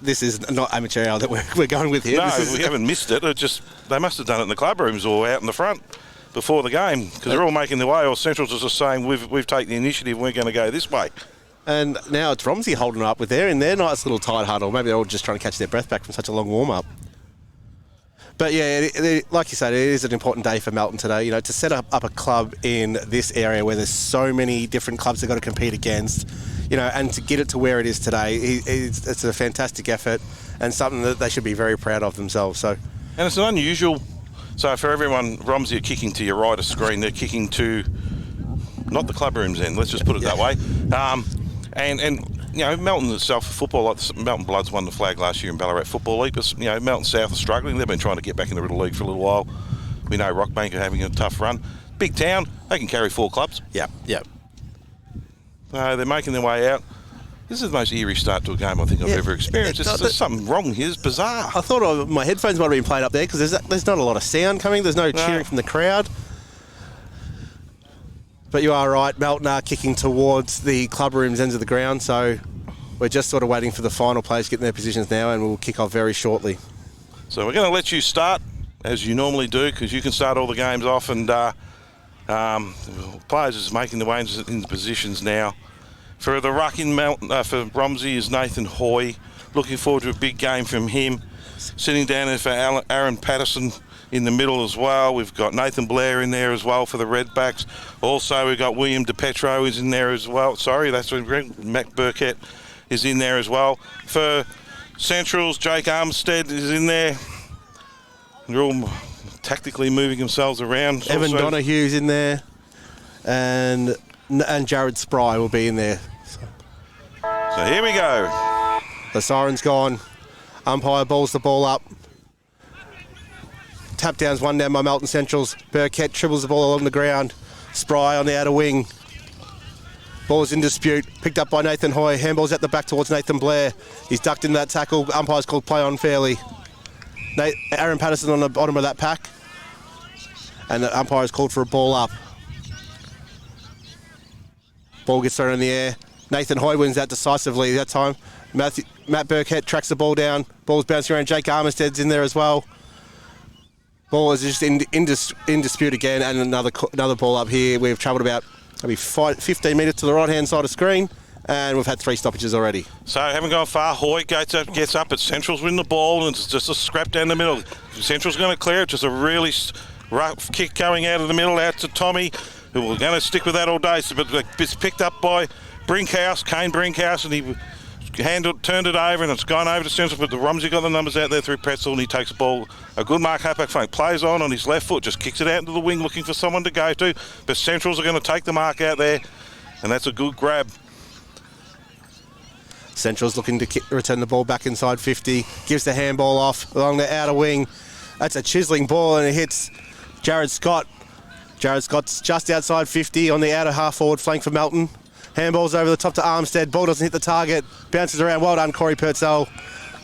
This is not amateur hour that we're going with here. No, we haven't missed it. They must have done it in the club rooms or out in the front before the game, because they're all making their way, or Central's just saying, we've taken the initiative, we're going to go this way. And now it's Romsey holding up with in their nice little tight huddle. Maybe they're all just trying to catch their breath back from such a long warm-up. But yeah, like you said, it is an important day for Melton today. You know, to set up a club in this area where there's so many different clubs they've got to compete against, you know, and to get it to where it is today, it's a fantastic effort and something that they should be very proud of themselves. So, and it's an unusual. So for everyone, Romsey are kicking to your right of screen. They're kicking to not the club rooms end. Let's just put it that way. And you know, Melton itself, football, like Melton Bloods won the flag last year in Ballarat Football League, but you know, Melton South are struggling. They've been trying to get back in the Riddle League for a little while. We know Rockbank are having a tough run. Big town, they can carry 4 clubs. Yep. They're making their way out. This is the most eerie start to a game I think I've ever experienced. There's something wrong here. It's bizarre. I thought my headphones might have been played up there because there's not a lot of sound coming. There's no cheering from the crowd. But you are right, Melton are kicking towards the club rooms ends of the ground, so we're just sort of waiting for the final players to get in their positions now, and we'll kick off very shortly. So we're going to let you start, as you normally do, because you can start all the games off, and players is making their way into positions now. For the ruck in Melton, for Romsey is Nathan Hoy. Looking forward to a big game from him. Sitting down there for Aaron Patterson in the middle as well. We've got Nathan Blair in there as well for the Redbacks. Also, we've got William DePetro is in there as well. Sorry, that's Mac Burkett is in there as well. For Centrals, Jake Armstead is in there. They're all tactically moving themselves around. Evan Donohue's in there. And Jared Spry will be in there. So here we go. The siren's gone. Umpire balls the ball up. Tap down's one down by Melton Centrals. Burkett dribbles the ball along the ground. Spry on the outer wing. Ball's in dispute. Picked up by Nathan Hoy. Handball's at the back towards Nathan Blair. He's ducked in that tackle. Umpire's called play unfairly. Aaron Patterson on the bottom of that pack. And the umpire's called for a ball up. Ball gets thrown in the air. Nathan Hoy wins that decisively that time. Matt Burkett tracks the ball down. Ball's bouncing around. Jake Armstead's in there as well. Ball is just in dispute again, and another ball up here. We've travelled about maybe 15 metres to the right-hand side of screen, and we've had 3 stoppages already. So haven't gone far. Hoy gets up, but Central's win the ball, and it's just a scrap down the middle. Central's going to clear it. Just a really rough kick going out of the middle, out to Tommy, who we're going to stick with that all day. So, but it's picked up by Kane Brinkhouse, and he turned it over, and it's gone over to Central, but the Romsey got the numbers out there through Pretzel, and he takes the ball, a good mark halfback flank, plays on his left foot, just kicks it out into the wing looking for someone to go to, but Centrals are going to take the mark out there, and that's a good grab. Central's looking to return the ball back inside 50, gives the handball off along the outer wing. That's a chiselling ball, and it hits Jared Scott. Jared Scott's just outside 50 on the outer half forward flank for Melton. Handball's over the top to Armstead. Ball doesn't hit the target. Bounces around. Well done, Corey Purcell,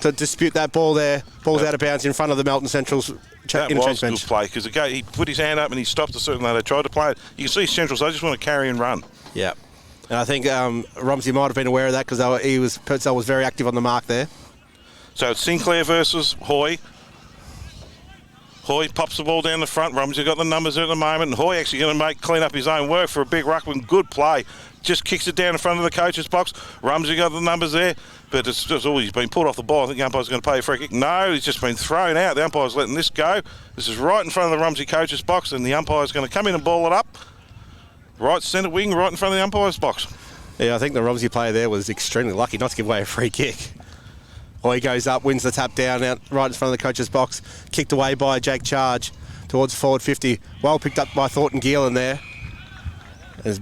to dispute that ball there. Ball's out of bounds in front of the Melton Centrals interchange bench. That was good play, because he put his hand up and he stopped a certain line. They tried to play it. You can see Centrals, they just want to carry and run. Yeah. And I think Romsey might have been aware of that, because Purcell was very active on the mark there. So it's Sinclair versus Hoy. Hoy pops the ball down the front. Romsey got the numbers at the moment, and Hoy actually going to clean up his own work for a big ruckman. Good play. Just kicks it down in front of the coach's box. Romsey got the numbers there, but it's just he's been pulled off the ball. I think the umpire's going to pay a free kick. No, he's just been thrown out. The umpire's letting this go. This is right in front of the Romsey coach's box, and the umpire's going to come in and ball it up. Right centre wing, right in front of the umpire's box. Yeah, I think the Romsey player there was extremely lucky not to give away a free kick. Hoy goes up, wins the tap down out right in front of the coach's box. Kicked away by Jake Charge towards forward 50. Well picked up by Thornton Gielen there. As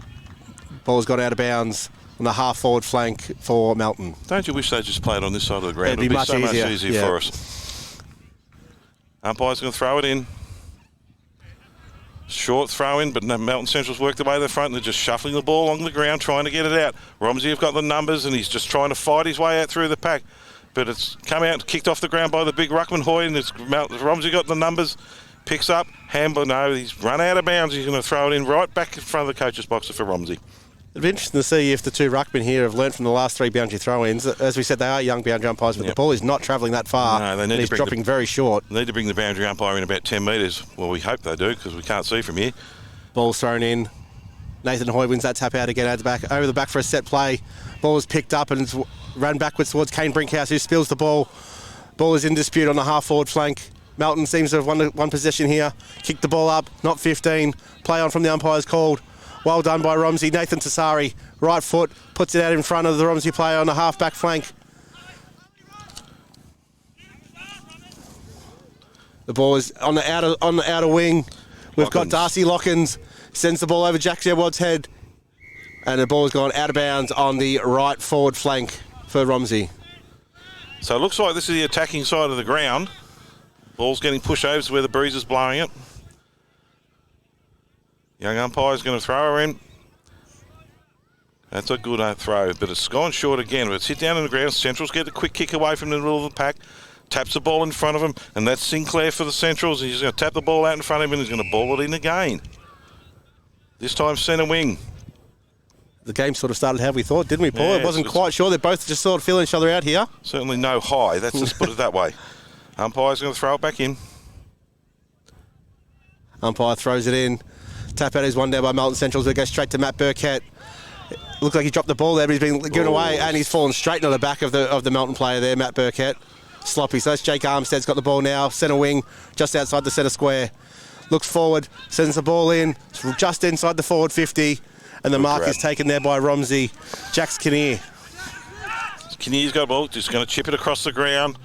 ball's got out of bounds on the half-forward flank for Melton. Don't you wish they just played on this side of the ground? It'd be much so easier. Much easier for us. Umpire's going to throw it in. Short throw in, but Melton Central's worked away to the front, and they're just shuffling the ball along the ground, trying to get it out. Romsey have got the numbers, and he's just trying to fight his way out through the pack. But it's come out, kicked off the ground by the big ruckman Hoy, and Romsey got the numbers. Picks up, handball, no, he's run out of bounds. He's going to throw it in right back in front of the coach's box for Romsey. It'd be interesting to see if the two ruckmen here have learnt from the last 3 boundary throw-ins. As we said, they are young boundary umpires, but the ball is not travelling that far. No, they need he's dropping very short. They need to bring the boundary umpire in about 10 metres. Well, we hope they do, because we can't see from here. Ball's thrown in. Nathan Hoy wins that tap out again, adds back over the back for a set play. Ball is picked up and it's run backwards towards Kane Brinkhouse, who spills the ball. Ball is in dispute on the half-forward flank. Melton seems to have won one possession here. Kicked the ball up, not 15. Play on from the umpires called. Well done by Romsey. Nathan Tassari, right foot, puts it out in front of the Romsey player on the half-back flank. The ball is on the outer wing. We've got Darcy Lockins, sends the ball over Jack Jedwad's head, and the ball has gone out of bounds on the right forward flank for Romsey. So it looks like this is the attacking side of the ground. Ball's getting pushed over to where the breeze is blowing it. Young umpire's going to throw her in. That's a good throw, but it's gone short again. But it's hit down on the ground. Centrals get the quick kick away from the middle of the pack. Taps the ball in front of him, and that's Sinclair for the Centrals. He's going to tap the ball out in front of him, and he's going to ball it in again. This time centre wing. The game sort of started how we thought, didn't we, Paul? Yeah, it wasn't quite sure. They're both just sort of feeling each other out here. Certainly no high. Let's just put it that way. Umpire's going to throw it back in. Umpire throws it in. Tap out is one down by Melton Centrals. It goes straight to Matt Burkett. Looks like he dropped the ball there, but he's been given away, and he's fallen straight into the back of the Melton player there, Matt Burkett. Sloppy. So that's Jake Armstead's got the ball now. Centre wing, just outside the centre square. Looks forward, sends the ball in, just inside the forward 50, and the mark is taken there by Romsey. Jax Kinnear. Kinnear's got the ball, just going to chip it across the ground.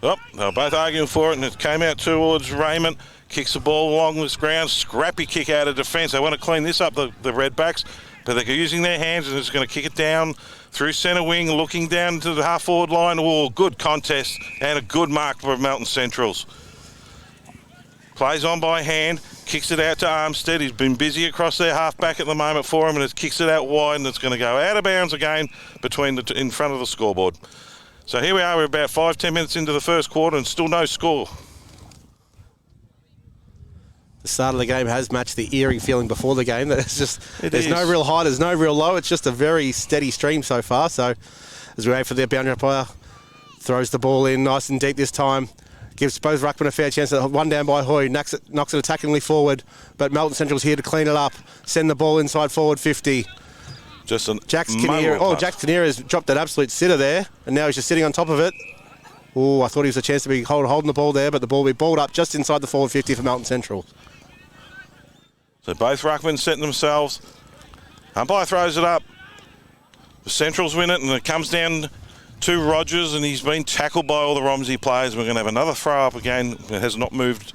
Oh, they were both arguing for it, and it came out towards Raymond. Kicks the ball along this ground. Scrappy kick out of defence. They want to clean this up, the Redbacks, but they're using their hands, and it's going to kick it down through centre wing, looking down to the half-forward line. Oh, good contest and a good mark for Melton Centrals. Plays on by hand, kicks it out to Armstead. He's been busy across their half-back at the moment for him, and it kicks it out wide, and it's going to go out of bounds again in front of the scoreboard. So here we are, we're about 5-10 minutes into the first quarter and still no score. The start of the game has matched the eerie feeling before the game. There's no real high, there's no real low. It's just a very steady stream so far. So as we wait for the boundary umpire, throws the ball in nice and deep this time. Gives both ruckmen a fair chance. One down by Hoy, knocks it attackingly forward. But Melton Central's here to clean it up. Send the ball inside forward 50. Jax Kinnear. Oh, Jax Kinnear has dropped an absolute sitter there, and now he's just sitting on top of it. Oh, I thought he was a chance to be holding the ball there, but the ball will be balled up just inside the forward 50 for Melton Central. So both ruckmen setting themselves. Umpire throws it up. The Centrals win it, and it comes down to Rogers, and he's been tackled by all the Romsey players. We're going to have another throw up again. It has not moved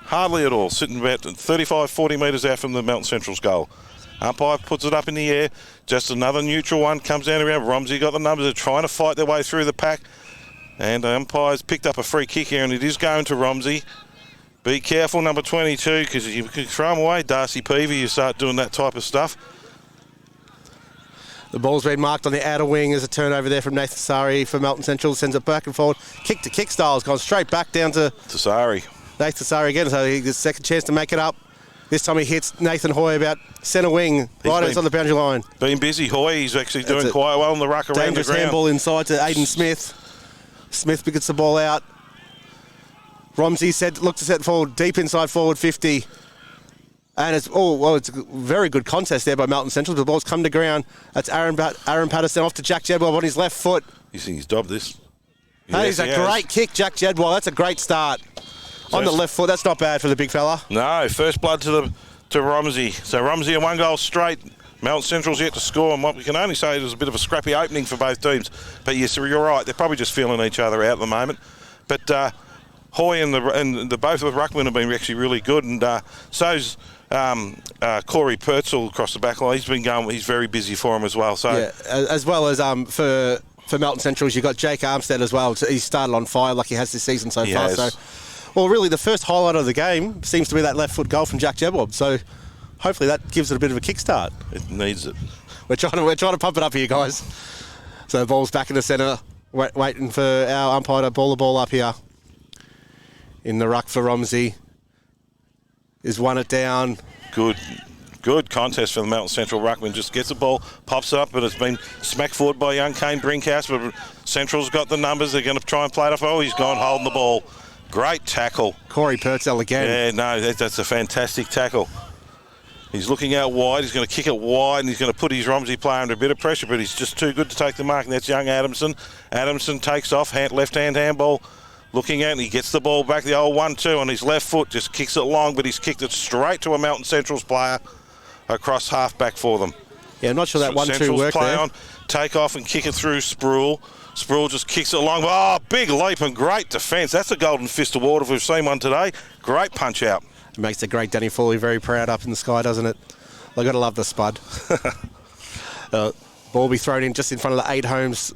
hardly at all, sitting about 35-40 metres out from the Melton Central's goal. Umpire puts it up in the air. Just another neutral one comes down around. Romsey got the numbers. They're trying to fight their way through the pack. And the umpire's picked up a free kick here, and it is going to Romsey. Be careful, number 22, because you can throw him away, Darcy Peavy. You start doing that type of stuff. The ball's been marked on the outer wing as a turnover there from Nathan Tassari for Melton Central. Sends it back and forward. Kick to kick style has gone straight back down to Tassari. Nathan Tassari again, so he gets a second chance to make it up. This time he hits Nathan Hoy about centre wing, right outside the boundary line. Been busy, Hoy. He's actually doing quite well in the ruck around the ground. Dangerous handball inside to Aiden Smith. Smith gets the ball out. Romsey looked to set forward deep inside forward 50. And it's a very good contest there by Melton Central. The ball's come to ground. That's Aaron Patterson off to Jack Jedwell on his left foot. You think he's dobbed this? That is a great kick, Jack Jedwell. That's a great start. On the left foot, that's not bad for the big fella. No, first blood to Romsey. So Romsey a 1 goal straight. Melton Central's yet to score, and what we can only say is it was a bit of a scrappy opening for both teams. But yes, you're right. They're probably just feeling each other out at the moment. But Hoy and the both of the ruckmen have been actually really good, and so's Corey Purcell across the back line. He's been going. He's very busy for him as well. So yeah, as well as for Melton Centrals, you've got Jake Armstead as well. He started on fire like he has this season so far. So, well, really, the first highlight of the game seems to be that left foot goal from Jack Jedwell. So hopefully that gives it a bit of a kickstart. It needs it. We're trying to pump it up here, guys. So the ball's back in the centre, waiting for our umpire to ball the ball up here. In the ruck for Romsey. Is won it down. Good Good contest for the Melton Central ruckman. Just gets the ball, pops it up, but it's been smacked forward by young Kane Brinkhouse. But Central's got the numbers. They're going to try and play it off. Oh, he's gone holding the ball. Great tackle. Corey Purcell again. Yeah, no, that's a fantastic tackle. He's looking out wide. He's going to kick it wide, and he's going to put his Romsey player under a bit of pressure, but he's just too good to take the mark, and that's young Adamson. Adamson takes off, left-hand handball, looking at, and he gets the ball back, the old 1-2 on his left foot, just kicks it long, but he's kicked it straight to a Melton Central's player across half-back for them. Yeah, I'm not sure that 1-2 worked there. On, take off and kick it through Sproul. Sproul just kicks it along. Oh, big leap and great defence. That's a golden fist award if we've seen one today. Great punch-out. It makes the great Danny Foley very proud up in the sky, doesn't it? They've got to love the spud. Ball be thrown in just in front of the 8 Homes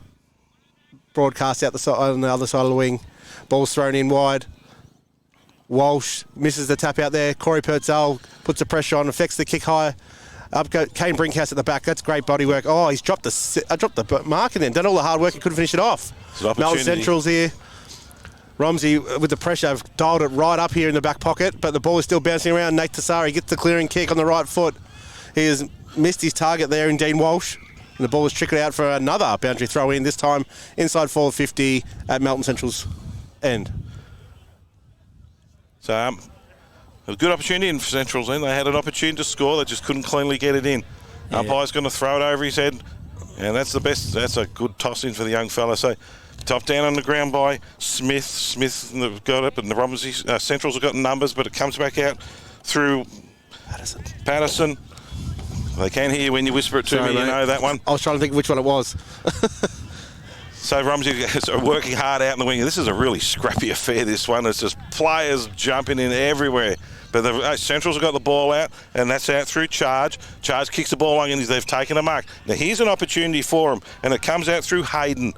broadcast out the side, on the other side of the wing. Ball's thrown in wide. Walsh misses the tap out there. Corey Purcell puts the pressure on, affects the kick high. Up goes Kane Brinkhouse at the back. That's great body work. Oh, he's dropped the mark and then done all the hard work. He couldn't finish it off. Melton Central's here. Romsey, with the pressure, have dialed it right up here in the back pocket, but the ball is still bouncing around. Nate Tassari gets the clearing kick on the right foot. He has missed his target there in Dean Walsh, and the ball is trickled out for another boundary throw in, this time inside 450 at Melton Central's end. So, a good opportunity in Central's end. They had an opportunity to score, they just couldn't cleanly get it in. Yeah. Umpire's going to throw it over his head, and that's the best. That's a good toss in for the young fella. So, top down on the ground by Smith. Smith got it, and the Romsey Centrals have got numbers, but it comes back out through Patterson. They can hear you when you whisper it to me, mate. You know that one. I was trying to think which one it was. So Romsey is working hard out in the wing. This is a really scrappy affair, this one. It's just players jumping in everywhere. But the Centrals have got the ball out, and that's out through Charge. Charge kicks the ball along, and they've taken a mark. Now, here's an opportunity for them, and it comes out through Hayden.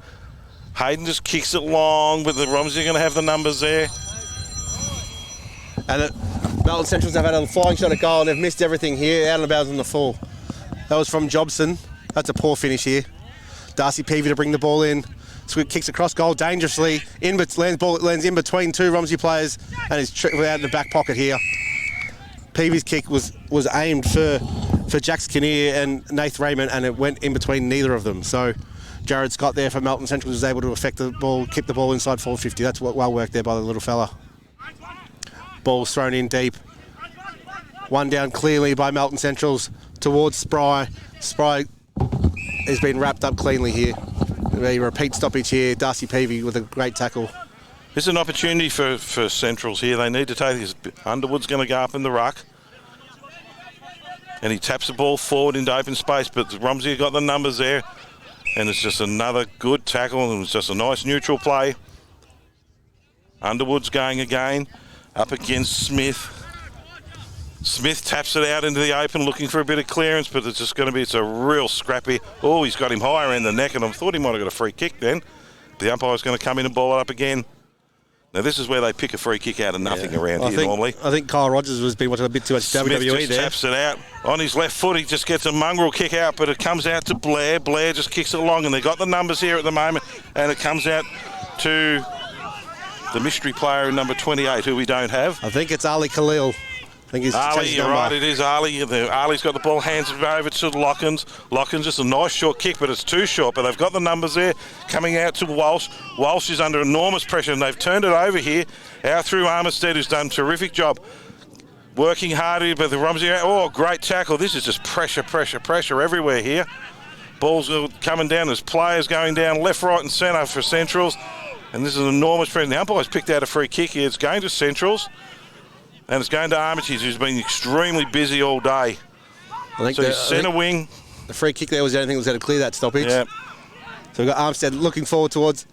Hayden just kicks it long, but the Romsey are going to have the numbers there. And Melton Centrals have had a flying shot at goal, and they've missed everything here, out of bounds on the full. That was from Jobson. That's a poor finish here. Darcy Peavy to bring the ball in. Swift kicks across goal dangerously. Lands in between 2 Romsey players, and is trickled out in the back pocket here. Peavy's kick was aimed for Jax Kinnear and Nath Raymond, and it went in between neither of them. So Jared Scott there for Melton Central was able to affect the ball, kick the ball inside 450. That's well worked there by the little fella. Ball's thrown in deep. One down cleanly by Melton Centrals towards Spry. Spry has been wrapped up cleanly here. A repeat stoppage here. Darcy Peavy with a great tackle. This is an opportunity for Centrals here. They need to take this. Underwood's going to go up in the ruck. And he taps the ball forward into open space, but Romsey have got the numbers there. And it's just another good tackle, and it's just a nice neutral play. Underwood's going again, up against Smith. Smith taps it out into the open, looking for a bit of clearance, but it's a real scrappy. Oh, he's got him higher in the neck, and I thought he might have got a free kick then. The umpire's going to come in and ball it up again. Now, this is where they pick a free kick out of nothing around here normally. I think Kyle Rogers has been watching a bit too much WWE there. Smith just taps it out. On his left foot, he just gets a mongrel kick out, but it comes out to Blair. Blair just kicks it along, and they've got the numbers here at the moment, and it comes out to the mystery player in number 28, who we don't have. I think it's Ali Khalil. I think he's Ali, you're right, it is Ali. Ali's got the ball, hands it over to Lockins. Lockins, just a nice short kick, but it's too short. But they've got the numbers there, coming out to Walsh. Walsh is under enormous pressure, and they've turned it over here, out through Armistead, who's done a terrific job. Working hard here, but the Romsey, great tackle. This is just pressure everywhere here. Ball's coming down, there's players going down left, right, and centre for Centrals. And this is an enormous pressure. The umpire's picked out a free kick here. It's going to Centrals. And it's going to Armitage, who's been extremely busy all day. I think so centre wing. The free kick there was the only thing that was going to clear that stoppage. Yeah. So we've got Armstead looking forward towards,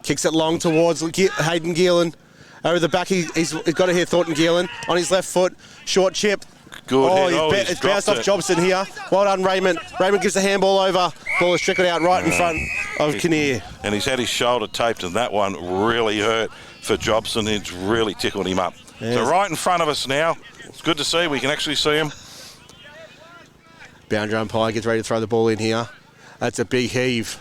kicks it long towards Hayden Geelan. Over the back, he's got to hit Thornton Geelan on his left foot. Short chip. Good. It's bounced off Jobson here. Well done, Raymond. Raymond gives the handball over. Ball is trickled out right in front of Kinnear. And he's had his shoulder taped, and that one really hurt for Jobson. It's really tickled him up. Yes. So right in front of us now. It's good to see. We can actually see him. Boundary umpire gets ready to throw the ball in here. That's a big heave.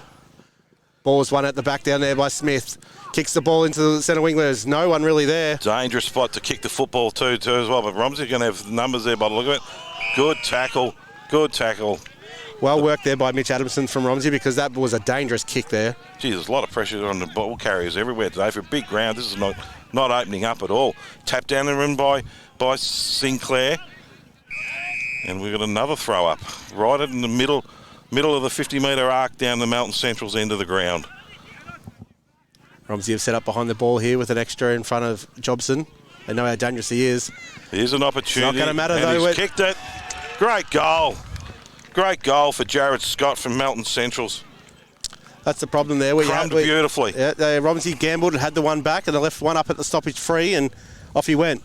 Ball's one at the back down there by Smith. Kicks the ball into the centre wing where there's no one really there. Dangerous spot to kick the football to as well. But Romsey are going to have numbers there by the look of it. Good tackle. Good tackle. Well worked there by Mitch Adamson from Romsey, because that was a dangerous kick there. Gee, there's a lot of pressure on the ball carriers everywhere today. For a big ground, this is not opening up at all. Tapped down the rim by Sinclair. And we've got another throw up right in the middle of the 50-metre arc down the Melton Central's end of the ground. Romsey have set up behind the ball here with an extra in front of Jobson. They know how dangerous he is. Here's an opportunity. It's not going to matter, and though. He's kicked it. Great goal. Great goal for Jared Scott from Melton Centrals. That's the problem there. Crumbed beautifully. Yeah, Romsey gambled and had the one back, and they left one up at the stoppage free, and off he went.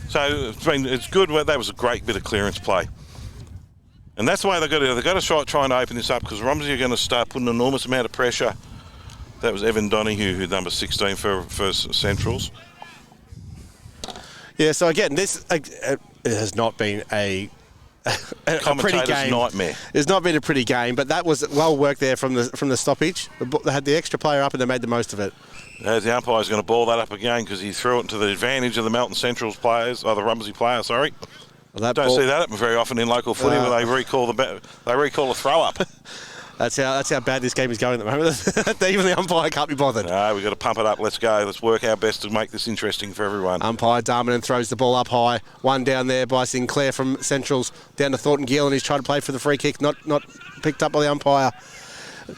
So it's good. That was a great bit of clearance play. And that's the way they've got to do. They've got to try and open this up, because Romsey are going to start putting an enormous amount of pressure. That was Evan Donahue, who number 16 for Centrals. Yeah, so again, this it has not been a pretty game. Nightmare. It's not been a pretty game, but that was well worked there from the stoppage. They had the extra player up and they made the most of it. The umpire's going to ball that up again, because he threw it to the advantage of the Melton Centrals players, or the Romsey player, sorry. Well, Don't see that happen very often in local footy, where they recall a throw up. That's how bad this game is going at the moment. Even the umpire can't be bothered. No, we've got to pump it up. Let's go. Let's work our best to make this interesting for everyone. Umpire Darmanin throws the ball up high. One down there by Sinclair from Centrals down to Thornton Gill, and he's trying to play for the free kick. Not picked up by the umpire.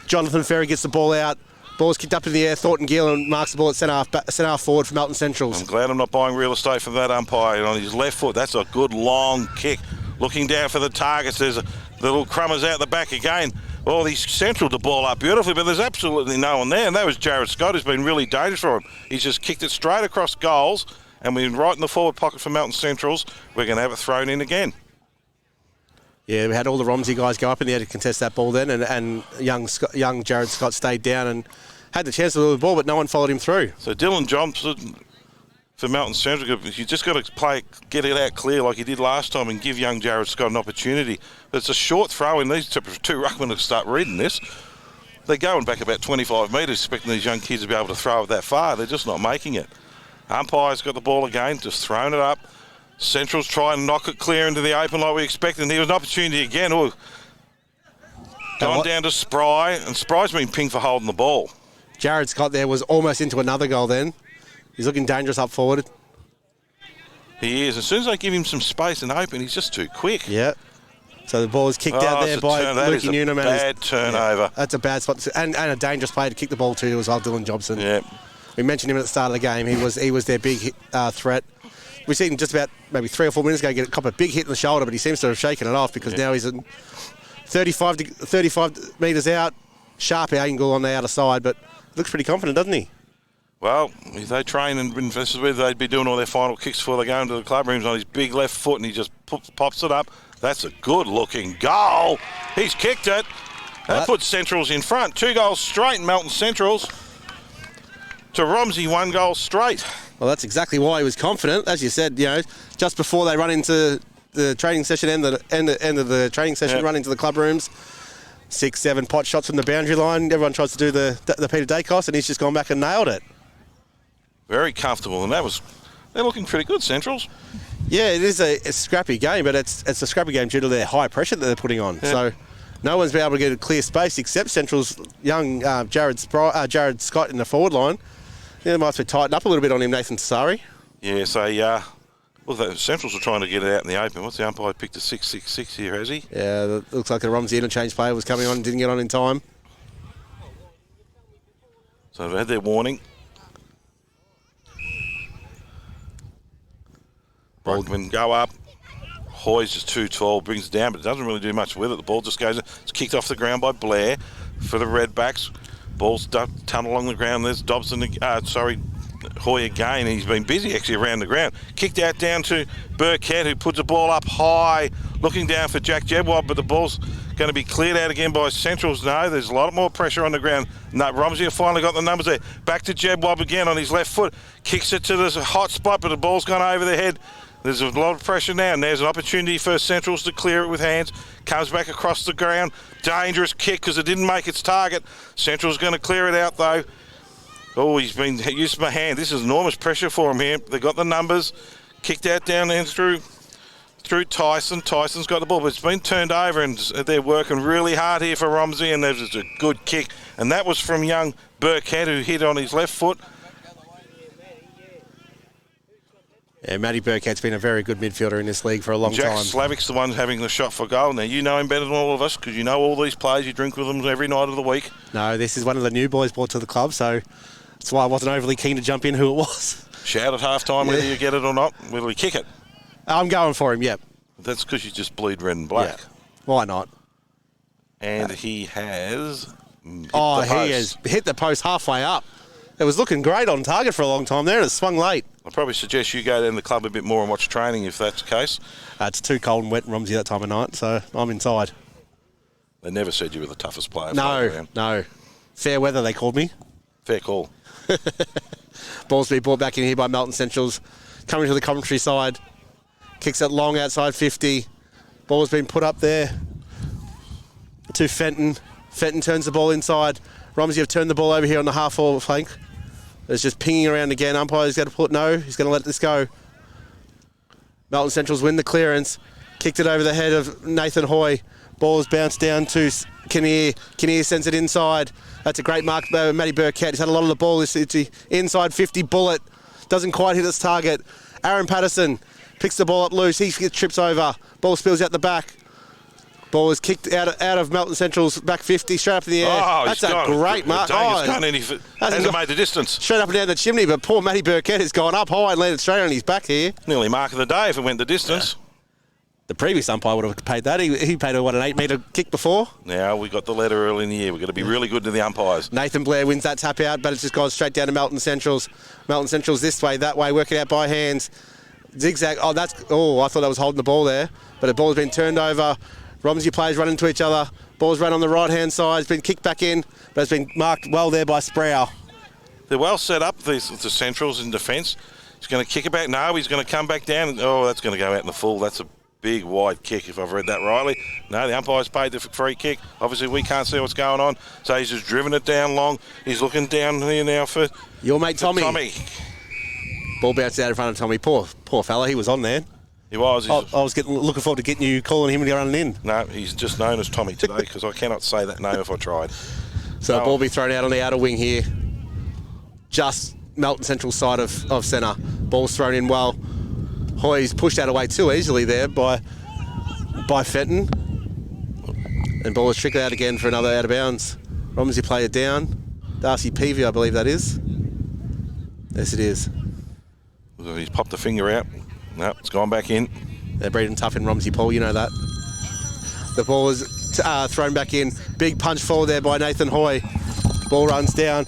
Jonathan Ferry gets the ball out. Ball's kicked up in the air. Thornton Gill and marks the ball at centre half forward for Melton Centrals. I'm glad I'm not buying real estate from that umpire. And on his left foot, that's a good long kick. Looking down for the targets. There's the little crummers out the back again. Well, he's central to ball up beautifully, but there's absolutely no one there. And that was Jared Scott, who's been really dangerous for him. He's just kicked it straight across goals, and we're right in the forward pocket for Melton Centrals. We're going to have it thrown in again. Yeah, we had all the Romsey guys go up in there to contest that ball then, and young Jared Scott stayed down and had the chance to lose the ball, but no one followed him through. So Dylan Johnson for Melton Central, you just got to get it out clear like he did last time and give young Jared Scott an opportunity. But it's a short throw, and these two ruckmen to start reading this. They're going back about 25 metres, expecting these young kids to be able to throw it that far. They're just not making it. Umpire's got the ball again, just throwing it up. Central's trying to knock it clear into the open like we expected, and there was an opportunity again. Ooh. Gone down to Spry, and Spry's been pinged for holding the ball. Jared Scott there was almost into another goal then. He's looking dangerous up forward. He is. As soon as they give him some space and open, he's just too quick. Yeah. So the ball is kicked out there by Lukey Newnham. Bad turnover. Yeah, that's a bad spot. And a dangerous player to kick the ball to as well, Dylan Jobson. Yeah. We mentioned him at the start of the game. He was their big threat. We've seen him just about maybe 3 or 4 minutes ago get a big hit in the shoulder, but he seems to have shaken it off, because now he's 35 metres out. Sharp angle on the outer side, but looks pretty confident, doesn't he? Well, if they train and invested with, they'd be doing all their final kicks before they go into the club rooms on his big left foot, and he just pops it up. That's a good-looking goal. He's kicked it. That puts Centrals in front. 2 goals straight in Melton Centrals. To Romsey, 1 goal straight. Well, that's exactly why he was confident. As you said, just before they run into the training session, end of the training session, run into the club rooms. 6-7 pot shots from the boundary line. Everyone tries to do the Peter Dacos, and he's just gone back and nailed it. Very comfortable, and they're looking pretty good, Centrals. Yeah, it is a scrappy game, but it's a scrappy game due to their high pressure that they're putting on. Yeah. So no one's been able to get a clear space except Central's young Jared Scott in the forward line. They might have to tighten up a little bit on him, Nathan Tsari. Yeah, so look, the Centrals are trying to get it out in the open. What's the umpire picked a 6-6-6 here, has he? Yeah, it looks like the Romsey interchange player was coming on and didn't get on in time. So they've had their warning. Brockman go up. Hoy's just too tall, brings it down, but it doesn't really do much with it. The ball just goes, it's kicked off the ground by Blair for the Redbacks. Ball's tunnel along the ground. There's Dobson, Hoy again. He's been busy actually around the ground. Kicked out down to Burkett, who puts the ball up high, looking down for Jack Jedwab, but the ball's going to be cleared out again by Centrals. No, there's a lot more pressure on the ground. No, Romsey have finally got the numbers there. Back to Jedwab again on his left foot. Kicks it to this hot spot, but the ball's gone over the head. There's a lot of pressure now, and there's an opportunity for Centrals to clear it with hands. Comes back across the ground. Dangerous kick because it didn't make its target. Central's going to clear it out, though. Oh, he's been used my hand. This is enormous pressure for him here. They got the numbers. Kicked out down and through Tyson. Tyson's got the ball, but it's been turned over, and they're working really hard here for Romsey, and there's a good kick. And that was from young Burkett, who hit on his left foot. Yeah, Matty Burkett's been a very good midfielder in this league for a long Jack time. Slavic's the one having the shot for goal. Now, you know him better than all of us because you know all these players. You drink with them every night of the week. No, this is one of the new boys brought to the club, so that's why I wasn't overly keen to jump in who it was. Shout at half-time whether you get it or not, whether we kick it. I'm going for him, yep. That's because you just bleed red and black. Yeah. Why not? And he has He has hit the post halfway up. It was looking great on target for a long time there, and it swung late. I'd probably suggest you go down the club a bit more and watch training if that's the case. It's too cold and wet in Romsey that time of night, so I'm inside. They never said you were the toughest player. No. Fair weather, they called me. Fair call. Ball's been brought back in here by Melton Centrals. Coming to the commentary side. Kicks it long outside 50. Ball's been put up there to Fenton. Fenton turns the ball inside. Romsey have turned the ball over here on the half-forward flank. It's just pinging around again. Umpire's got to put no. He's going to let this go. Melton Centrals win the clearance. Kicked it over the head of Nathan Hoy. Ball's bounced down to Kinnear. Kinnear sends it inside. That's a great mark by Matty Burkett. He's had a lot of the ball. It's the inside 50 bullet. Doesn't quite hit its target. Aaron Patterson picks the ball up loose. He gets trips over. Ball spills out the back. Ball is kicked out of Melton Central's back 50, straight up in the air. Oh, that's a great mark. Hasn't made the distance. Straight up and down the chimney, but poor Matty Burkett has gone up high and landed straight on his back here. Nearly mark of the day if it went the distance. Yeah. The previous umpire would have paid that. He paid an 8-metre kick before. Now we got the letter early in the year. We've got to be really good to the umpires. Nathan Blair wins that tap out, but it's just gone straight down to Melton Centrals. Melton Centrals this way, that way, working out by hands. Zigzag. I thought that was holding the ball there, but the ball's been turned over. Romsey players run into each other. Ball's run on the right-hand side. It's been kicked back in, but it's been marked well there by Sproul. They're well set up, the Centrals in defence. He's going to kick it back. No, he's going to come back down. Oh, that's going to go out in the full. That's a big, wide kick, if I've read that rightly. No, the umpire's paid the free kick. Obviously, we can't see what's going on, so he's just driven it down long. He's looking down here now for your mate Tommy. Ball bounced out in front of Tommy. Poor fella, he was on there. He was. I was looking forward to getting you calling him and running in. No, he's just known as Tommy today because I cannot say that name if I tried. So the ball be thrown out on the outer wing here. Just Melton Central side of centre. Ball's thrown in well. Hoy's pushed out away too easily there by Fenton. And ball is trickled out again for another out of bounds. Romsey play it down. Darcy Peavy, I believe that is. Yes, it is. He's popped the finger out. No, it's gone back in. They're breeding tough in Romsey, Paul, you know that. The ball is thrown back in. Big punch forward there by Nathan Hoy. Ball runs down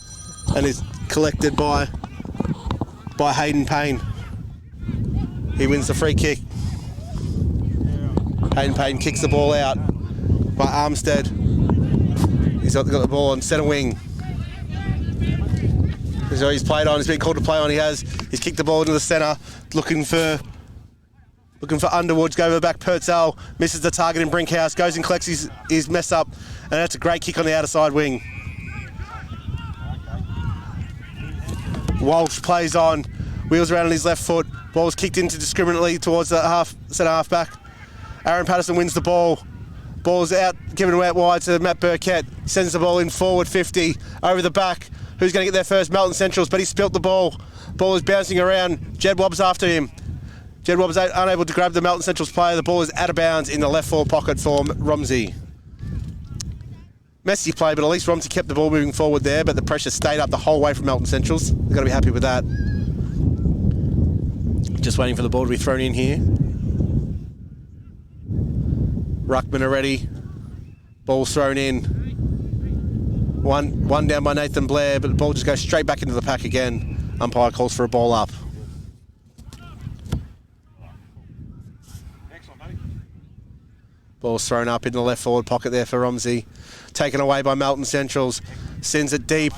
and is collected by Hayden Payne. He wins the free kick. Hayden Payne kicks the ball out by Armstead. He's got the ball on centre wing. So he's played on. He's been called to play on. He's kicked the ball into the centre, looking for Underwood. Go over the back. Purcell misses the target in Brinkhouse. Goes and collects his mess up, and that's a great kick on the outer side wing. Walsh plays on, wheels around on his left foot. Ball's kicked indiscriminately towards the centre half back. Aaron Patterson wins the ball. Ball's out, given out wide to Matt Burkett. Sends the ball in forward 50 over the back. Who's going to get there first? Melton Centrals, but he spilt the ball. Ball is bouncing around. Jed Wobb's after him. Jed Wobb's unable to grab the Melton Centrals player. The ball is out of bounds in the left forward pocket for Romsey. Messy play, but at least Romsey kept the ball moving forward there, but the pressure stayed up the whole way from Melton Centrals. They've got to be happy with that. Just waiting for the ball to be thrown in here. Ruckman are ready. Ball's thrown in. One down by Nathan Blair, but the ball just goes straight back into the pack again. Umpire calls for a ball up. Ball's thrown up in the left forward pocket there for Romsey. Taken away by Melton Centrals. Sends it deep.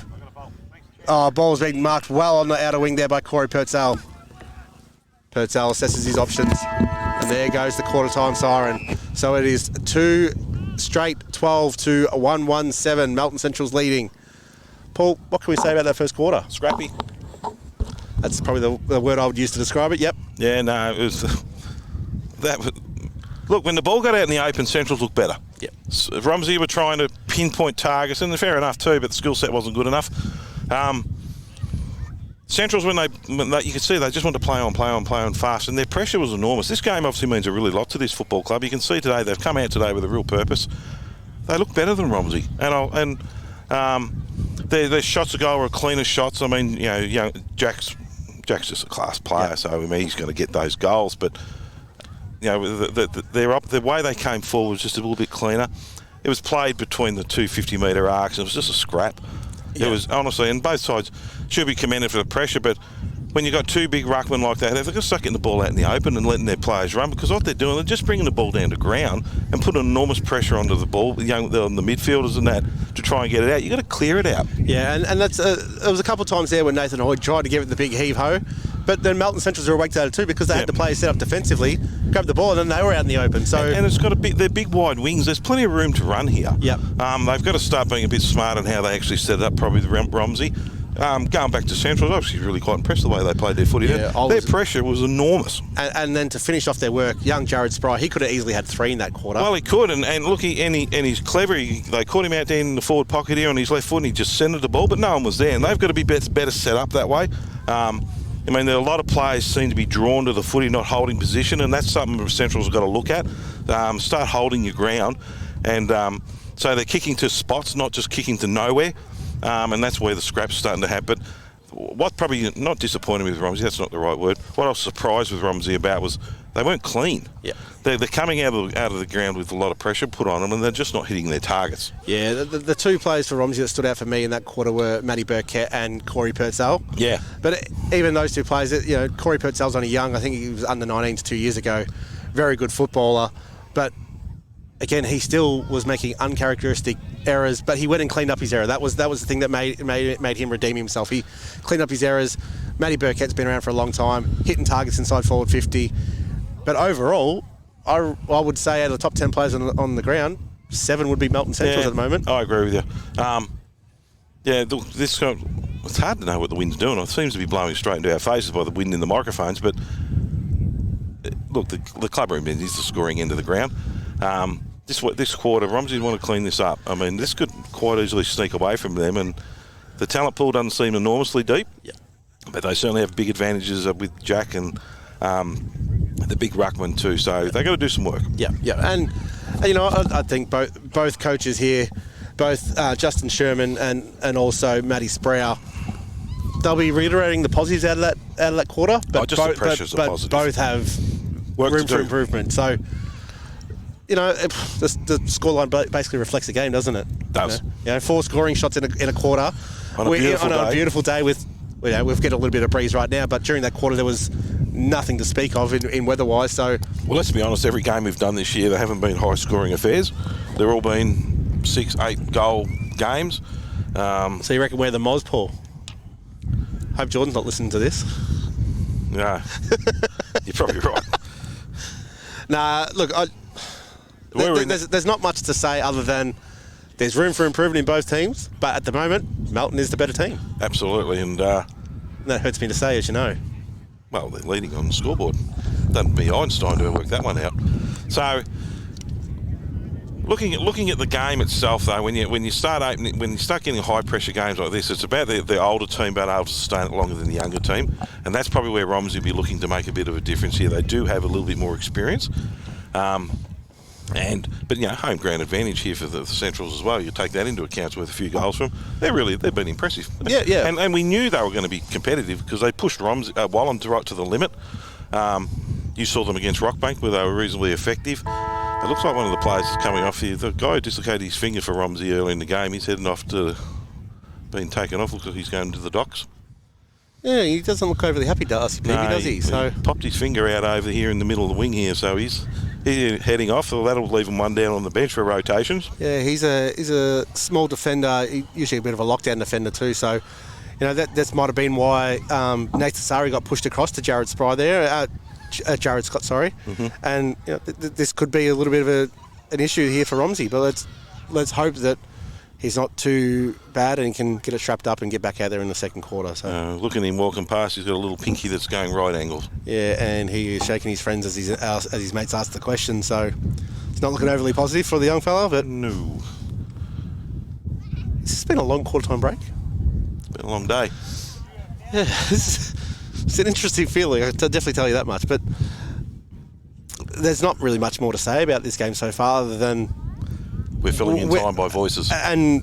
Oh, ball's been marked well on the outer wing there by Corey Purcell. Purcell assesses his options. And there goes the quarter time siren. So it is 2 straight 12 to 1-1-7. Melton Central's leading. Paul, what can we say about that first quarter? Scrappy. That's probably the word I would use to describe it. Yep. Yeah, no, it was that. Look, when the ball got out in the open, Centrals looked better. Yep. So Romsey were trying to pinpoint targets, and fair enough too, but the skill set wasn't good enough. Centrals, when they, you could see they just want to play on fast, and their pressure was enormous. This game obviously means a really lot to this football club. You can see today they've come out today with a real purpose. They look better than Romsey, and their shots a goal were cleaner shots. I mean, Jack's just a class player, so I mean he's going to get those goals. But the way they came forward was just a little bit cleaner. It was played between the two 50-metre arcs, and it was just a scrap. Yeah. It was honestly, and both sides should be commended for the pressure, but when you've got two big ruckmen like that, they've got to start getting the ball out in the open and letting their players run, because what they're doing, they're just bringing the ball down to ground and putting enormous pressure onto the ball, the midfielders and that, to try and get it out. You've got to clear it out. Yeah, and that's there was a couple of times there when Nathan Hoyd tried to give it the big heave-ho, but then Melton Centrals were awake to that too, because they had the players set up defensively, grab the ball, and then they were out in the open. So and it's got they're big wide wings. There's plenty of room to run here. Yep. They've got to start being a bit smart on how they actually set it up, probably with Romsey. Going back to Central, I was actually really quite impressed the way they played their footy. Yeah, their pressure was enormous. And then to finish off their work, young Jared Spry, he could have easily had 3 in that quarter. Well, he could, and look, he's clever. They caught him out there in the forward pocket here on his left foot, and he just centred the ball, but no one was there. And they've got to be better set up that way. I mean, there are a lot of players seem to be drawn to the footy, not holding position, and that's something Central's have got to look at. Start holding your ground, and so they're kicking to spots, not just kicking to nowhere. And that's where the scrap's starting to happen. But what probably not disappointed me with Romsey, that's not the right word. What I was surprised with Romsey about was they weren't clean. Yeah. They're coming out of the ground with a lot of pressure put on them, and they're just not hitting their targets. Yeah, the two players for Romsey that stood out for me in that quarter were Matty Burkett and Corey Purcell. Yeah. But even those two players, Corey Purcell's only young. I think he was under 19s 2 years ago. Very good footballer. But again, he still was making uncharacteristic errors, but he went and cleaned up his error. That was the thing that made him redeem himself. He cleaned up his errors. Matty Burkett's been around for a long time, hitting targets inside forward 50. But overall, I would say out of the top 10 players on the ground, 7 would be Melton Centrals at the moment. I agree with you. It's hard to know what the wind's doing. It seems to be blowing straight into our faces by the wind in the microphones, but look, the club room is the scoring end of the ground. This quarter, Romsey want to clean this up. I mean, this could quite easily sneak away from them, and the talent pool doesn't seem enormously deep. Yeah. But they certainly have big advantages with Jack and the big ruckman too. So they've got to do some work. Yeah, yeah, and I think both coaches here, both Justin Sherman and also Matty Sprower, they'll be reiterating the positives out of that quarter. But the pressures are positive. Both have room for improvement. So. The scoreline basically reflects the game, doesn't it? It does. 4 scoring shots in a quarter. On a beautiful day with, we've got a little bit of breeze right now, but during that quarter there was nothing to speak of in weather-wise. So, well, let's be honest, every game we've done this year, they haven't been high-scoring affairs. They're all been 6-8 goal games. So you reckon we're the Moz, Paul? Hope Jordan's not listening to this. No. You're probably right. Nah, look, there's not much to say other than there's room for improvement in both teams, but at the moment, Melton is the better team. Absolutely, and that hurts me to say, as you know. Well, they're leading on the scoreboard. Doesn't be Einstein to work that one out. So, looking at the game itself, though, when you start getting high pressure games like this, it's about the older team being able to sustain it longer than the younger team, and that's probably where Romsey will be looking to make a bit of a difference here. They do have a little bit more experience. But home ground advantage here for the Centrals as well. You take that into account, it's worth a few goals from them. They've been impressive. Yeah. And we knew they were going to be competitive because they pushed Wallen right to the limit. You saw them against Rockbank where they were reasonably effective. It looks like one of the players is coming off here. The guy who dislocated his finger for Romsey early in the game, he's heading off to being taken off. Looks like he's going to the docks. Yeah, he doesn't look overly happy, does he? So he popped his finger out over here in the middle of the wing here, so he's heading off. So that'll leave him one down on the bench for rotations. Yeah, he's a small defender, usually a bit of a lockdown defender too. So, that might have been why Nathan Sari got pushed across to Jared Spry there. Jared Scott, sorry. Mm-hmm. And this could be a little bit of an issue here for Romsey, but let's hope that he's not too bad and can get it strapped up and get back out there in the second quarter. So look at him walking past. He's got a little pinky that's going right angles. Yeah, and he is shaking his friends as his mates ask the question. So it's not looking overly positive for the young fella. But no, it's been a long quarter-time break. It's been a long day. Yeah, it's an interesting feeling. I can definitely tell you that much. But there's not really much more to say about this game so far other than we're filling in time by voices. And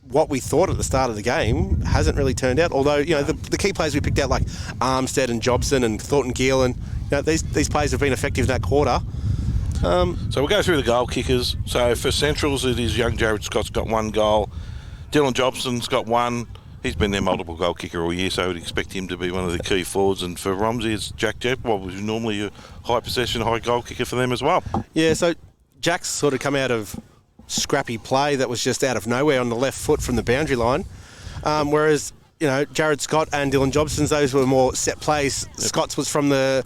what we thought at the start of the game hasn't really turned out. Although, the key players we picked out like Armstead and Jobson and Thornton Geelan, these players have been effective in that quarter. So we'll go through the goal kickers. So for Centrals, it is young Jared Scott's got 1 goal. Dylan Jobson's got 1. He's been their multiple goal kicker all year, so I would expect him to be one of the key forwards. And for Romsey, it's Jack Jebb, what was normally a high possession, high goal kicker for them as well. Yeah, so Jack's sort of come out of scrappy play that was just out of nowhere on the left foot from the boundary line. Whereas, Jared Scott and Dylan Jobson's, those were more set plays. Yep. Scott's was from the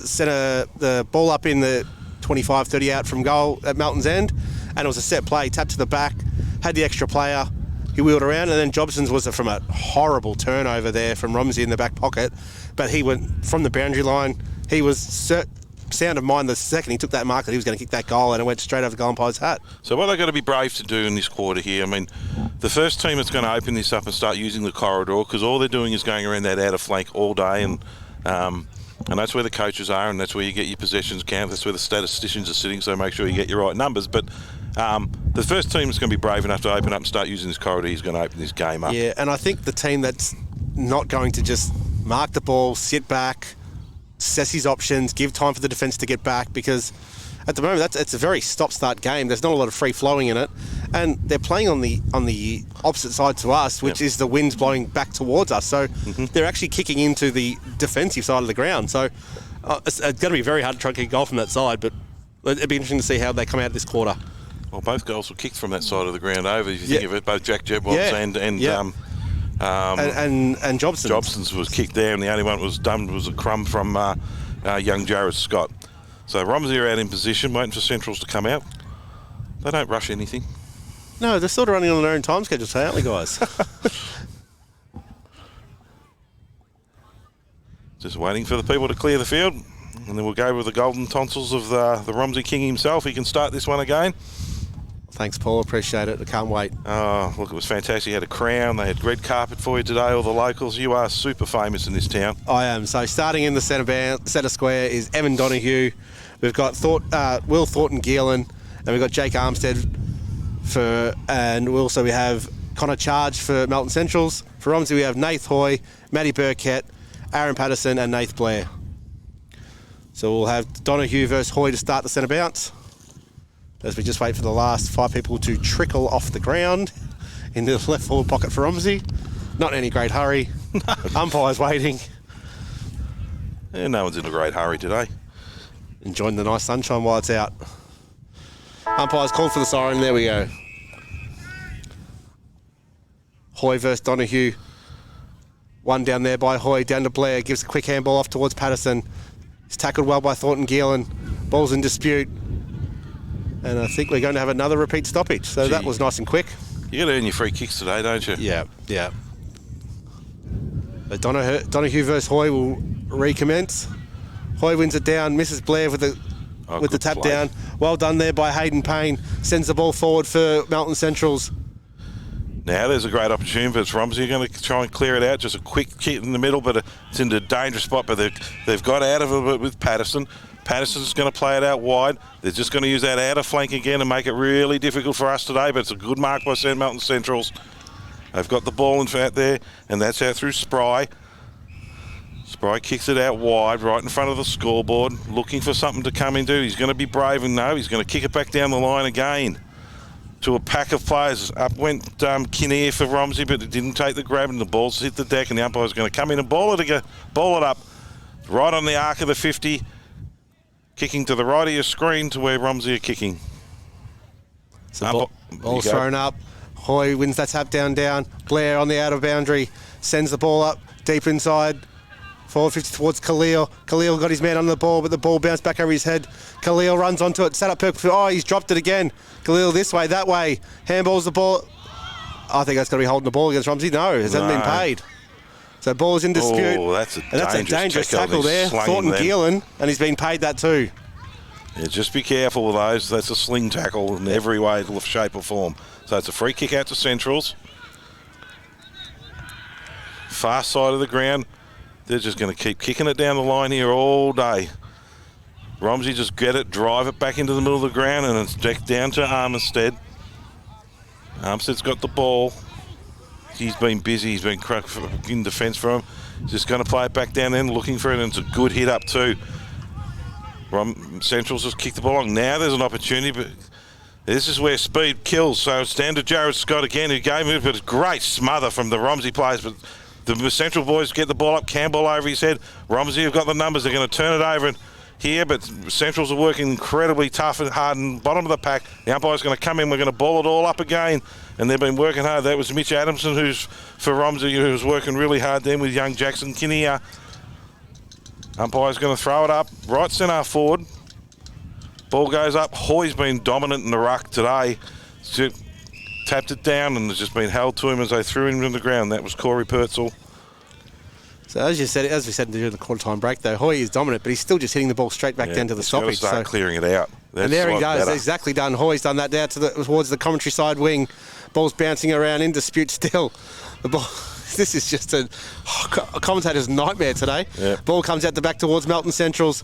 centre, the ball up in the 25, 30 out from goal at Melton's end, and it was a set play, tapped to the back, had the extra player, he wheeled around, and then Jobson's was from a horrible turnover there from Romsey in the back pocket, but he went from the boundary line. He was sound of mind the second he took that mark that he was going to kick that goal, and it went straight over the goal umpire's hat. So what they've got to be brave to do in this quarter here, I mean, the first team that's going to open this up and start using the corridor, because all they're doing is going around that outer flank all day, and that's where the coaches are, and that's where you get your possessions count. That's where the statisticians are sitting, so make sure you get your right numbers. But the first team is going to be brave enough to open up and start using this corridor. He's going to open this game up. Yeah, and I think the team that's not going to just mark the ball, sit back, assess his options, give time for the defence to get back, because at the moment it's a very stop-start game. There's not a lot of free-flowing in it, and they're playing on the opposite side to us, which is the wind's blowing back towards us. So they're actually kicking into the defensive side of the ground. So it's going to be very hard to try and kick a goal from that side, but it'd be interesting to see how they come out this quarter. Well, both goals were kicked from that side of the ground over, if you think of it. Both Jack Jebb and Jobson. Jobson's was kicked there, and the only one that was done was a crumb from young Jared Scott. So Romsey are out in position, waiting for Centrals to come out. They don't rush anything. No, they're sort of running on their own time schedule, aren't we, guys? Just waiting for the people to clear the field, and then we'll go with the golden tonsils of the Romsey King himself. He can start this one again. Thanks, Paul. Appreciate it. I can't wait. Oh, look, it was fantastic. You had a crown. They had red carpet for you today, all the locals. You are super famous in this town. I am. So starting in the centre square is Evan Donoghue. We've got Will Thornton Geelan, and we've got Jake Armstead and we have Connor Charge for Melton Centrals. For Romsey, we have Nath Hoy, Matty Burkett, Aaron Patterson, and Nath Blair. So we'll have Donoghue versus Hoy to start the centre bounce, as we just wait for the last 5 people to trickle off the ground in the left forward pocket for Romsey. Not in any great hurry. Umpire's waiting. Yeah, no one's in a great hurry today. Enjoying the nice sunshine while it's out. Umpire's called for the siren. There we go. Hoy versus Donoghue. One down there by Hoy, down to Blair. Gives a quick handball off towards Patterson. He's tackled well by Thornton Geelan. Ball's in dispute. And I think we're going to have another repeat stoppage. So that was nice and quick. You got to earn your free kicks today, don't you? Yeah. But Donoghue versus Hoy will recommence. Hoy wins it down, misses Blair with the tap down. Well done there by Hayden Payne. Sends the ball forward for Melton Centrals. Now there's a great opportunity for Romsey. You're going to try and clear it out. Just a quick kick in the middle, but it's in a dangerous spot. But they've got out of it with Patterson. Patterson's going to play it out wide. They're just going to use that outer flank again and make it really difficult for us today, but it's a good mark by St. Melton Centrals. They've got the ball in out there, and that's out through Spry. Spry kicks it out wide, right in front of the scoreboard, looking for something to come into. He's going to be brave, and no, he's going to kick it back down the line again to a pack of players. Up went Kinnear for Romsey, but it didn't take the grab, and the ball's hit the deck, and the umpire's going to come in and ball it up right on the arc of the 50. Kicking to the right of your screen to where Romsey are kicking. So ball's thrown up. Hoy wins that tap down. Blair on the outer boundary sends the ball up deep inside. Forward 50 towards Khalil. Khalil got his man under the ball, but the ball bounced back over his head. Khalil runs onto it, set up perfect. Oh, he's dropped it again. Khalil this way, that way. Handballs the ball. I think that's going to be holding the ball against Romsey. No, it hasn't been paid. So ball is in dispute. Oh, that's a dangerous tackle there. Thornton Geelan, and he's been paid that too. Yeah, just be careful with those. That's a sling tackle in every way, shape or form. So it's a free kick out to Centrals. Far side of the ground. They're just going to keep kicking it down the line here all day. Romsey just get it, drive it back into the middle of the ground, and it's down to Armistead. Armistead's got the ball. He's been busy. He's been in defence for him. He's just going to play it back down there, looking for it, and it's a good hit up too. Central's just kicked the ball along. Now there's an opportunity, but this is where speed kills. So it's down to Jared Scott again, who gave it, but a great smother from the Romsey players. But the Central boys get the ball up, Campbell over his head. Romsey have got the numbers. They're going to turn it over here, but Centrals are working incredibly tough and hard in the bottom of the pack. The umpire's going to come in. We're going to ball it all up again, and they've been working hard. That was Mitch Adamson, who's for Romsey, who was working really hard then with young Jackson Kinnear. Umpire's going to throw it up, right centre forward. Ball goes up. Hoy's been dominant in the ruck today. Tapped it down and has just been held to him as they threw him to the ground. That was Corey Pertzel. So as we said during the quarter-time break, though, Hoy is dominant, but he's still just hitting the ball straight back down to the stoppage. Start clearing it out. And there he goes. Exactly done. Hoy's done that down towards the commentary side wing. Ball's bouncing around in dispute still. The ball. This is just a commentator's nightmare today. Yeah. Ball comes out the back towards Melton Centrals.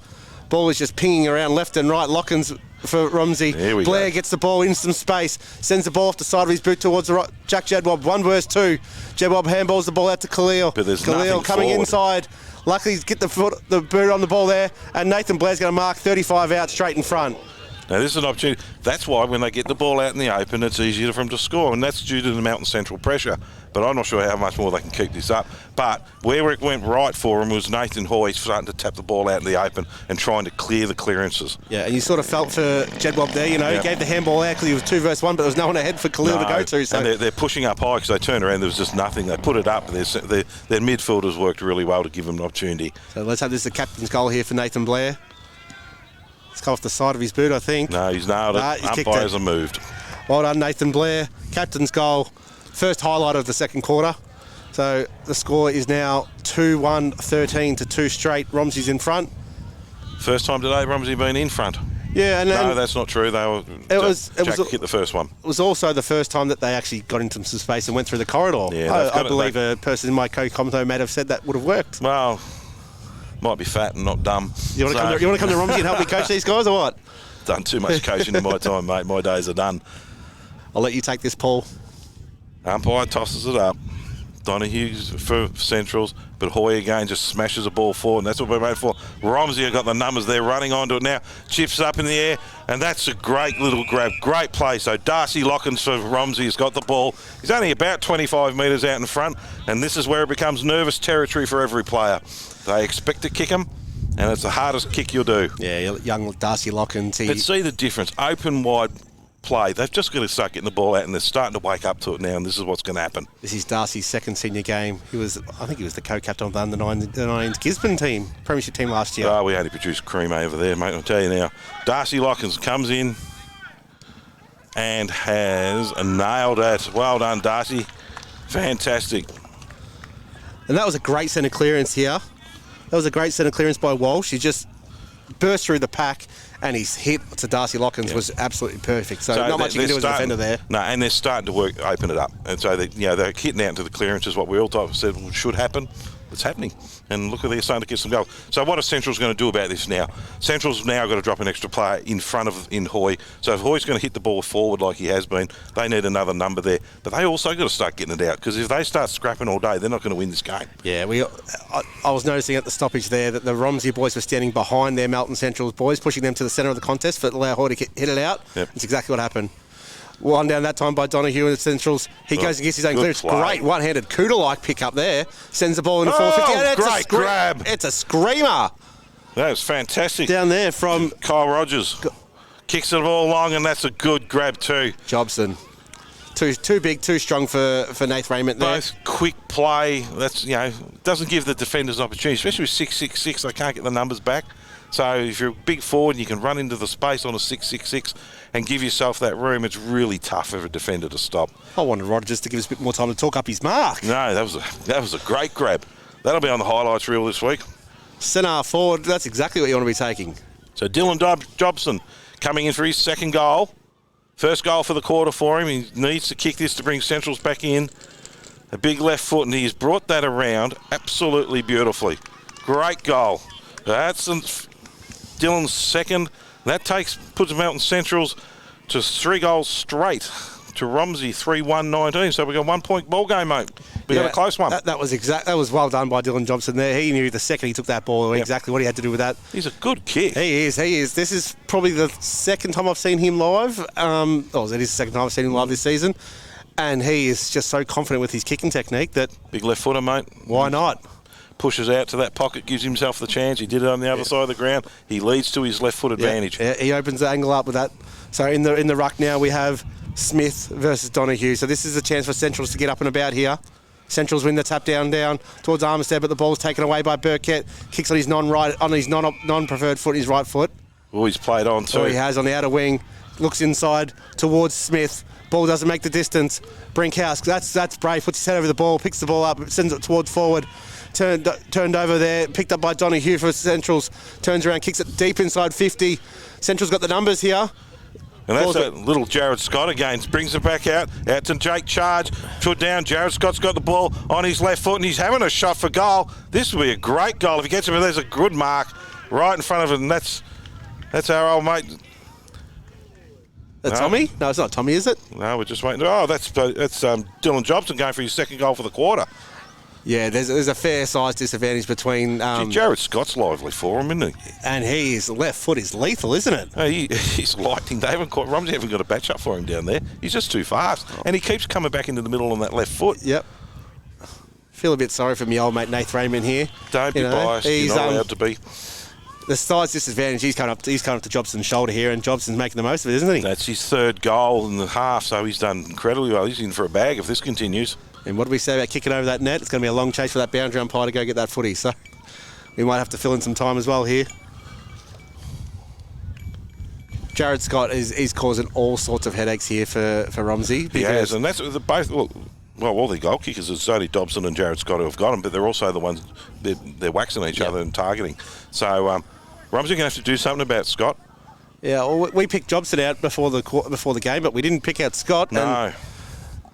Ball is just pinging around left and right. Lockins for Romsey. Blair gets the ball in some space, sends the ball off the side of his boot towards the right. Jack Jedwab, 1 versus 2. Jedwab handballs the ball out to Khalil. But there's Khalil coming forward. Inside. Luckily, he's get the boot on the ball there, and Nathan Blair's going to mark 35 out straight in front. Now, this is an opportunity. That's why when they get the ball out in the open, it's easier for them to score, and that's due to the Mountain Central pressure. But I'm not sure how much more they can keep this up. But where it went right for him was Nathan Hoy starting to tap the ball out in the open and trying to clear the clearances. Yeah, and you sort of felt for Jedwab there, He gave the handball out because he was 2 versus 1, but there was no one ahead for Khalil to go to. So. And they're pushing up high because they turned around, there was just nothing. They put it up, their midfielders worked really well to give them an opportunity. So let's have this the captain's goal here for Nathan Blair. It's come off the side of his boot, I think. No, he's nailed it. Umpires are moved. Well done, Nathan Blair. Captain's goal. First highlight of the second quarter. So the score is now 2-1-13 to 2 straight. Romsey's in front. First time today Romsey been in front. Yeah, and no, that's not true. Jack hit the first one. It was also the first time that they actually got into some space and went through the corridor. Yeah, I believe a person in my co-commentator might have said that would have worked. Well, might be fat and not dumb. You want to come to Romsey and help me coach these guys or what? Done too much coaching in my time, mate. My days are done. I'll let you take this, Paul. Umpire tosses it up. Donohue's for Centrals, but Hoy again just smashes the ball forward, and that's what we're waiting for. Romsey have got the numbers. They're running onto it now. Chips up in the air, and that's a great little grab. Great play. So Darcy Lockins for Romsey has got the ball. He's only about 25 metres out in front, and this is where it becomes nervous territory for every player. They expect to kick him, and it's the hardest kick you'll do. Yeah, young Darcy Lockins. But see the difference. Open, wide play. They've just got to start getting the ball out, and they're starting to wake up to it now, and this is what's going to happen. This is Darcy's second senior game. I think he was the co-captain of the under-9s Gisborne team, premiership team last year. Oh, we only produced cream over there, mate. I'll tell you now. Darcy Lockins comes in and has nailed it. Well done, Darcy. Fantastic. And that was a great centre clearance here. That was a great centre clearance by Walsh. He just burst through the pack, and his hit to Darcy Lockins was absolutely perfect. So not much you can do as a defender there. No, and they're starting to open it up. And so they're hitting out into the clearances, what we all said should happen. It's happening. And look at they're starting to get some goals. So what are Central's going to do about this now? Central's now got to drop an extra player in front of Hoy. So if Hoy's going to hit the ball forward like he has been, they need another number there. But they also got to start getting it out, because if they start scrapping all day, they're not going to win this game. Yeah, I was noticing at the stoppage there that the Romsey boys were standing behind their Melton Central's boys, pushing them to the centre of the contest for allow Hoy to hit it out. Yep. That's exactly what happened. One down that time by Donohue and the Centrals. He goes and gets his own clearance. Great one-handed Kuda-like pick up there. Sends the ball into 450. Great grab. It's a screamer. That was fantastic. Down there from Kyle Rogers. Kicks the ball long, and that's a good grab too. Jobson. Too big, too strong for Nath Raymond there. Both quick play. That's, doesn't give the defenders opportunity, especially with 6'6". They can't get the numbers back. So if you're a big forward and you can run into the space on a 6'6" and give yourself that room, it's really tough for a defender to stop. I wanted Roger just to give us a bit more time to talk up his mark. No, that was a great grab. That'll be on the highlights reel this week. Centre forward, that's exactly what you want to be taking. So Dylan Jobson coming in for his second goal. First goal for the quarter for him. He needs to kick this to bring Centrals back in. A big left foot, and he's brought that around absolutely beautifully. Great goal. That's Dylan's second. That puts Melton Centrals to 3 goals straight to Romsey 3-1-19. So we got 1 point ball game, mate. We got a close one. That was well done by Dylan Jobson there. He knew the second he took that ball exactly what he had to do with that. He's a good kick. He is. This is probably the second time I've seen him live. It is the second time I've seen him live this season. And he is just so confident with his kicking technique that... Big left footer, mate. Why not? Pushes out to that pocket, gives himself the chance. He did it on the other side of the ground. He leads to his left foot advantage. Yeah, he opens the angle up with that. So in the ruck now we have Smith versus Donahue. So this is a chance for Centrals to get up and about here. Centrals win the tap down towards Armistead, but the ball's taken away by Burkett. Kicks on his non-preferred foot, his right foot. Oh, he's played on too. Oh, he has on the outer wing. Looks inside towards Smith. Ball doesn't make the distance. Brinkhouse, that's brave. Puts his head over the ball, picks the ball up, sends it towards forward. Turned over there, picked up by Donahue for Centrals. Turns around, kicks it deep inside 50. Centrals got the numbers here. And that's a little Jared Scott again. Brings it back out to Jake Charge. Put down. Jared Scott's got the ball on his left foot and he's having a shot for goal. This will be a great goal if he gets it. But there's a good mark right in front of it, and that's our old mate. That's Tommy? No, it's not Tommy, is it? No, we're just waiting. Oh, that's Dylan Jobson going for his second goal for the quarter. Yeah, there's a fair size disadvantage between... Jared Scott's lively for him, isn't he? And his left foot is lethal, isn't it? He's lightning. Romsey haven't got a batch up for him down there. He's just too fast. And he keeps coming back into the middle on that left foot. Yep. Feel a bit sorry for me old mate Nath Raymond here. Don't be biased. He's not allowed to be. The size disadvantage, he's coming up to Jobson's shoulder here, and Jobson's making the most of it, isn't he? That's his third goal in the half, so he's done incredibly well. He's in for a bag if this continues. And what do we say about kicking over that net? It's going to be a long chase for that boundary umpire to go get that footy, so we might have to fill in some time as well here. Jared Scott is causing all sorts of headaches here for Romsey. He has, and that's both. Well, all the goal kickers is only Dobson and Jared Scott who have got them, but they're also the ones they're waxing each other and targeting. So Romsey going to have to do something about Scott. Yeah, well, we picked Jobson out before the game, but we didn't pick out Scott. No.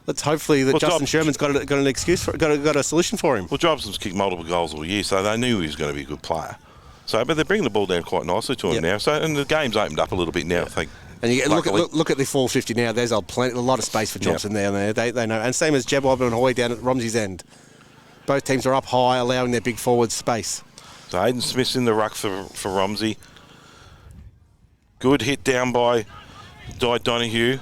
Let's hopefully that Justin Sherman's got an excuse for got a solution for him. Well, Jobson's kicked multiple goals all year, so they knew he was going to be a good player. So, but they're bringing the ball down quite nicely to him now. So, and the game's opened up a little bit now, I think. And you look at the 450 now. There's a lot of space for Jobson down there. They know, and same as Jebwob and Hoy down at Romsey's end. Both teams are up high, allowing their big forwards space. So Hayden Smith's in the ruck for Romsey. Good hit down by Donahue.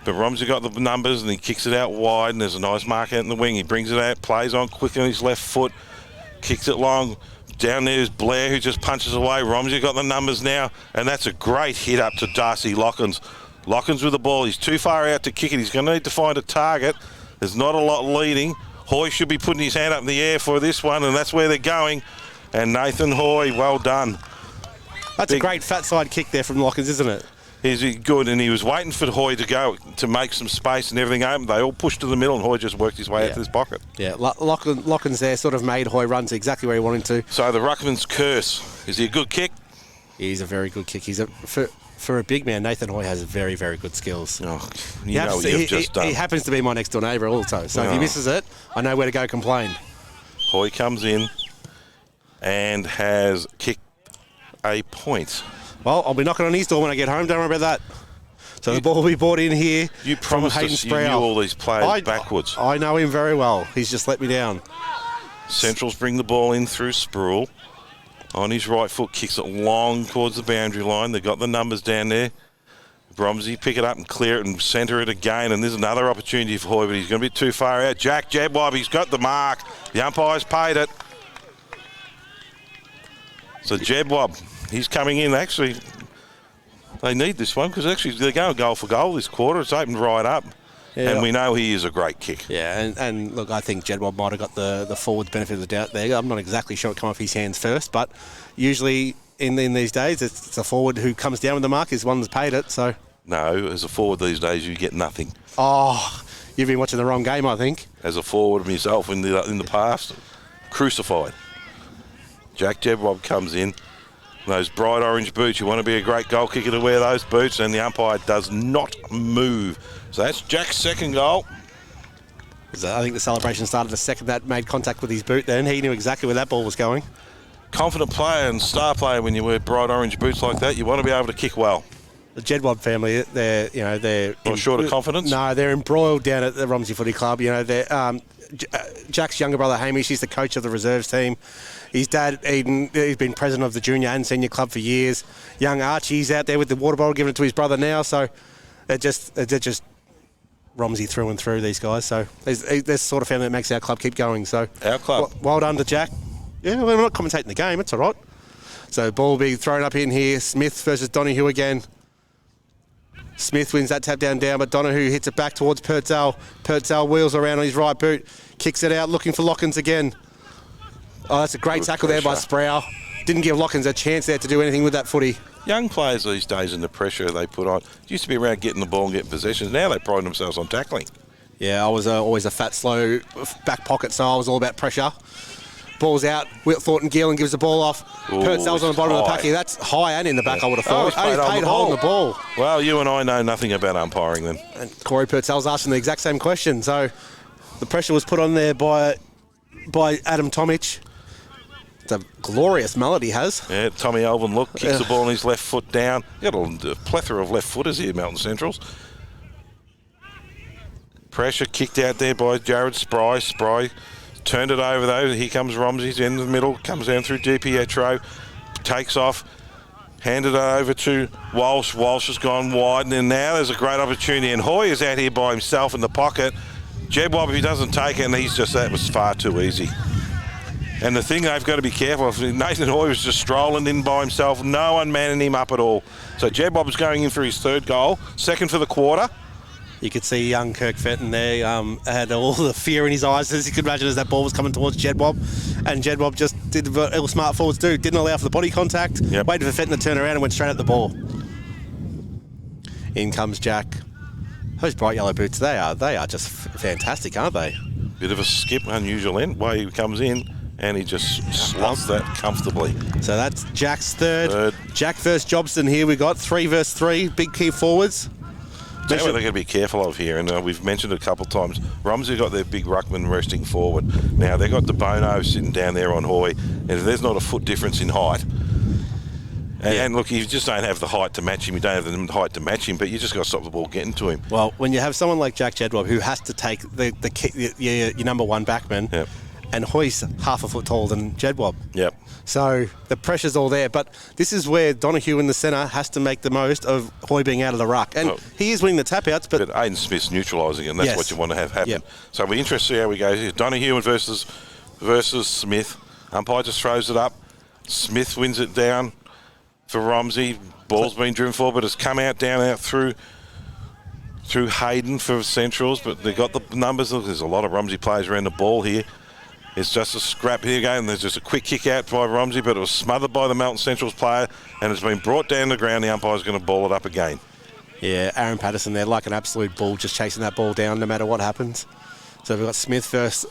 But Romsey got the numbers and he kicks it out wide, and there's a nice mark out in the wing. He brings it out, plays on quick on his left foot, kicks it long. Down there's Blair who just punches away. Romsey got the numbers now, and that's a great hit up to Darcy Lockins. Lockins with the ball. He's too far out to kick it. He's going to need to find a target. There's not a lot leading. Hoy should be putting his hand up in the air for this one, and that's where they're going. And Nathan Hoy, well done. That's a great fat side kick there from Lockins, isn't it? He's good, and he was waiting for Hoy to go to make some space and everything open. They all pushed to the middle, and Hoy just worked his way out to his pocket. Yeah, Lockins there sort of made Hoy run to exactly where he wanted to. So the ruckman's curse. Is he a good kick? He's a very good kick. For a big man, Nathan Hoy has very, very good skills. Oh, you know what you've just done. He happens to be my next door neighbour also, so if he misses it, I know where to go complain. Hoy comes in and has kicked a point. Well, I'll be knocking on his door when I get home. Don't worry about that. So the ball will be brought in here. You promised us you knew all these players backwards. I know him very well. He's just let me down. Centrals bring the ball in through Sproul. On his right foot, kicks it long towards the boundary line. They've got the numbers down there. Romsey pick it up and clear it and centre it again. And there's another opportunity for Hoy, but he's going to be too far out. Jack Jebwob, he's got the mark. The umpire's paid it. So Jebwob, he's coming in. Actually, they need this one because actually they're going goal for goal this quarter. It's opened right up. Yeah. And we know he is a great kick. Yeah, and look, I think Jedwab might have got the forward benefit of the doubt there. I'm not exactly sure it came off his hands first, but usually in these days, it's a forward who comes down with the mark is one that's paid it. So No, as a forward these days, you get nothing. Oh, you've been watching the wrong game, I think. As a forward myself in the past, crucified. Jack Jedwab comes in. Those bright orange boots. You want to be a great goal kicker to wear those boots, and the umpire does not move. So that's Jack's second goal. I think the celebration started the second that made contact with his boot then. He knew exactly where that ball was going. Confident player and star player when you wear bright orange boots like that. You want to be able to kick well. The Jedwab family, they're Not short of confidence? No, they're embroiled down at the Romsey Footy Club. They're Jack's younger brother Hamish, he's the coach of the reserves team. His dad Eden, he's been president of the junior and senior club for years. Young Archie's out there with the water bottle, giving it to his brother now. So they're just Romsey through and through, these guys. So there's the sort of family that makes our club keep going. So Our club. Well done to Jack. Yeah, we're not commentating the game. It's all right. So ball will be thrown up in here. Smith versus Donahue again. Smith wins that tap down, but Donahue hits it back towards Purtell. Purtell wheels around on his right boot, kicks it out, looking for Lockins again. Oh, that's a great tackle there by Sproul. Didn't give Lockins a chance there to do anything with that footy. Young players these days and the pressure they put on. It used to be around getting the ball and getting possessions. Now they pride themselves on tackling. Yeah, I was always a fat, slow back pocket, so I was all about pressure. Ball's out. Thornton Gillen gives the ball off. Purtell's on the bottom of the pack here. That's high and in the back, I would have thought. He's paid holding the ball. Well, you and I know nothing about umpiring then. And Corey Purtell's asking the exact same question. So the pressure was put on there by Adam Tomic. It's a glorious mallet he has. Yeah, Tommy Alvin, kicks the ball on his left foot down. You've got a plethora of left footers here, Melton Centrals. Pressure kicked out there by Jared Spry. Spry turned it over though. Here comes Romsey in the middle, comes down through DiPietro, takes off, handed it over to Walsh. Walsh has gone wide, and then now there's a great opportunity. And Hoy is out here by himself in the pocket. Jedwab, if he doesn't take it, and that was far too easy. And the thing they've got to be careful of, Nathan Hoy was just strolling in by himself, no one manning him up at all. So Jedwab is going in for his third goal, second for the quarter. You could see young Kirk Fenton there had all the fear in his eyes, as you could imagine, as that ball was coming towards Jedwab. And Jedwab just did what all smart forwards do, didn't allow for the body contact, waited for Fenton to turn around and went straight at the ball. In comes Jack. Those bright yellow boots, they are just fantastic, aren't they? Bit of a skip, unusual end, way he comes in, and he just slots that comfortably. So that's Jack's third. Jack versus Jobson here. We got 3 versus 3, big key forwards. That's what they're going to be careful of here, and we've mentioned it a couple of times. Romsey got their big ruckman resting forward. Now they've got the Bono sitting down there on Hoy, and if there's not a foot difference in height, and look, you just don't have the height to match him. You don't have the height to match him, but you just got to stop the ball getting to him. Well, when you have someone like Jack Jedwab who has to take your number one backman, and Hoy's half a foot taller than Jedwab. Yep. So the pressure's all there, but this is where Donahue in the centre has to make the most of Hoy being out of the ruck. And he is winning the tap-outs, but Aiden Smith's neutralising it, and that's what you want to have happen. So we're interested to see how we go here. Donahue versus Smith. Umpire just throws it up. Smith wins it down for Romsey. Ball's been driven forward, but it's come out through Hayden for Centrals, but they've got the numbers. There's a lot of Romsey players around the ball here. It's just a scrap here again, and there's just a quick kick out by Romsey, but it was smothered by the Melton Centrals player, and it's been brought down the ground. The umpire's going to ball it up again. Yeah, Aaron Patterson there, like an absolute bull, just chasing that ball down no matter what happens. So we've got Smith first,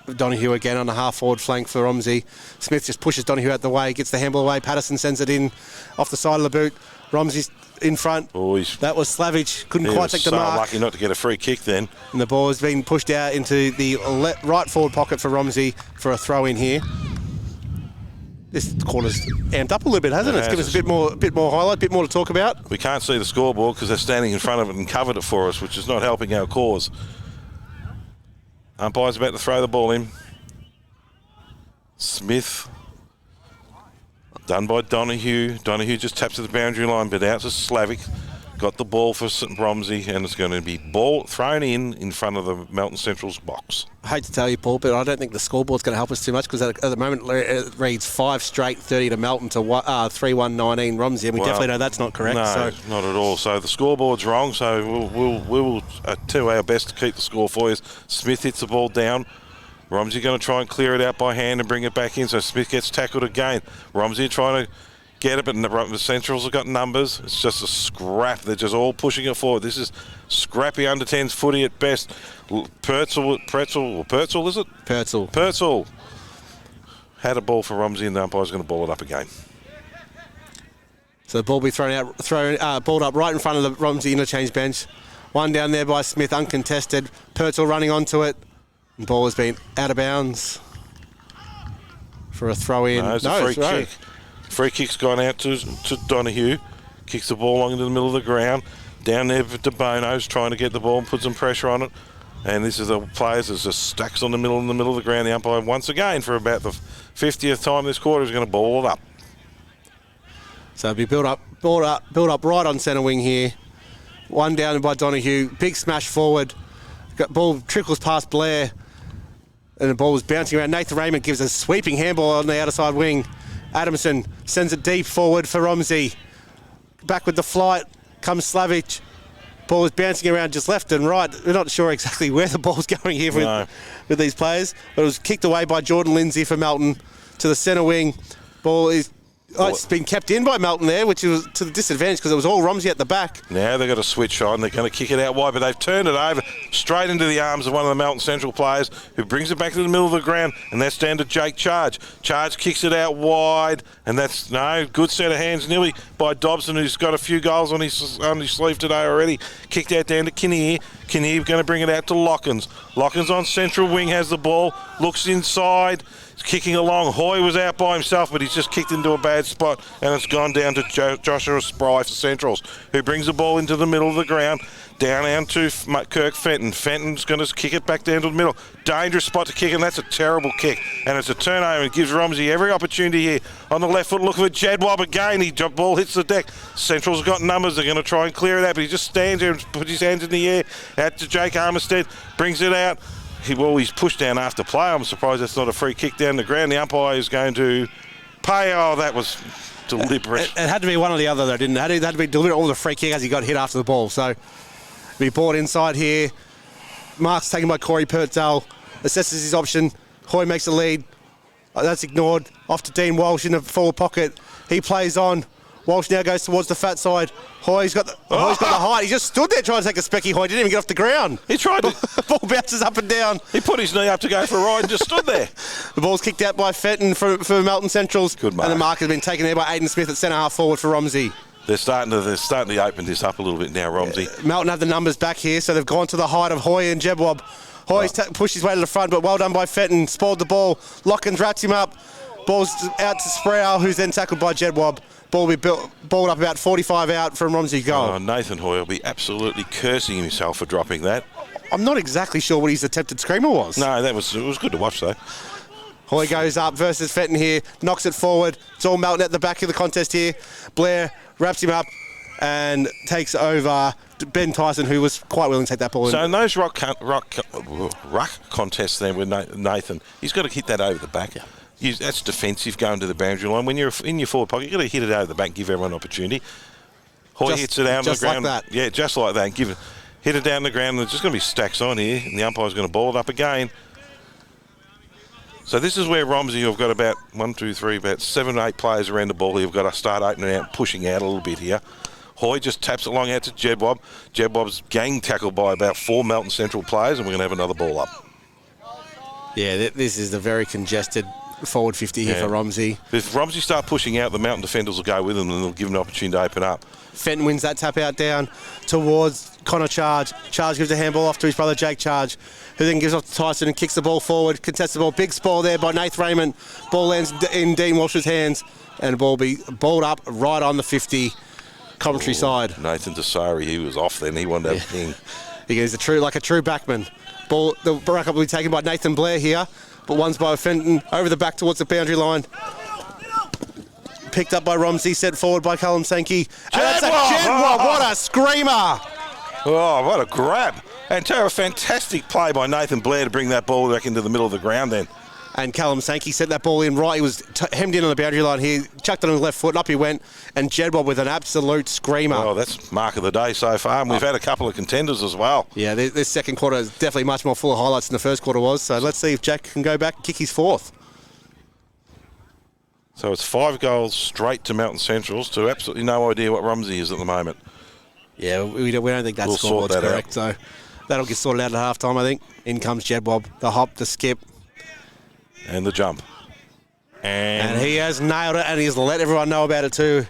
Donahue again on the half-forward flank for Romsey. Smith just pushes Donahue out the way, gets the handball away. Patterson sends it in off the side of the boot. Romsey's in front. That was Slavich. Couldn't quite take the mark. So lucky not to get a free kick then. And the ball has been pushed out into the right forward pocket for Romsey for a throw in here. This quarter's amped up a little bit, hasn't it? It's given us a bit more highlight, a bit more to talk about. We can't see the scoreboard because they're standing in front of it and covered it for us, which is not helping our cause. Umpire's about to throw the ball in. Smith. Done by Donahue. Donahue just taps to the boundary line, but out to Slavic. got the ball for St Romsey, and it's going to be ball thrown in front of the Melton Central's box. I hate to tell you, Paul, but I don't think the scoreboard's going to help us too much because at the moment it reads 5 straight 30 to Melton to 3-1-19 Romsey, and we definitely know that's not correct. No, so. not at all. So the scoreboard's wrong, so we'll do our best to keep the score for you. Smith hits the ball down. Romsey going to try and clear it out by hand and bring it back in, so Smith gets tackled again. Romsey trying to get it, but the Centrals have got numbers. It's just a scrap. They're just all pushing it forward. This is scrappy under 10s footy at best. Purcell, is it? Purcell had a ball for Romsey, and the umpire's going to ball it up again. So the ball will be balled up right in front of the Romsey interchange bench. One down there by Smith, uncontested. Purcell running onto it. The ball has been out of bounds for a throw in. No, it's a free kick. Free kick's gone out to Donahue. Kicks the ball along into the middle of the ground. Down there to Bono's trying to get the ball and put some pressure on it. And this is the players that just stacks in the middle of the ground. The umpire once again for about the 50th time this quarter is going to ball it up. So it'll be built up right on centre wing here. One down by Donahue. Big smash forward. Ball trickles past Blair. And the ball is bouncing around. Nathan Raymond gives a sweeping handball on the outer side wing. Adamson sends it deep forward for Romsey. Back with the flight comes Slavic. Ball is bouncing around just left and right. We're not sure exactly where the ball's going here with these players. But it was kicked away by Jordan Lindsay for Melton to the centre wing. Ball is... it's been kept in by Melton there, which was to the disadvantage because it was all Romsey at the back. Now they've got a switch on. They're going to kick it out wide, but they've turned it over straight into the arms of one of the Melton Central players who brings it back to the middle of the ground, and that's down to Jake Charge. Charge kicks it out wide, and that's good set of hands nearly by Dobson, who's got a few goals on his sleeve today already. Kicked out down to Kinnear. Kinnear going to bring it out to Lockins. Lockins on central wing has the ball, looks inside. Kicking along. Hoy was out by himself, but he's just kicked into a bad spot, and it's gone down to Joshua Spry for Centrals, who brings the ball into the middle of the ground, down to Kirk Fenton. Fenton's going to kick it back down to the middle. Dangerous spot to kick, and that's a terrible kick. And it's a turnover, and gives Romsey every opportunity here. On the left foot, look for Jadwab again. The ball hits the deck. Central's got numbers. They're going to try and clear it out, but he just stands there and puts his hands in the air. Out to Jake Armistead. Brings it out. He's pushed down after play. I'm surprised that's not a free kick down the ground. The umpire is going to pay. Oh, that was deliberate. It had to be one or the other, though, didn't it? It had to be deliberate or the free kick as he got hit after the ball. So be brought inside here. Mark's taken by Corey Purcell. Assesses his option. Hoy makes a lead. That's ignored. Off to Dean Walsh in the forward pocket. He plays on. Walsh now goes towards the fat side. Hoy's got the height. He just stood there trying to take a specky. Hoy didn't even get off the ground. He tried to. The ball bounces up and down. He put his knee up to go for a ride and just stood there. The ball's kicked out by Fenton for Melton Centrals. Good mark. And the mark has been taken there by Aidan Smith at centre half forward for Romsey. They're starting to open this up a little bit now, Romsey. Melton have the numbers back here, so they've gone to the height of Hoy and Jebwab. Hoy's pushed his way to the front, but well done by Fenton. Spoiled the ball. Lockins rats him up. Ball's out to Sproul, who's then tackled by Jedwab. Ball will be balled up about 45 out from Romsey's goal. Oh, Nathan Hoy will be absolutely cursing himself for dropping that. I'm not exactly sure what his attempted screamer was. No, it was good to watch, though. Hoy goes up versus Fenton here, knocks it forward. It's all Melton at the back of the contest here. Blair wraps him up and takes over Ben Tyson, who was quite willing to take that ball. So in those ruck contests then with Nathan, he's got to hit that over the back. Yeah. That's defensive going to the boundary line. When you're in your forward pocket, you've got to hit it over the back, give everyone an opportunity. Hoy hits it down on the ground. Just like that. Yeah, just like that. And hit it down the ground. There's just going to be stacks on here, and the umpire's going to ball it up again. So this is where Romsey have got about 7 or 8 players around the ball. You've got to start opening out, pushing out a little bit here. Hoy just taps it long out to Jedwab. Jedwab's gang tackled by about 4 Melton Central players, and we're going to have another ball up. Yeah, this is a very congested forward 50 here for Romsey. If Romsey start pushing out, the Melton defenders will go with them and they'll give them an opportunity to open up. Fenton wins that tap out down towards Connor Charge. Charge gives a handball off to his brother Jake Charge, who then gives off to Tyson and kicks the ball forward. Contests the ball. Big spoil there by Nath Raymond. Ball lands in Dean Walsh's hands, and the ball will be balled up right on the 50 commentary side. Nathan Desari, he was off then. He wanted to have a king. He goes like a true backman. The back up will be taken by Nathan Blair here, but one's by Fenton over the back towards the boundary line. picked up by Romsey, sent forward by Callum Sankey. And that's a Jedwab! Jedwab. What a screamer! Oh, what a grab. And a fantastic play by Nathan Blair to bring that ball back into the middle of the ground then. And Callum Sankey sent that ball in right. He was hemmed in on the boundary line here, chucked it on his left foot, and up he went. And Jedwab with an absolute screamer. Oh, that's mark of the day so far. And we've had a couple of contenders as well. Yeah, this second quarter is definitely much more full of highlights than the first quarter was. So let's see if Jack can go back and kick his fourth. So it's 5 goals straight to Melton Centrals to absolutely no idea what Romsey is at the moment. Yeah, we don't think that We'll scoreboard's sort that correct. So that'll get sorted out at halftime, I think. In comes Jedwab, the hop, the skip. And the jump. And he has nailed it, and he's let everyone know about it too.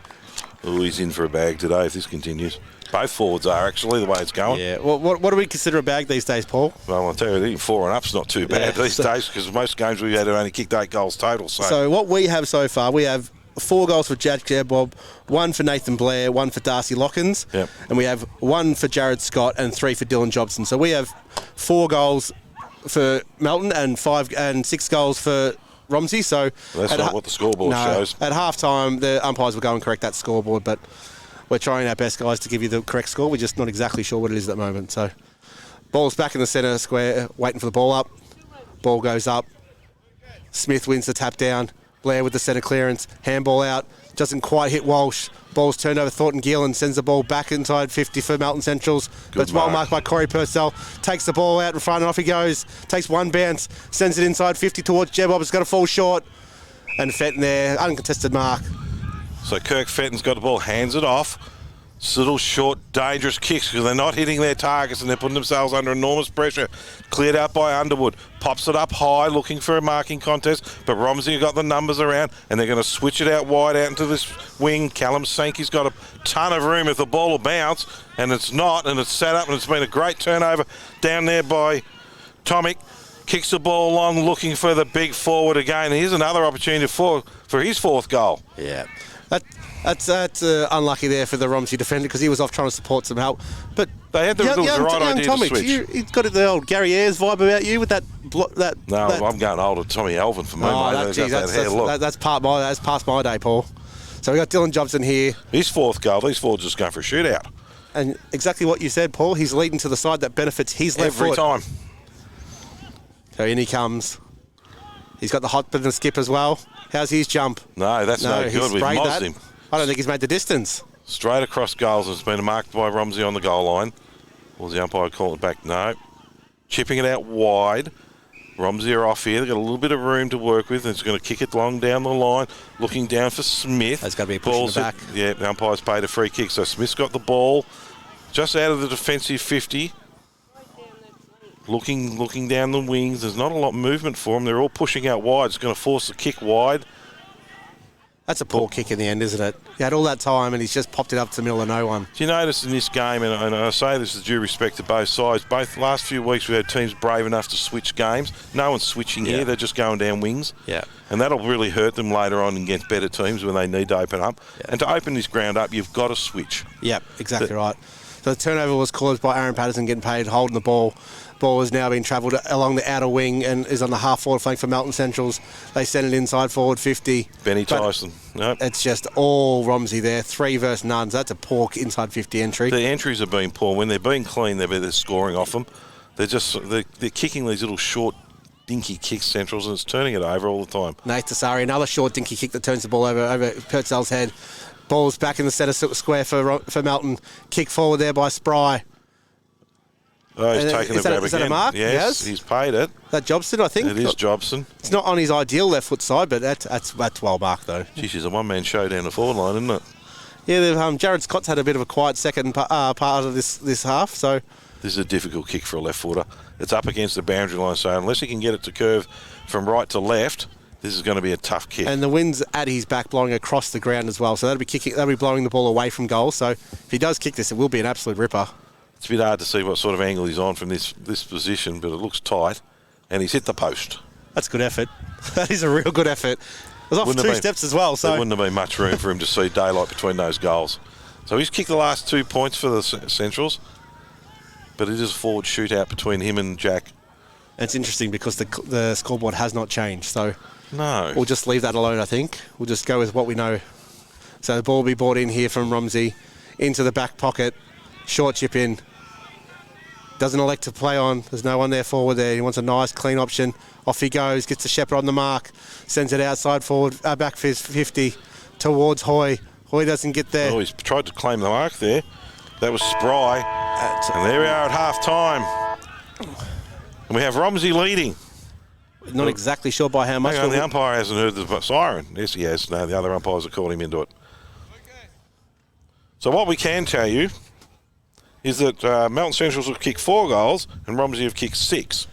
Oh, he's in for a bag today if this continues. Both forwards are actually the way it's going. Yeah. Well, what do we consider a bag these days, Paul? Well, I'll tell you, 4 and up's not too bad these days because most games we've had have only kicked 8 goals total. So what we have so far, we have 4 goals for Jack Jedwab, 1 for Nathan Blair, 1 for Darcy Lockins, Yep. and we have 1 for Jared Scott and 3 for Dylan Jobson. So we have 4 goals for Melton and 6 goals for Romsey. So that's not what the scoreboard shows. At halftime, the umpires will go and correct that scoreboard, but we're trying our best, guys, to give you the correct score. We're just not exactly sure what it is at the moment. So ball's back in the centre square, waiting for the ball up. Ball goes up. Smith wins the tap down. Blair with the centre clearance. Handball out. Doesn't quite hit Walsh. Ball's turned over. Thornton Gillen sends the ball back inside 50 for Melton Centrals. But it's well marked by Corey Purcell. Takes the ball out in front and off he goes. Takes one bounce. Sends it inside 50 towards Jedwab. It's got to fall short. And Fenton there. Uncontested mark. So Kirk Fenton's got the ball, hands it off. It's little short, dangerous kicks because they're not hitting their targets and they're putting themselves under enormous pressure. Cleared out by Underwood. Pops it up high, looking for a marking contest. But Romsey got the numbers around and they're going to switch it out wide out into this wing. Callum Sankey's got a ton of room if the ball will bounce. And it's not, and it's set up, and it's been a great turnover down there by Tomic. Kicks the ball along, looking for the big forward again. Here's another opportunity for his 4th goal. Yeah. That's unlucky there for the Romsey defender because he was off trying to support some help. But they had the right idea Tomic, to switch. He's got the old Gary Ayres vibe about you with that. I'm going older Tommy Alvin for me, mate. That's past my day, Paul. So we got Dylan Jobson here. His 4th goal. These forwards just going for a shootout. And exactly what you said, Paul. He's leading to the side that benefits his left foot. Every time. So in he comes. He's got the hot bit and the skip as well. How's his jump? No, that's no good. We've mozzed him. I don't think he's made the distance. Straight across goals. It's been marked by Romsey on the goal line. Or the umpire call it back? No. Chipping it out wide. Romsey are off here. They've got a little bit of room to work with. And it's going to kick it long down the line. Looking down for Smith. That's got to be a push in the back. Yeah, the umpire's paid a free kick. So Smith's got the ball just out of the defensive 50. Looking down the wings. There's not a lot of movement for them. They're all pushing out wide. It's going to force the kick wide. That's a poor kick in the end, isn't it? He had all that time and he's just popped it up to the middle of no one. Do you notice in this game, and I say this with due respect to both sides, both last few weeks we've had teams brave enough to switch games. No one's switching here. They're just going down wings. Yeah. And that'll really hurt them later on against better teams when they need to open up. Yeah. And to open this ground up, you've got to switch. Yep, exactly right. So the turnover was caused by Aaron Patterson getting paid, holding the ball. Ball has now been travelled along the outer wing and is on the half-forward flank for Melton Centrals. They send it inside forward 50. Benny Tyson. Nope. It's just all Romsey there. 3 versus none. So that's a poor inside 50 entry. The entries have been poor. When they're being clean, they're scoring off them. They're kicking these little short, dinky kicks, Centrals, and it's turning it over all the time. Nate Tasari, another short, dinky kick that turns the ball over Purcell's head. Ball's back in the centre square for Melton. Kick forward there by Spry. Oh, he's taken a grab again. Is that a mark? Yes, he's paid it. That Jobson, I think? It is Jobson. It's not on his ideal left foot side, but that's well marked, though. Geez, she's a one-man show down the forward line, isn't it? Yeah, Jared Scott's had a bit of a quiet second part of this half, so... This is a difficult kick for a left footer. It's up against the boundary line, so unless he can get it to curve from right to left, this is going to be a tough kick. And the wind's at his back, blowing across the ground as well, so that'll be blowing the ball away from goal, so if he does kick this, it will be an absolute ripper. It's a bit hard to see what sort of angle he's on from this position, but it looks tight, and he's hit the post. That's good effort. That is a real good effort. It was off 2 steps as well. So there wouldn't have been much room for him to see daylight between those goals. So he's kicked the last 2 points for the Centrals, but it is a forward shootout between him and Jack. And it's interesting because the scoreboard has not changed, so no, we'll just leave that alone, I think. We'll just go with what we know. So the ball will be brought in here from Romsey into the back pocket. Short chip in. Doesn't elect to play on. There's no one there forward there. He wants a nice, clean option. Off he goes. Gets the Shepherd on the mark. Sends it outside forward, back 50 towards Hoy. Hoy doesn't get there. Oh, he's tried to claim the mark there. That was spry. And there we are at half-time. And we have Romsey leading. Not exactly sure by how much. Hang on, the umpire hasn't heard the siren. Yes, he has. No, the other umpires have called him into it. So what we can tell you is that Melton Centrals have kicked 4 goals and Romsey have kicked 6.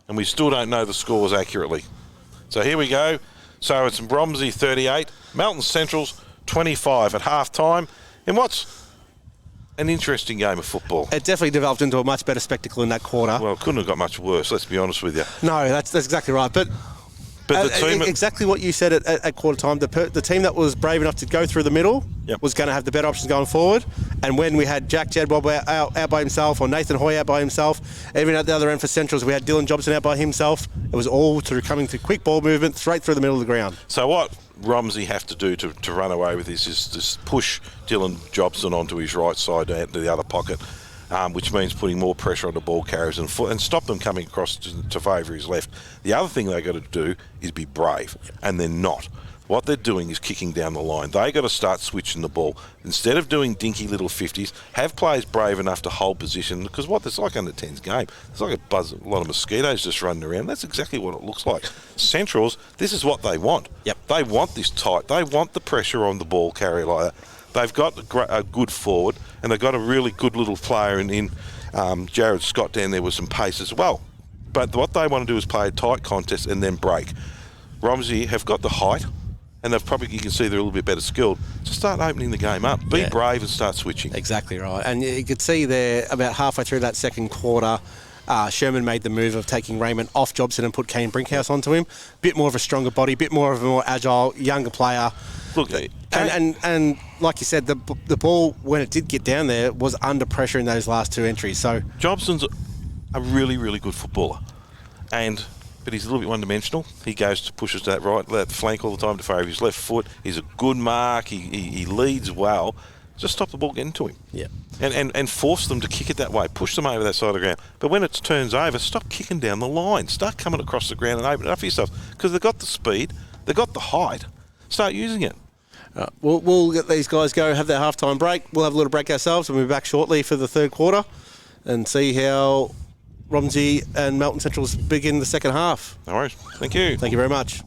And we still don't know the scores accurately. So here we go. So it's Romsey 38, Melton Centrals 25 at half-time. And what's an interesting game of football? It definitely developed into a much better spectacle in that quarter. Well, it couldn't have got much worse, let's be honest with you. No, that's exactly right. But the team... exactly what you said at quarter time, the team that was brave enough to go through the middle Yep. was going to have the better options going forward. And when we had Jack Jedwab out by himself, or Nathan Hoy out by himself, even at the other end for Centrals, we had Dylan Jobson out by himself. It was all through coming to quick ball movement straight through the middle of the ground. So what Romsey have to do to run away with this is just push Dylan Jobson onto his right side out to the other pocket, which means putting more pressure on the ball carriers and stop them coming across to favour his left. The other thing they've got to do is be brave, and they're not. What they're doing is kicking down the line. They got to start switching the ball. Instead of doing dinky little 50s, have players brave enough to hold position, because what it's like under 10's game. It's like a lot of mosquitoes just running around. That's exactly what it looks like. Centrals, this is what they want. Yep. They want this tight. They want the pressure on the ball carrier like that. They've got a good forward, and they've got a really good little player in Jared Scott down there with some pace as well. But what they want to do is play a tight contest and then break. Romsey have got the height, and they've probably, you can see they're a little bit better skilled. So start opening the game up. Be brave and start switching. Exactly right. And you could see there, about halfway through that second quarter, Sherman made the move of taking Raymond off Jobson and put Kane Brinkhouse onto him. Bit more of a stronger body, bit more of a more agile, younger player. Look, and like you said, the ball, when it did get down there, was under pressure in those last 2 entries. So Jobson's a really, really good footballer. But he's a little bit one-dimensional. He goes to pushes to that flank all the time to favour his left foot. He's a good mark. He leads well. Just stop the ball getting to him. Yeah. And force them to kick it that way. Push them over that side of the ground. But when it turns over, stop kicking down the line. Start coming across the ground and open it up for yourself. Because they've got the speed. They've got the height. Start using it. We'll get these guys go, have their halftime break. We'll have a little break ourselves, and we'll be back shortly for the third quarter and see how Romsey and Melton Centrals begin the second half. No worries. Thank you. Thank you very much.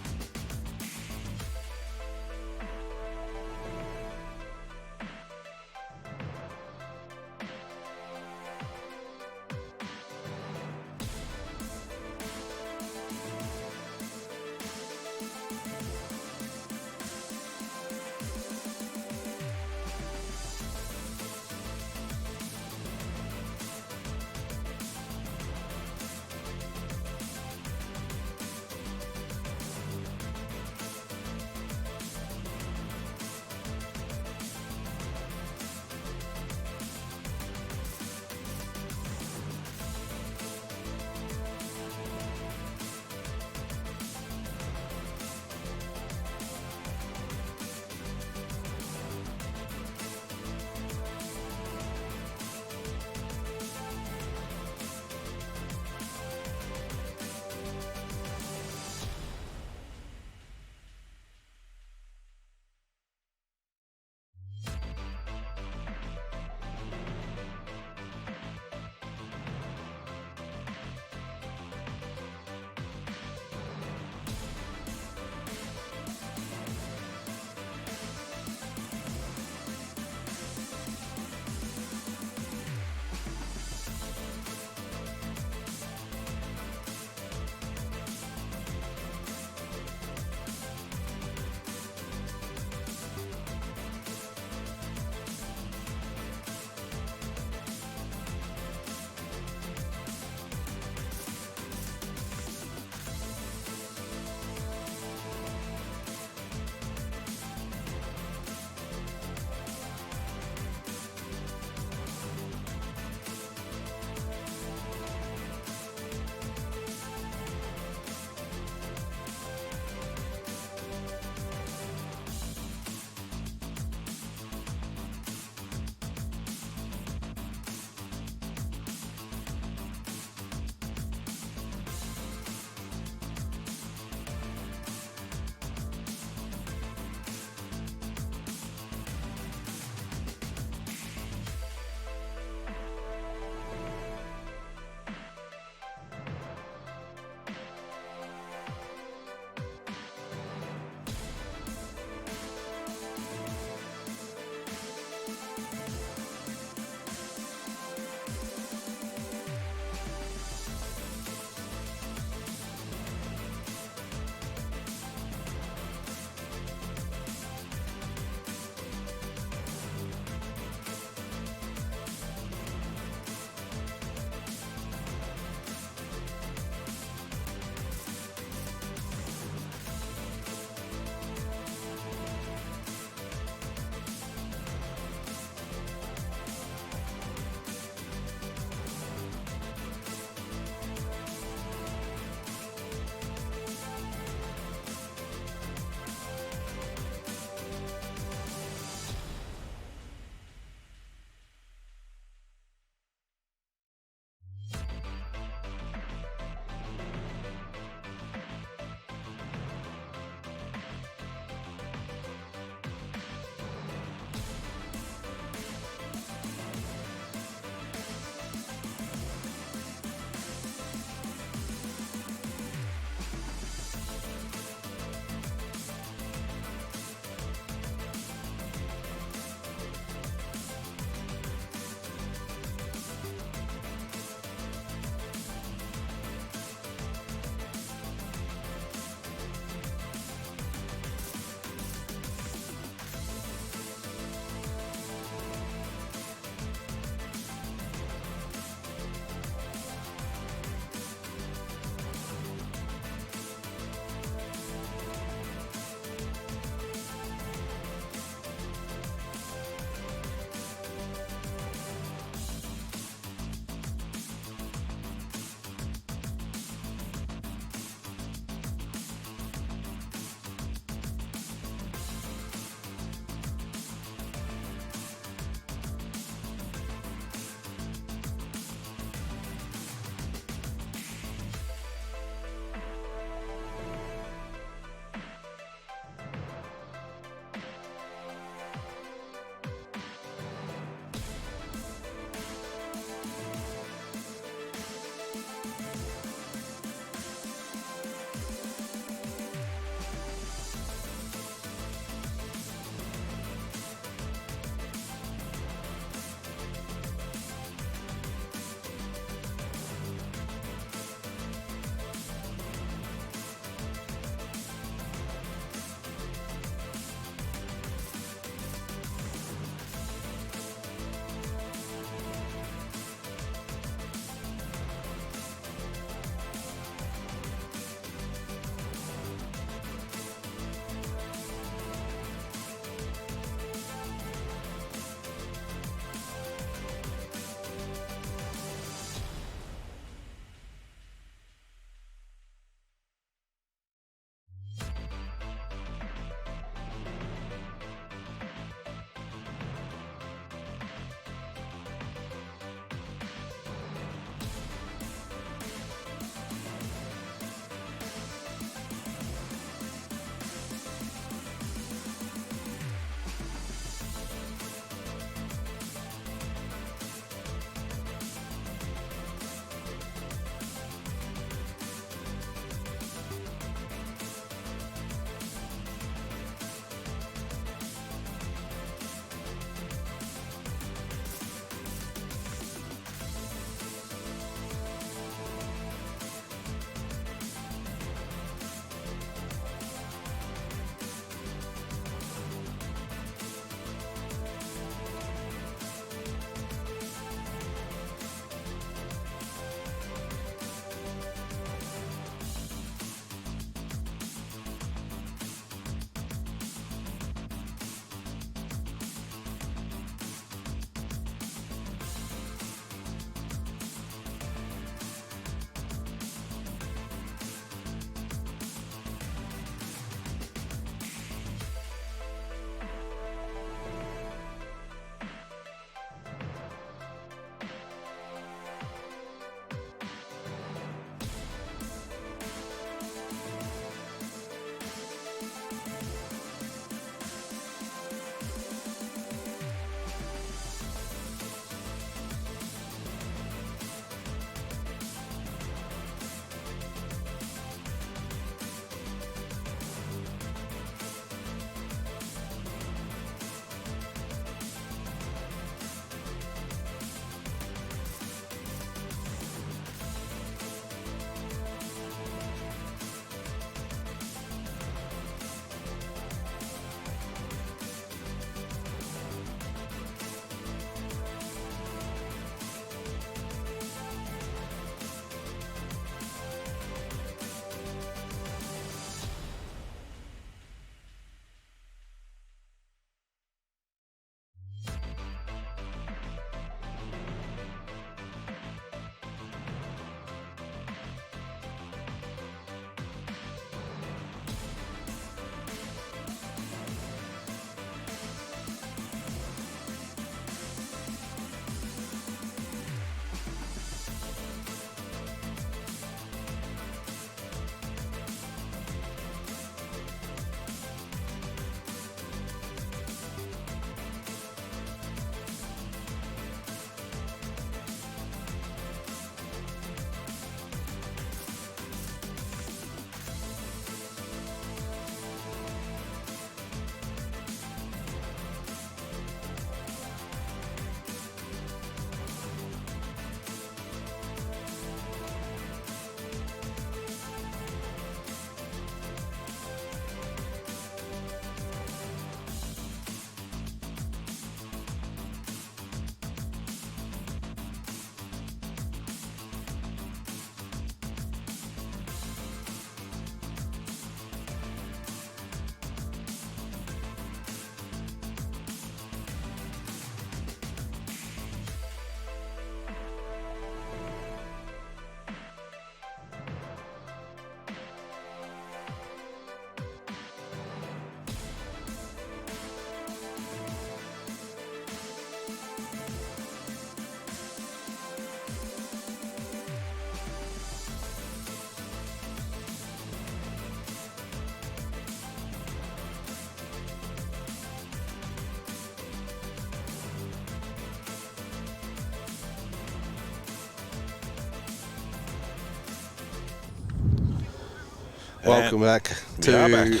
Welcome back to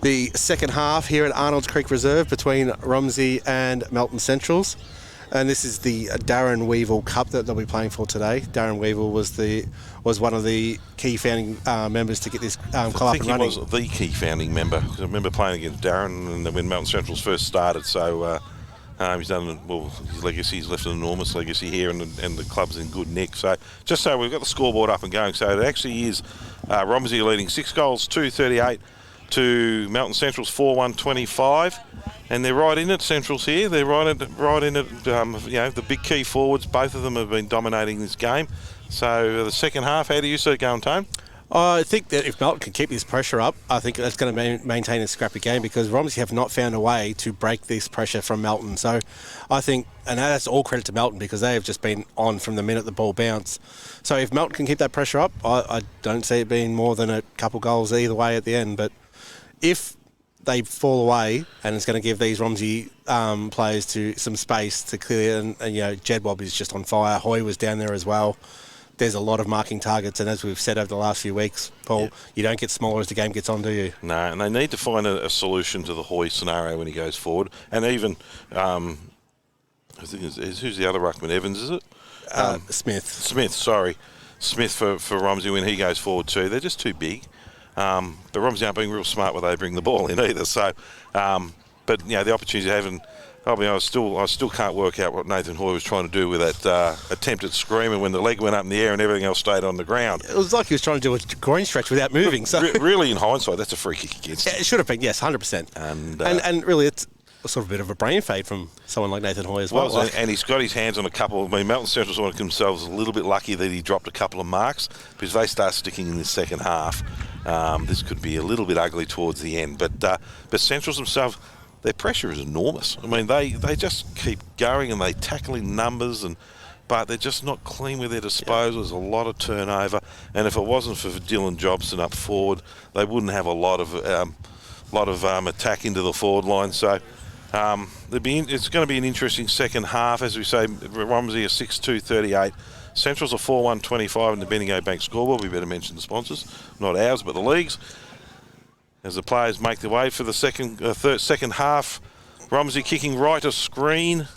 the second half here at Arnold's Creek Reserve between Romsey and Melton Centrals. And this is the Darren Weevil Cup that they'll be playing for today. Darren Weevil was one of the key founding members to get this club up and running. I think he was the key founding member. I remember playing against Darren when Melton Centrals first started. So he's done, well, his legacy, he's left an enormous legacy here, and the club's in good nick. So just so we've got the scoreboard up and going. So it actually is Romsey leading 6 goals, 2-38 to Melton Central's 4-1-25. And they're right in it, Centrals here. They're right in it. The big key forwards, both of them have been dominating this game. So the second half, how do you see it going, Tone? I think that if Melton can keep this pressure up, I think that's going to maintain a scrappy game, because Romsey have not found a way to break this pressure from Melton. So I think, and that's all credit to Melton, because they have just been on from the minute the ball bounced. So if Melton can keep that pressure up, I don't see it being more than a couple goals either way at the end. But if they fall away, and it's going to give these Romsey players to some space to clear, and Jedwab is just on fire. Hoy was down there as well. There's a lot of marking targets, and as we've said over the last few weeks, Paul, you don't get smaller as the game gets on, do you? No, and they need to find a solution to the Hoy scenario when he goes forward. And even, I think who's the other ruckman? Evans, is it? Smith. Smith for Romsey when he goes forward too. They're just too big. But Romsey aren't being real smart when they bring the ball in either. So, but the opportunities they have, and I still can't work out what Nathan Hoy was trying to do with that attempted screamer when the leg went up in the air and everything else stayed on the ground. It was like he was trying to do a groin stretch without moving. So really, in hindsight, that's a free kick against him. It should have been, yes, 100%. And really, it's sort of a bit of a brain fade from someone like Nathan Hoy as well. And he's got his hands on a couple. Melton Central's wanted themselves a little bit lucky that he dropped a couple of marks, because they start sticking in the second half. This could be a little bit ugly towards the end. But Centrals themselves, their pressure is enormous. I mean, they just keep going and they tackling numbers, but they're just not clean with their disposal. There's a lot of turnover, and if it wasn't for Dylan Jobson up forward, they wouldn't have a lot of attack into the forward line. So it's going to be an interesting second half. As we say, Romsey are 6-2-38. Central's a 4-1-25 in the Bendigo Bank scoreboard. We better mention the sponsors, not ours, but the league's. As the players make their way for the second half, Romsey kicking right of screen.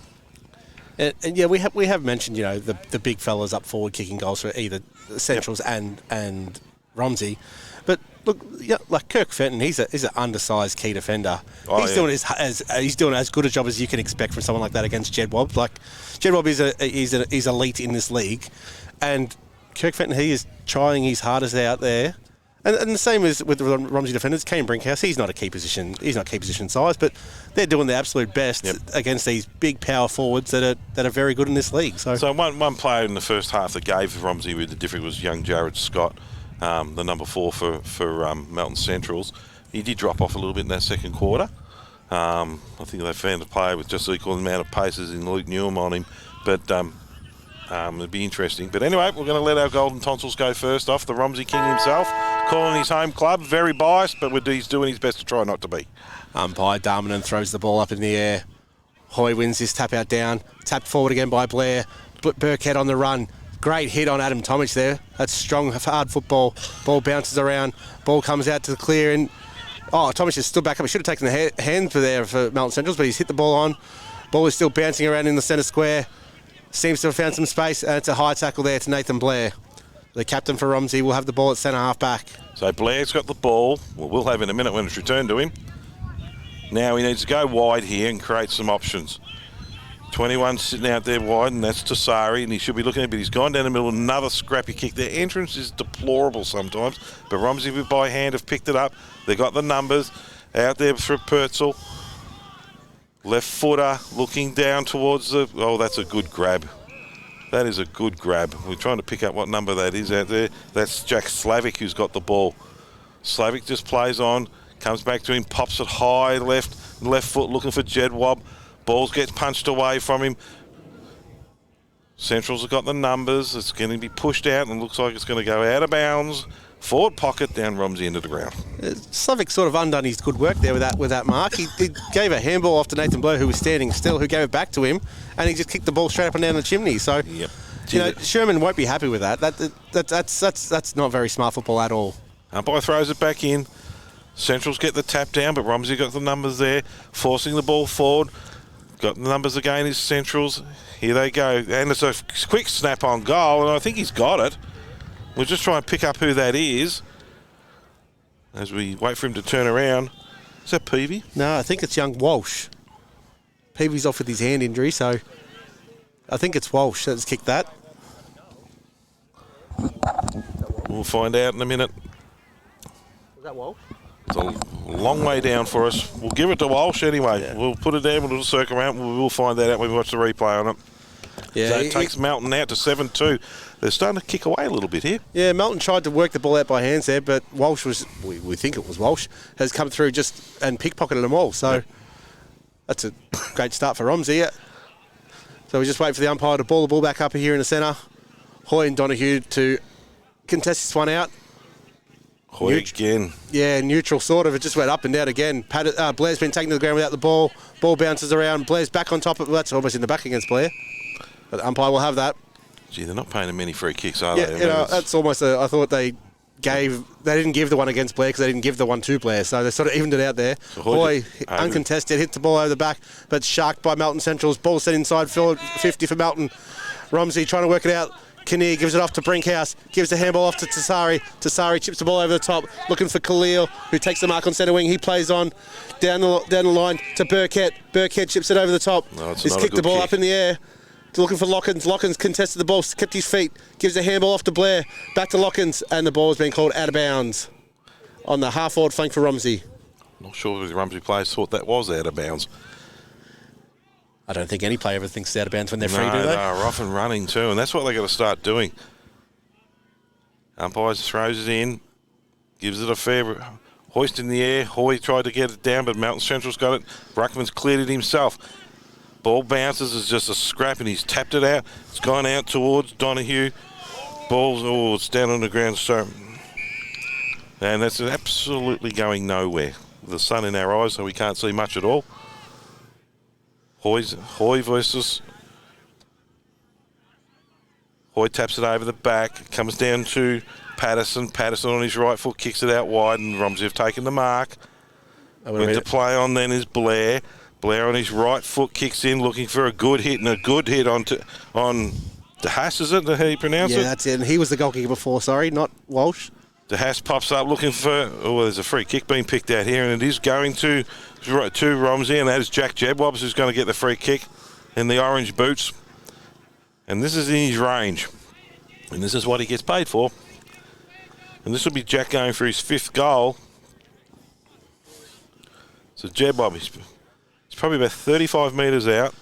And we have mentioned the big fellas up forward kicking goals for either Centrals and Romsey, but look, like Kirk Fenton, he's an undersized key defender. Doing he's doing as good a job as you can expect from someone like that against Jedwab. Like Jedwab is elite in this league, and Kirk Fenton, he is trying his hardest out there. And the same as with the Romsey defenders, Kane Brinkhouse, he's not key position size, but they're doing their absolute best against these big power forwards that are very good in this league. So one player in the first half that gave Romsey with the difference was young Jared Scott, the number 4 for Melton Centrals. He did drop off a little bit in that second quarter. I think they found a player with just equal amount of paces in Luke Newham on him, but it'd be interesting. But anyway, we're going to let our Golden Tonsils go first off. The Romsey King himself, calling his home club, very biased, but he's doing his best to try not to be. Umpire Darmanin throws the ball up in the air. Hoy wins this tap out down. Tapped forward again by Blair. Burkhead on the run. Great hit on Adam Tomic there. That's strong, hard football. Ball bounces around. Ball comes out to the clear. And Tomic has stood back up. He should have taken the hand for Melton Centrals, but he's hit the ball on. Ball is still bouncing around in the centre square. Seems to have found some space, and it's a high tackle there to Nathan Blair. The captain for Romsey will have the ball at centre half back. So Blair's got the ball. Well, we'll have in a minute when it's returned to him. Now he needs to go wide here and create some options. 21 sitting out there wide, and that's Tassari, and he should be looking at it, but he's gone down the middle, another scrappy kick. Their entrance is deplorable sometimes, but Romsey by hand have picked it up. They've got the numbers out there for Purcell. Left footer looking down towards that's a good grab. That is a good grab. We're trying to pick up what number that is out there. That's Jack Slavic who's got the ball. Slavic just plays on, comes back to him, pops it high left foot looking for Jedwab. Balls gets punched away from him. Centrals have got the numbers. It's going to be pushed out and looks like it's going to go out of bounds. Forward pocket down Romsey into the ground. Slavic sort of undone his good work there with that mark. He gave a handball off to Nathan Blair, who was standing still, who gave it back to him, and he just kicked the ball straight up and down the chimney. So, yep. Sherman won't be happy with that. That's not very smart football at all. Umpire throws it back in. Centrals get the tap down, but Romsey got the numbers there, forcing the ball forward. Got the numbers again, his Centrals. Here they go. And it's a quick snap on goal, and I think he's got it. We'll just try and pick up who that is as we wait for him to turn around. Is that Peavy? No, I think it's young Walsh. Peavy's off with his hand injury, so I think it's Walsh that's kicked that. We'll find out in a minute. Was that Walsh? It's a long way down for us. We'll give it to Walsh anyway. Yeah. We'll put it down, we'll circle around. We'll find that out when we watch the replay on it. Yeah, so it takes Melton out to 7-2. They're starting to kick away a little bit here. Yeah, Melton tried to work the ball out by hands there, but Walsh was, we think it was Walsh, has come through just and pickpocketed them all. So that's a great start for Romsey. Yeah. So we just wait for the umpire to ball the ball back up here in the centre. Hoy and Donahue to contest this one out. Hoy again. Yeah, neutral sort of. It just went up and down again. Blair's been taken to the ground without the ball. Ball bounces around. Blair's back on top of it. Well, that's almost in the back against Blair. But the umpire will have that. Gee, they're not paying him many free kicks, are they? Yeah, you know, that's almost I thought they didn't give the one against Blair because they didn't give the one to Blair. So they sort of evened it out there. So Hoy, uncontested, hits the ball over the back, but sharked by Melton Centrals. Ball set inside, 50 for Melton. Romsey trying to work it out. Kinnear gives it off to Brinkhouse, gives the handball off to Tassari. Tassari chips the ball over the top, looking for Khalil, who takes the mark on centre wing. He plays on down the line to Burkett. Burkett chips it over the top. He's kicked the ball up in the air. Looking for Lockins. Lockins contested the ball, kept his feet, gives the handball off to Blair. Back to Lockins, and the ball has been called out of bounds on the half-forward flank for Romsey. Not sure if the Romsey players thought that was out of bounds. I don't think any player ever thinks it's out of bounds when they're free, do they? They're off and running too, and that's what they've got to start doing. Umpires throws it in, gives it a fair hoist in the air. Hoy tried to get it down, but Melton Central's got it. Ruckman's cleared it himself. Ball bounces, is just a scrap, and he's tapped it out. It's gone out towards Donahue. It's down on the ground, so... And that's absolutely going nowhere. The sun in our eyes, so we can't see much at all. Hoy versus... Hoy taps it over the back, comes down to Patterson. Patterson on his right foot kicks it out wide, and Romsey have taken the mark. Went to play on then is Blair. Blair on his right foot kicks in, looking for a good hit, and a good hit on De Haas, is it? How you pronounce it? Yeah, that's it. And he was the goal kicker before, sorry, not Walsh. De Haas pops up looking for... there's a free kick being picked out here, and it is going to Romsey, and that is Jack Jebwabs who's going to get the free kick in the orange boots. And this is in his range. And this is what he gets paid for. And this will be Jack going for his 5th goal. So Jebwab, he's probably about 35 metres out.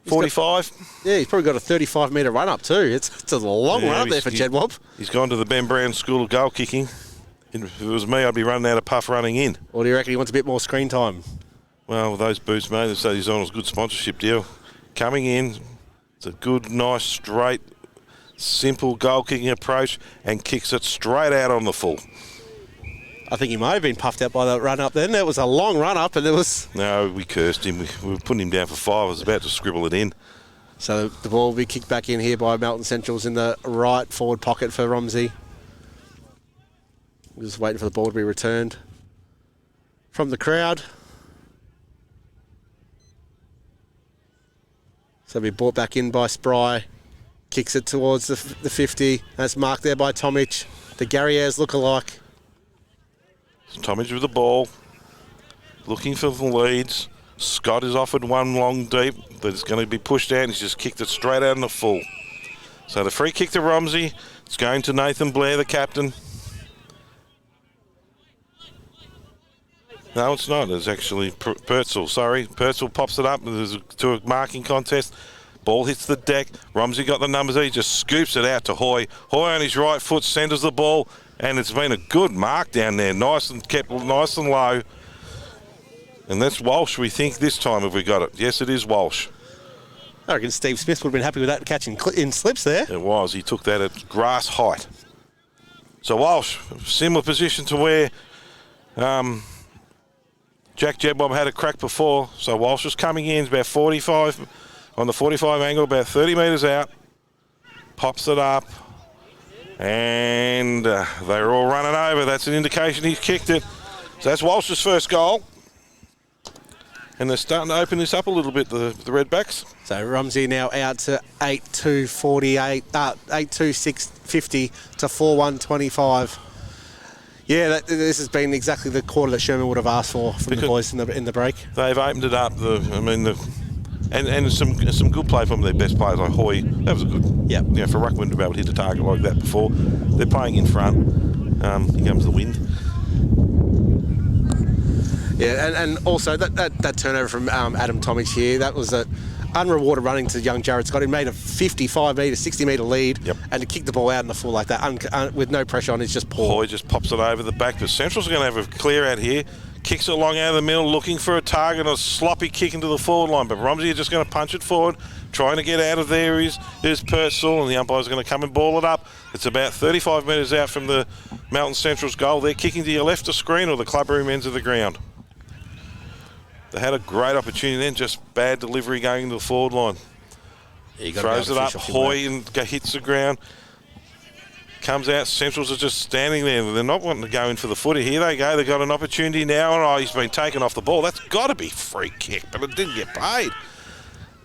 45? He's probably got a 35-metre run-up too. It's a long run-up there for Jedwab. He's gone to the Ben Brown School of Goal Kicking. If it was me, I'd be running out of puff running in. Or do you reckon he wants a bit more screen time? Well, with those boots, mate, so he's on a good sponsorship deal. Coming in, it's a good, nice, straight, simple goal-kicking approach, and kicks it straight out on the full. I think he might have been puffed out by that run-up then. That was a long run-up, and there was... No, we cursed him. We were putting him down for 5. I was about to scribble it in. So the ball will be kicked back in here by Melton Centrals in the right forward pocket for Romsey. We're just waiting for the ball to be returned from the crowd. So it'll be brought back in by Spry. Kicks it towards the 50. That's marked there by Tomic, the Gary Ayres lookalike. Tomic with the ball, looking for the leads. Scott is offered one long deep, but it's going to be pushed out, and he's just kicked it straight out in the full. So the free kick to Romsey. It's going to Nathan Blair, the captain. No, it's not. It's actually Purcell. Sorry. Purcell pops it up to a marking contest. Ball hits the deck. Romsey got the numbers. He just scoops it out to Hoy. Hoy on his right foot centres the ball, and it's been a good mark down there. Nice and kept nice and low. And that's Walsh, we think, this time have we got it. Yes, it is Walsh. I reckon Steve Smith would have been happy with that catching in slips there. It was. He took that at grass height. So Walsh, similar position to where Jack Jedwab had a crack before. So Walsh was coming in, about 45, on the 45 angle, about 30 metres out. Pops it up. And they're all running over. That's an indication he's kicked it. So that's Walsh's first goal. And they're starting to open this up a little bit, the Redbacks. So Romsey now out to 8-2-48, 8-2-6-50 to 4-1-25. Yeah, this has been exactly the quarter that Sherman would have asked for from the boys in the break. They've opened it up. And some good play from their best players like Hoy. That was a good. Yeah. You know, for Ruckman to be able to hit a target like that before. They're playing in front. Here comes the wind. Yeah, and also that turnover from Adam Tomic here, that was an unrewarded running to young Jared Scott. He made a 55-metre, 60-metre lead, and to kick the ball out in the full like that with no pressure on, it's just poor. Hoy just pops it over the back, but Central's going to have a clear out here. Kicks it along out of the middle, looking for a target, a sloppy kick into the forward line. But Romsey are just going to punch it forward, trying to get out of there is Purcell, and the umpire's going to come and ball it up. It's about 35 metres out from the Melton Central's goal. They're kicking to your left of screen or the clubroom ends of the ground. They had a great opportunity then, just bad delivery going into the forward line. Yeah, throws it up, Hoy and hits the ground. Comes out, Centrals are just standing there. They're not wanting to go in for the footy. Here they go, they've got an opportunity now, and he's been taken off the ball. That's got to be free kick, but it didn't get paid.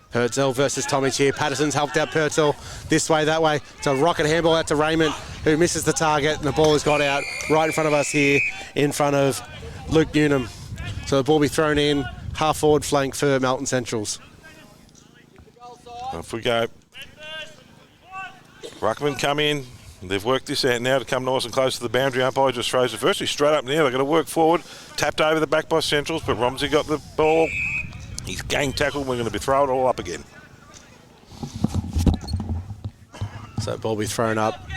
Purcell versus Tomic here. Patterson's helped out Purcell this way, that way. It's a rocket handball out to Raymond, who misses the target, and the ball has got out right in front of us here, in front of Luke Newnham. So the ball will be thrown in, half-forward flank for Melton Centrals. Off we go. Ruckman come in. They've worked this out now to come nice and close to the boundary. Umpire just throws it virtually straight up now. They're going to work forward. Tapped over the back by Centrals, but Romsey got the ball. He's gang tackled. We're going to be throwing it all up again. So ball will be thrown up.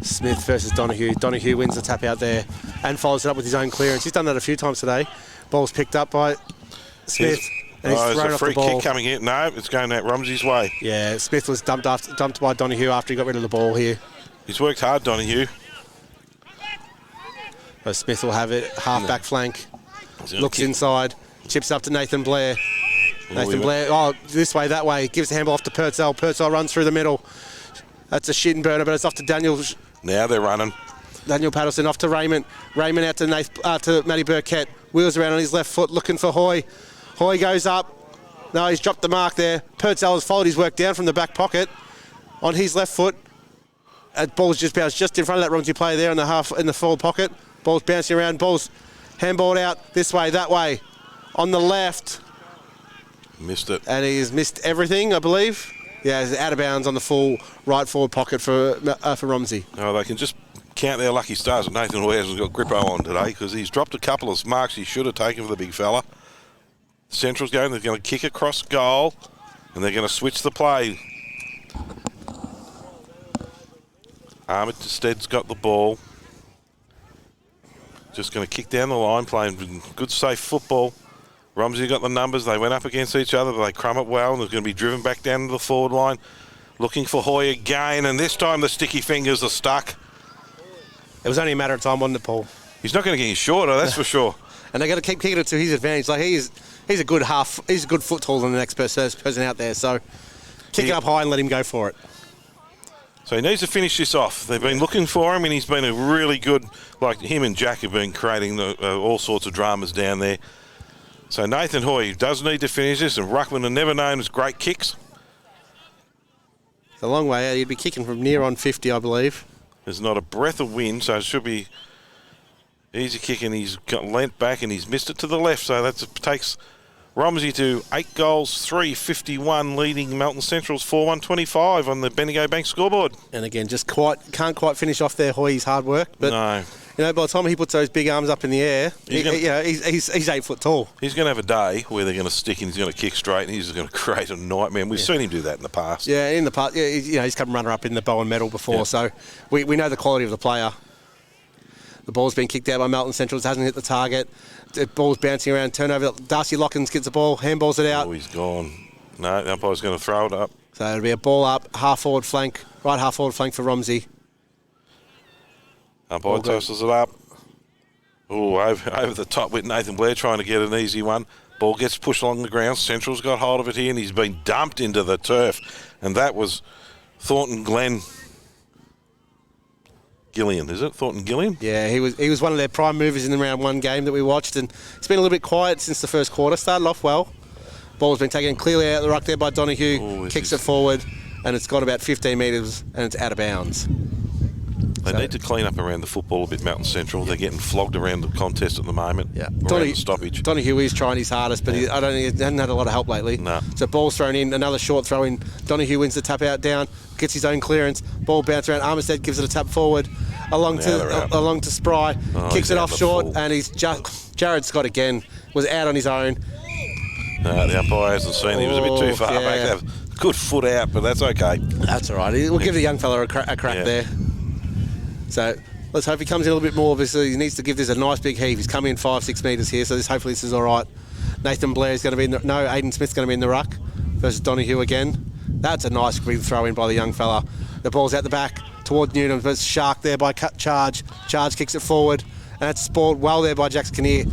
Smith versus Donahue. Donahue wins the tap out there and follows it up with his own clearance. He's done that a few times today. Ball's picked up by Smith. And he's thrown off the ball. There's a free kick coming in. No, it's going out Romsey's way. Yeah, Smith was dumped by Donahue after he got rid of the ball here. He's worked hard, Donahue. So Smith will have it, half-back flank. Looks inside, chips up to Nathan Blair. Nathan Blair, this way, that way. Gives the handball off to Purcell. Purcell runs through the middle. That's a shit and burner, but it's off to Daniel. Now they're running. Daniel Patterson off to Raymond. Raymond out to Matty Burkett. Wheels around on his left foot, looking for Hoy. Hoy goes up. No, he's dropped the mark there. Purcell has followed his work down from the back pocket on his left foot. Ball's just bounced just in front of that Romsey player there in the forward pocket. Ball's bouncing around. Ball's handballed out this way, that way. On the left. Missed it. And he's missed everything, I believe. Yeah, he's out of bounds on the full right forward pocket for Romsey. Oh, they can just count their lucky stars that Nathan Hoy hasn't got Grippo on today, because he's dropped a couple of marks he should have taken for the big fella. Central's going, they're going to kick across goal, and they're going to switch the play. Armitstead's got the ball. Just going to kick down the line, playing good, safe football. Romsey got the numbers. They went up against each other, but they crumb it well, and they're going to be driven back down to the forward line. Looking for Hoy again, and this time the sticky fingers are stuck. It was only a matter of time, wasn't it, Paul? He's not going to get any shorter, that's for sure. And they're going to keep kicking it to his advantage. Like he's a good foot taller than the next person out there. So kick it up high and let him go for it. So he needs to finish this off. They've been looking for him, and he's been a really good, like him and Jack have been creating all sorts of dramas down there. So Nathan Hoy does need to finish this, and Ruckman are never known as great kicks. It's a long way out. He'd be kicking from near on 50, I believe. There's not a breath of wind, so it should be easy kick, and he's got lent back, and he's missed it to the left. So that takes Romsey to 8 goals, 3-51, leading Melton Central's 4-1-25 on the Bendigo Bank scoreboard. And again, just can't quite finish off there Hoy's hard work. But no. You know, by the time he puts those big arms up in the air, he's 8 foot tall. He's going to have a day where they're going to stick and he's going to kick straight, and he's going to create a nightmare. And we've seen him do that in the past. Yeah, in the past. Yeah, he's come runner-up in the Bowen medal before, so we know the quality of the player. The ball's been kicked out by Melton Central. It hasn't hit the target. The ball's bouncing around. Turnover. Darcy Lockins gets the ball, handballs it out. Oh, he's gone. No, the umpire's going to throw it up. So it'll be a ball up, half-forward flank, right half-forward flank for Romsey. Umpire tosses it up. Oh, over the top with Nathan Blair trying to get an easy one. Ball gets pushed along the ground. Central's got hold of it here, and he's been dumped into the turf. And that was Thornton Glen Gillian, is it? Thornton Gillian? Yeah, he was one of their prime movers in the round 1 game that we watched, and it's been a little bit quiet since the first quarter. Started off well. Ball's been taken clearly out of the ruck there by Donahue, kicks it forward, and it's got about 15 metres, and it's out of bounds. They need to clean up around the football a bit, Melton Central. They're getting flogged around the contest at the moment. Yeah, The stoppage. Donahue is trying his hardest, but I don't think he hasn't had a lot of help lately. No. So ball's thrown in, another short throw in. Donahue wins the tap out down, gets his own clearance. Ball bounces around. Armistead gives it a tap forward, along to Spry, kicks it off short, and Jared Scott again was out on his own. No, the umpire hasn't seen. He was a bit too far back. Good foot out, but that's okay. That's all right. We'll give the young fella a crack there. So let's hope he comes in a little bit more. Obviously, he needs to give this a nice big heave. He's come in 5-6 metres here, so hopefully this is all right. Nathan Blair's going to be in Aiden Smith's going to be in the ruck versus Donahue again. That's a nice big throw in by the young fella. The ball's out the back towards Newton, but it's Shark there by Charge. Charge kicks it forward, and it's spoiled well there by Jax Kinnear.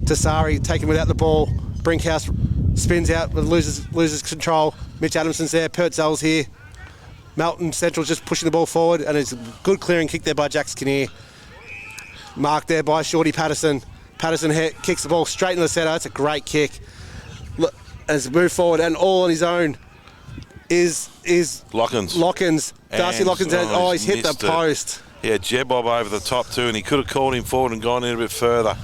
Tassari taken without the ball. Brinkhouse spins out, but loses control. Mitch Adamson's there. Purtzell's here. Melton Central's just pushing the ball forward, and it's a good clearing kick there by Jax Kinnear. Marked there by Shorty Patterson. Patterson kicks the ball straight in the centre. That's a great kick. Look, as move forward, and all on his own is Lockins. Darcy Lockins. He's hit the post. Yeah, Jebob over the top too, and he could have called him forward and gone in a bit further.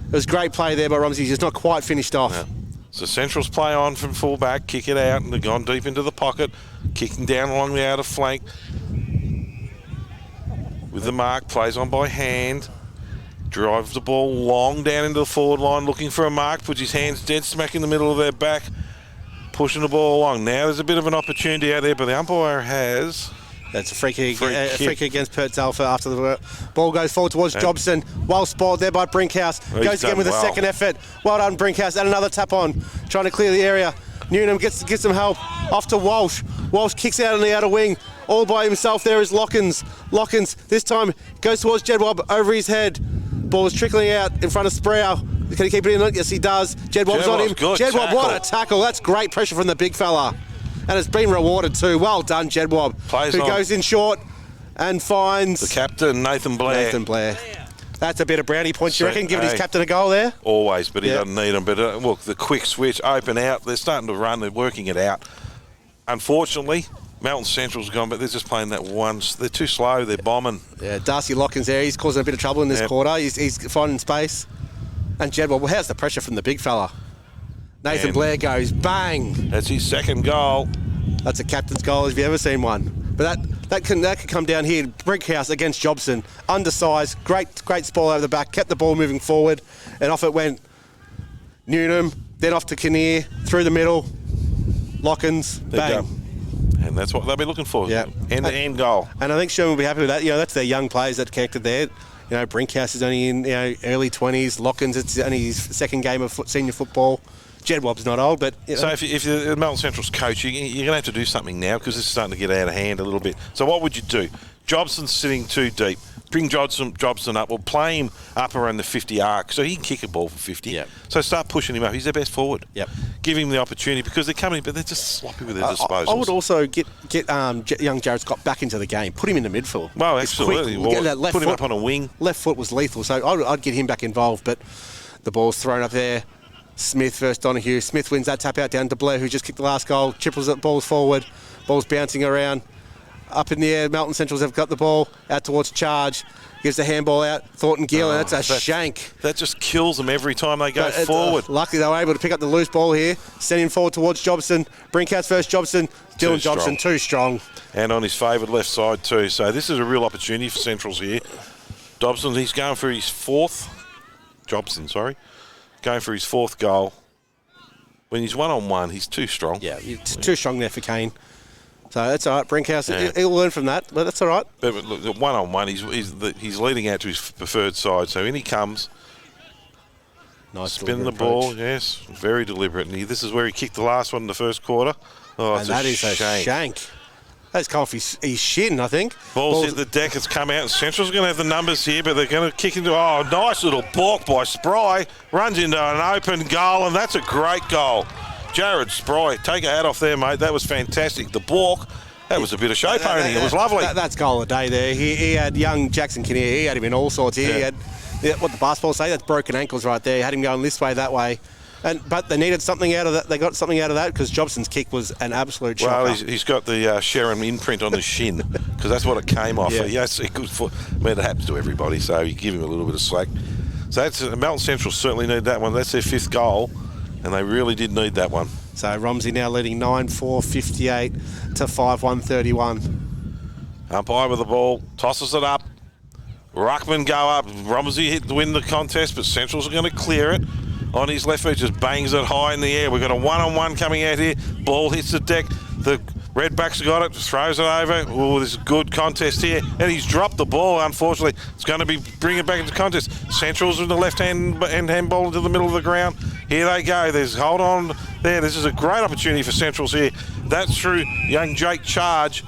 It was great play there by Romsey. He's just not quite finished off. Yeah. So Central's play on from full-back, kick it out, and they've gone deep into the pocket, kicking down along the outer flank. With the mark, plays on by hand. Drives the ball long down into the forward line, looking for a mark, puts his hands dead smack in the middle of their back, pushing the ball along. Now there's a bit of an opportunity out there, but the umpire has... That's a free kick against Purtzell after the ball goes forward towards Jobson. Well spoiled there by Brinkhouse. Goes again with a second effort. Well done, Brinkhouse. And another tap on, trying to clear the area. Newnham gets some help. Off to Walsh. Walsh kicks out on the outer wing. All by himself there is Lockins. Lockins, this time, goes towards Jedwab over his head. Ball is trickling out in front of Sproul. Can he keep it in? Yes, he does. Jedwab's on him. Jedwab, what a tackle. That's great pressure from the big fella. And it's been rewarded too. Well done, Jedwab. Who goes in short and finds... the captain, Nathan Blair. That's a bit of brownie points, you reckon, giving his captain a goal there? Always, but he doesn't need them. But look, the quick switch, open out. They're starting to run. They're working it out. Unfortunately, Melton Central's gone, but they're just playing that once. They're too slow. They're bombing. Yeah, Darcy Lockins there. He's causing a bit of trouble in this quarter. He's finding space. And Jedwab, well, how's the pressure from the big fella? Nathan Blair goes, bang. That's his second goal. That's a captain's goal if you've ever seen one. But that can come down here. Brinkhouse against Jobson. Undersized, great spoil over the back, kept the ball moving forward, and off it went. Newnham, then off to Kinnear, through the middle. Lockins, bang. And that's what they'll be looking for. Yeah. End-to-end goal. And I think Sherman will be happy with that. That's their young players that connected there. Brinkhouse is only in early 20s. Lockins, it's only his second game of senior football. Jedwab's not old, but... So if you're Melton Central's coach, you're going to have to do something now because this is starting to get out of hand a little bit. So what would you do? Jobson's sitting too deep. Bring Jobson up, or play him up around the 50 arc so he can kick a ball for 50. Yep. So start pushing him up. He's their best forward. Yep. Give him the opportunity because they're coming, but they're just sloppy with their disposals. I would also get young Jared Scott back into the game. Put him in the midfield. Well, absolutely. Put him up on a wing. Left foot was lethal, so I'd get him back involved, but the ball's thrown up there. Smith versus Donahue. Smith wins that tap out down to Blair, who just kicked the last goal. Triples it, ball's forward. Ball's bouncing around. Up in the air, Melton Centrals have got the ball out towards Charge. Gives the handball out. Thornton Gill, and that's a shank. That just kills them every time they go forward. Luckily, they were able to pick up the loose ball here. Send him forward towards Jobson. Brinkhouse versus Jobson. Dylan Jobson, too strong. And on his favoured left side too. So this is a real opportunity for Centrals here. Dobson, he's going for his fourth. Going for his fourth goal. When he's one-on-one, he's too strong. Yeah, it's too strong there for Kane. So that's all right. Brinkhouse, he'll learn from that, but that's all right. But look, one-on-one, he's leading out to his preferred side. So in he comes. Nice spin the ball, yes. Very deliberate. And this is where he kicked the last one in the first quarter. Oh, and that is a shank. That's come off his shin, I think. Ball's hit the deck. It's come out. Central's going to have the numbers here, but they're going to kick into... Oh, nice little balk by Spry. Runs into an open goal, and that's a great goal. Jared Spry, take a hat off there, mate. That was fantastic. The balk That was a bit of show ponying. It was lovely. That's goal of the day there. He had young Jackson Kinnear. He had him in all sorts. He had what the basketball say. That's broken ankles right there. He had him going this way, that way. But they needed something out of that. They got something out of that because Jobson's kick was an absolute shocker. Well, he's got the Sharon imprint on his shin because that's what it came off. Yeah. Yes, it happens to everybody, so you give him a little bit of slack. So that's Melton Central certainly need that one. That's their 5th goal, and they really did need that one. So Romsey now leading 9-4-58 to 5-1-31. Umpire with the ball, tosses it up. Ruckman go up. Romsey win the contest, but Central's are going to clear it. On his left foot, just bangs it high in the air. We've got a one-on-one coming out here. Ball hits the deck. The Redbacks got it, throws it over. Oh, this is a good contest here. And he's dropped the ball, unfortunately. It's going to be bringing it back into contest. Central's with the left-hand handball into the middle of the ground. Here they go. There's hold on there. This is a great opportunity for Central's here. That's through young Jake Charge.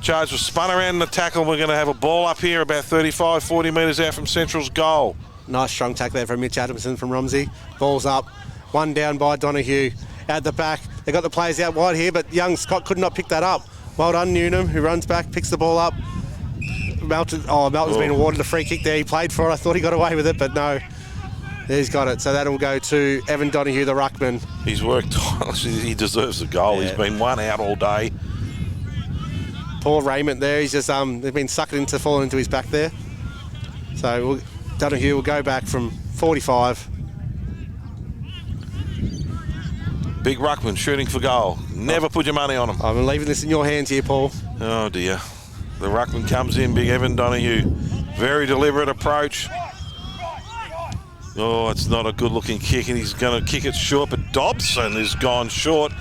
Charge was spun around in the tackle. We're going to have a ball up here about 35, 40 metres out from Central's goal. Nice strong tackle there from Mitch Adamson from Romsey. Ball's up. One down by Donahue. Out the back. They got the players out wide here, but young Scott could not pick that up. Well done, Newnham, who runs back, picks the ball up. Melton's been awarded a free kick there. He played for it. I thought he got away with it, but no. He's got it. So that'll go to Evan Donahue, the ruckman. He's worked tirelessly. He deserves the goal. Yeah. He's been one out all day. Poor Raymond there. He's just they've been sucked into falling into his back there. So Donahue will go back from 45. Big ruckman shooting for goal. Never put your money on him. I'm leaving this in your hands here, Paul. Oh dear. The ruckman comes in, big Evan Donahue. Very deliberate approach. Oh, it's not a good looking kick, and he's going to kick it short, but Dobson has gone short.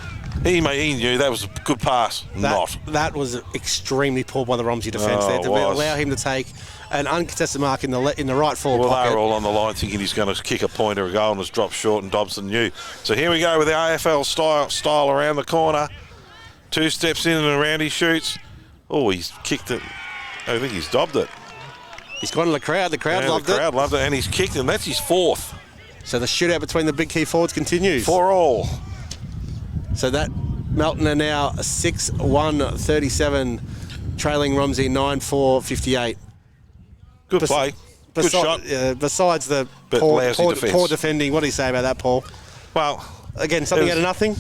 He knew that was a good pass. That was extremely poor by the Romsey defence there to allow him to take an uncontested mark in the right forward pocket. They were all on the line thinking he's going to kick a point or a goal and has dropped short, and Dobson knew. So here we go with the AFL style around the corner. 2 steps in and around he shoots. Oh, he's kicked it. I think he's dobbed it. He's gone to the crowd. The crowd loved it. The crowd loved it, and he's kicked it, and that's his 4th. So the shootout between the big key forwards continues. 4 all. So that Melton are now 6-1-37, trailing Romsey 9-4-58. Good play. Good shot. Besides the poor defending, what do you say about that, Paul? Well, again, something out of nothing.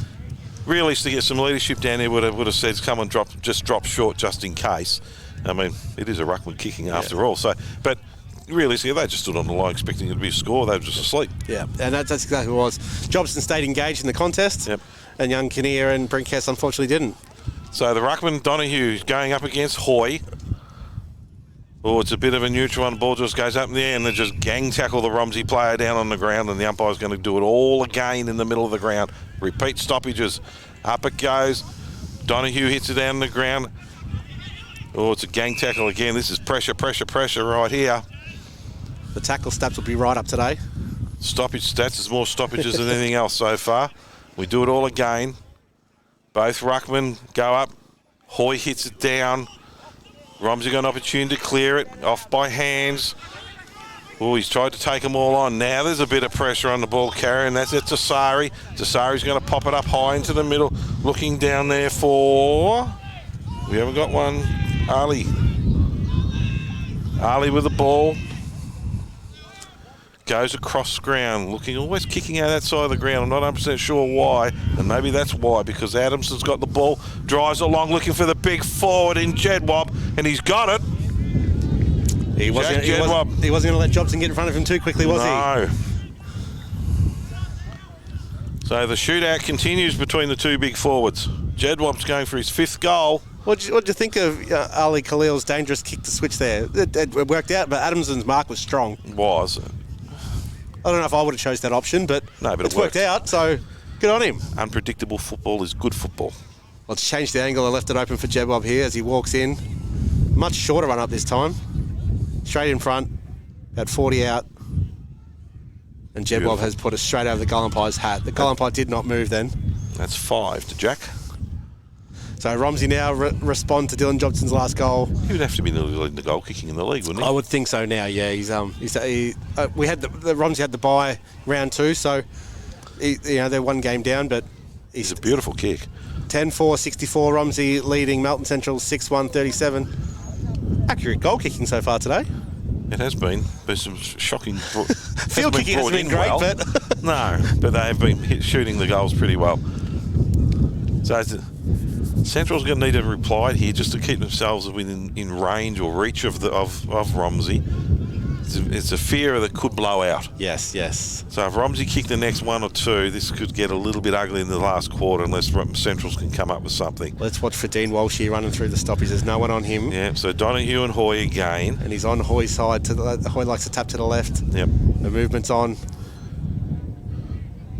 Really, to get some leadership down there would have said, come and drop short just in case. I mean, it is a ruckman kicking after all. So, but realistically, they just stood on the line expecting it to be a score. They were just asleep. Yeah, and that's exactly what it was. Jobson stayed engaged in the contest, and young Kinnear and Brinkhouse unfortunately didn't. So the ruckman, Donahue, going up against Hoy. Oh, it's a bit of a neutral one. The ball just goes up in the air, and they just gang tackle the Romsey player down on the ground, and the umpire's going to do it all again in the middle of the ground. Repeat stoppages. Up it goes. Donahue hits it down on the ground. Oh, it's a gang tackle again. This is pressure right here. The tackle stats will be right up today. Stoppage stats. There's more stoppages than anything else so far. We do it all again. Both ruckmen go up. Hoy hits it down. Romsey got an opportunity to clear it. Off by hands. Oh, he's tried to take them all on. Now there's a bit of pressure on the ball carrier, and that's it, Tasari. Tasari's going to pop it up high into the middle. Looking down there for... We haven't got one. Ali with the ball. Goes across the ground, always kicking out that side of the ground. I'm not 100% sure why, and maybe that's why, because Adamson's got the ball, drives along looking for the big forward in Jedwab, and he's got it. He wasn't going to let Jobson get in front of him too quickly, was he? No. So the shootout continues between the 2 big forwards. Jedwab's going for his 5th goal. What do you think of Ali Khalil's dangerous kick to switch there? It worked out, but Adamson's mark was strong. Was. I don't know if I would have chose that option, but it's worked out, so good on him. Unpredictable football is good football. Let's change the angle and left it open for Jedwab here as he walks in. Much shorter run up this time. Straight in front, about 40 out. And Jedwab has put it straight over the goal umpire's hat. The goal umpire did not move then. That's 5 to Jack. So Romsey now respond to Dylan Jobson's last goal. He would have to be leading the goal kicking in the league, wouldn't he? I would think so now. Yeah, we had the Romsey had the bye round 2, so they one game down, but he's a beautiful kick. 10-4, 64. Romsey leading Melton Central 6-1, 37. Accurate goal kicking so far today. It has been. There's some shocking... Field kicking hasn't been great, but... No, but they have been shooting the goals pretty well. So Central's going to need a reply here just to keep themselves in range or reach of Romsey. It's a fear that could blow out. Yes, yes. So if Romsey kick the next one or two, this could get a little bit ugly in the last quarter unless Centrals can come up with something. Let's watch for Dean Walsh here running through the stoppies. There's no one on him. Yeah, so Donahue and Hoy again. And he's on Hoy's side. Hoy likes to tap to the left. Yep. The movement's on.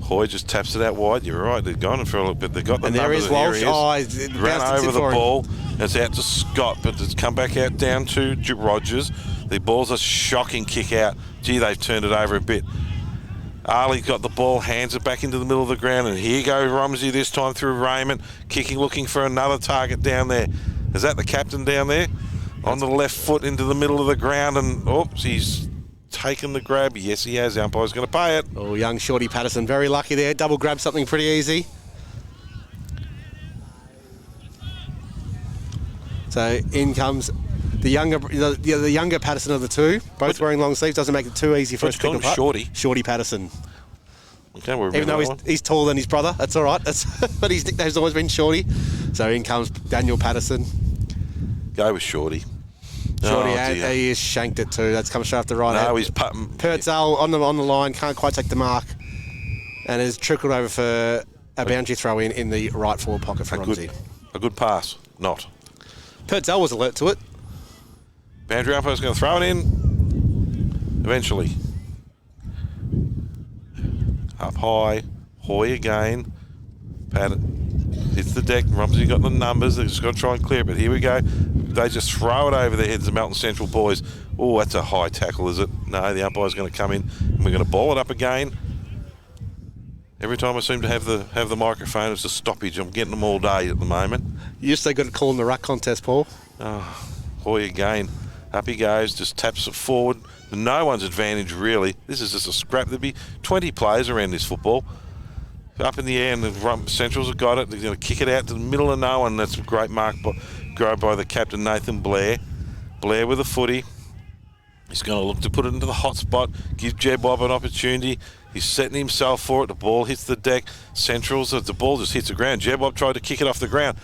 Hoy just taps it out wide. You're right. They've gone for a little bit. They've got the and there numbers. is Walsh. He ran over the ball. It's out to Scott, but it's come back out down to Rogers. The ball's a shocking kick out. Gee, they've turned it over a bit. Arley's got the ball, hands it back into the middle of the ground, and here goes Romsey this time through Raymond, kicking, looking for another target down there. Is that the captain down there? On the left foot into the middle of the ground, and oops, he's taken the grab. Yes, he has. The umpire's going to pay it. Oh, young Shorty Patterson, very lucky there. Double grab something pretty easy. So in comes the younger Patterson of the two, both wearing long sleeves. Doesn't make it too easy for us to pick him up. Shorty Patterson. Okay, even though he's taller than his brother, that's all right. But his nickname's always been Shorty. So in comes Daniel Patterson. Go with Shorty. Shorty, and he has shanked it too. That's come straight off the right. No, he's putting. Purtzell on the line, can't quite take the mark, and has trickled over for a boundary throw in the right forward pocket for Romsey. A good pass, not. Purtzell was alert to it. Boundary umpire's going to throw it in. Eventually. Up high. Hoy again. Pat hits the deck. Romsey got the numbers. They've just got to try and clear it. But here we go. They just throw it over the heads of Melton Central boys. Oh, that's a high tackle, is it? No, the umpire's going to come in and we're going to ball it up again. Every time I seem to have the microphone, it's a stoppage. I'm getting them all day at the moment. You used to got to call in the ruck contest, Paul. Oh, Hoy again. Up he goes, just taps it forward. No one's advantage, really. This is just a scrap. There'll be 20 players around this football. Up in the air, and the Centrals have got it. They're going to kick it out to the middle of no one. That's a great mark by the captain, Nathan Blair. Blair with a footy. He's going to look to put it into the hot spot, give Jeb Bob an opportunity. He's setting himself for it. The ball hits the deck. Centrals, the ball just hits the ground. Jeb Bob tried to kick it off the ground.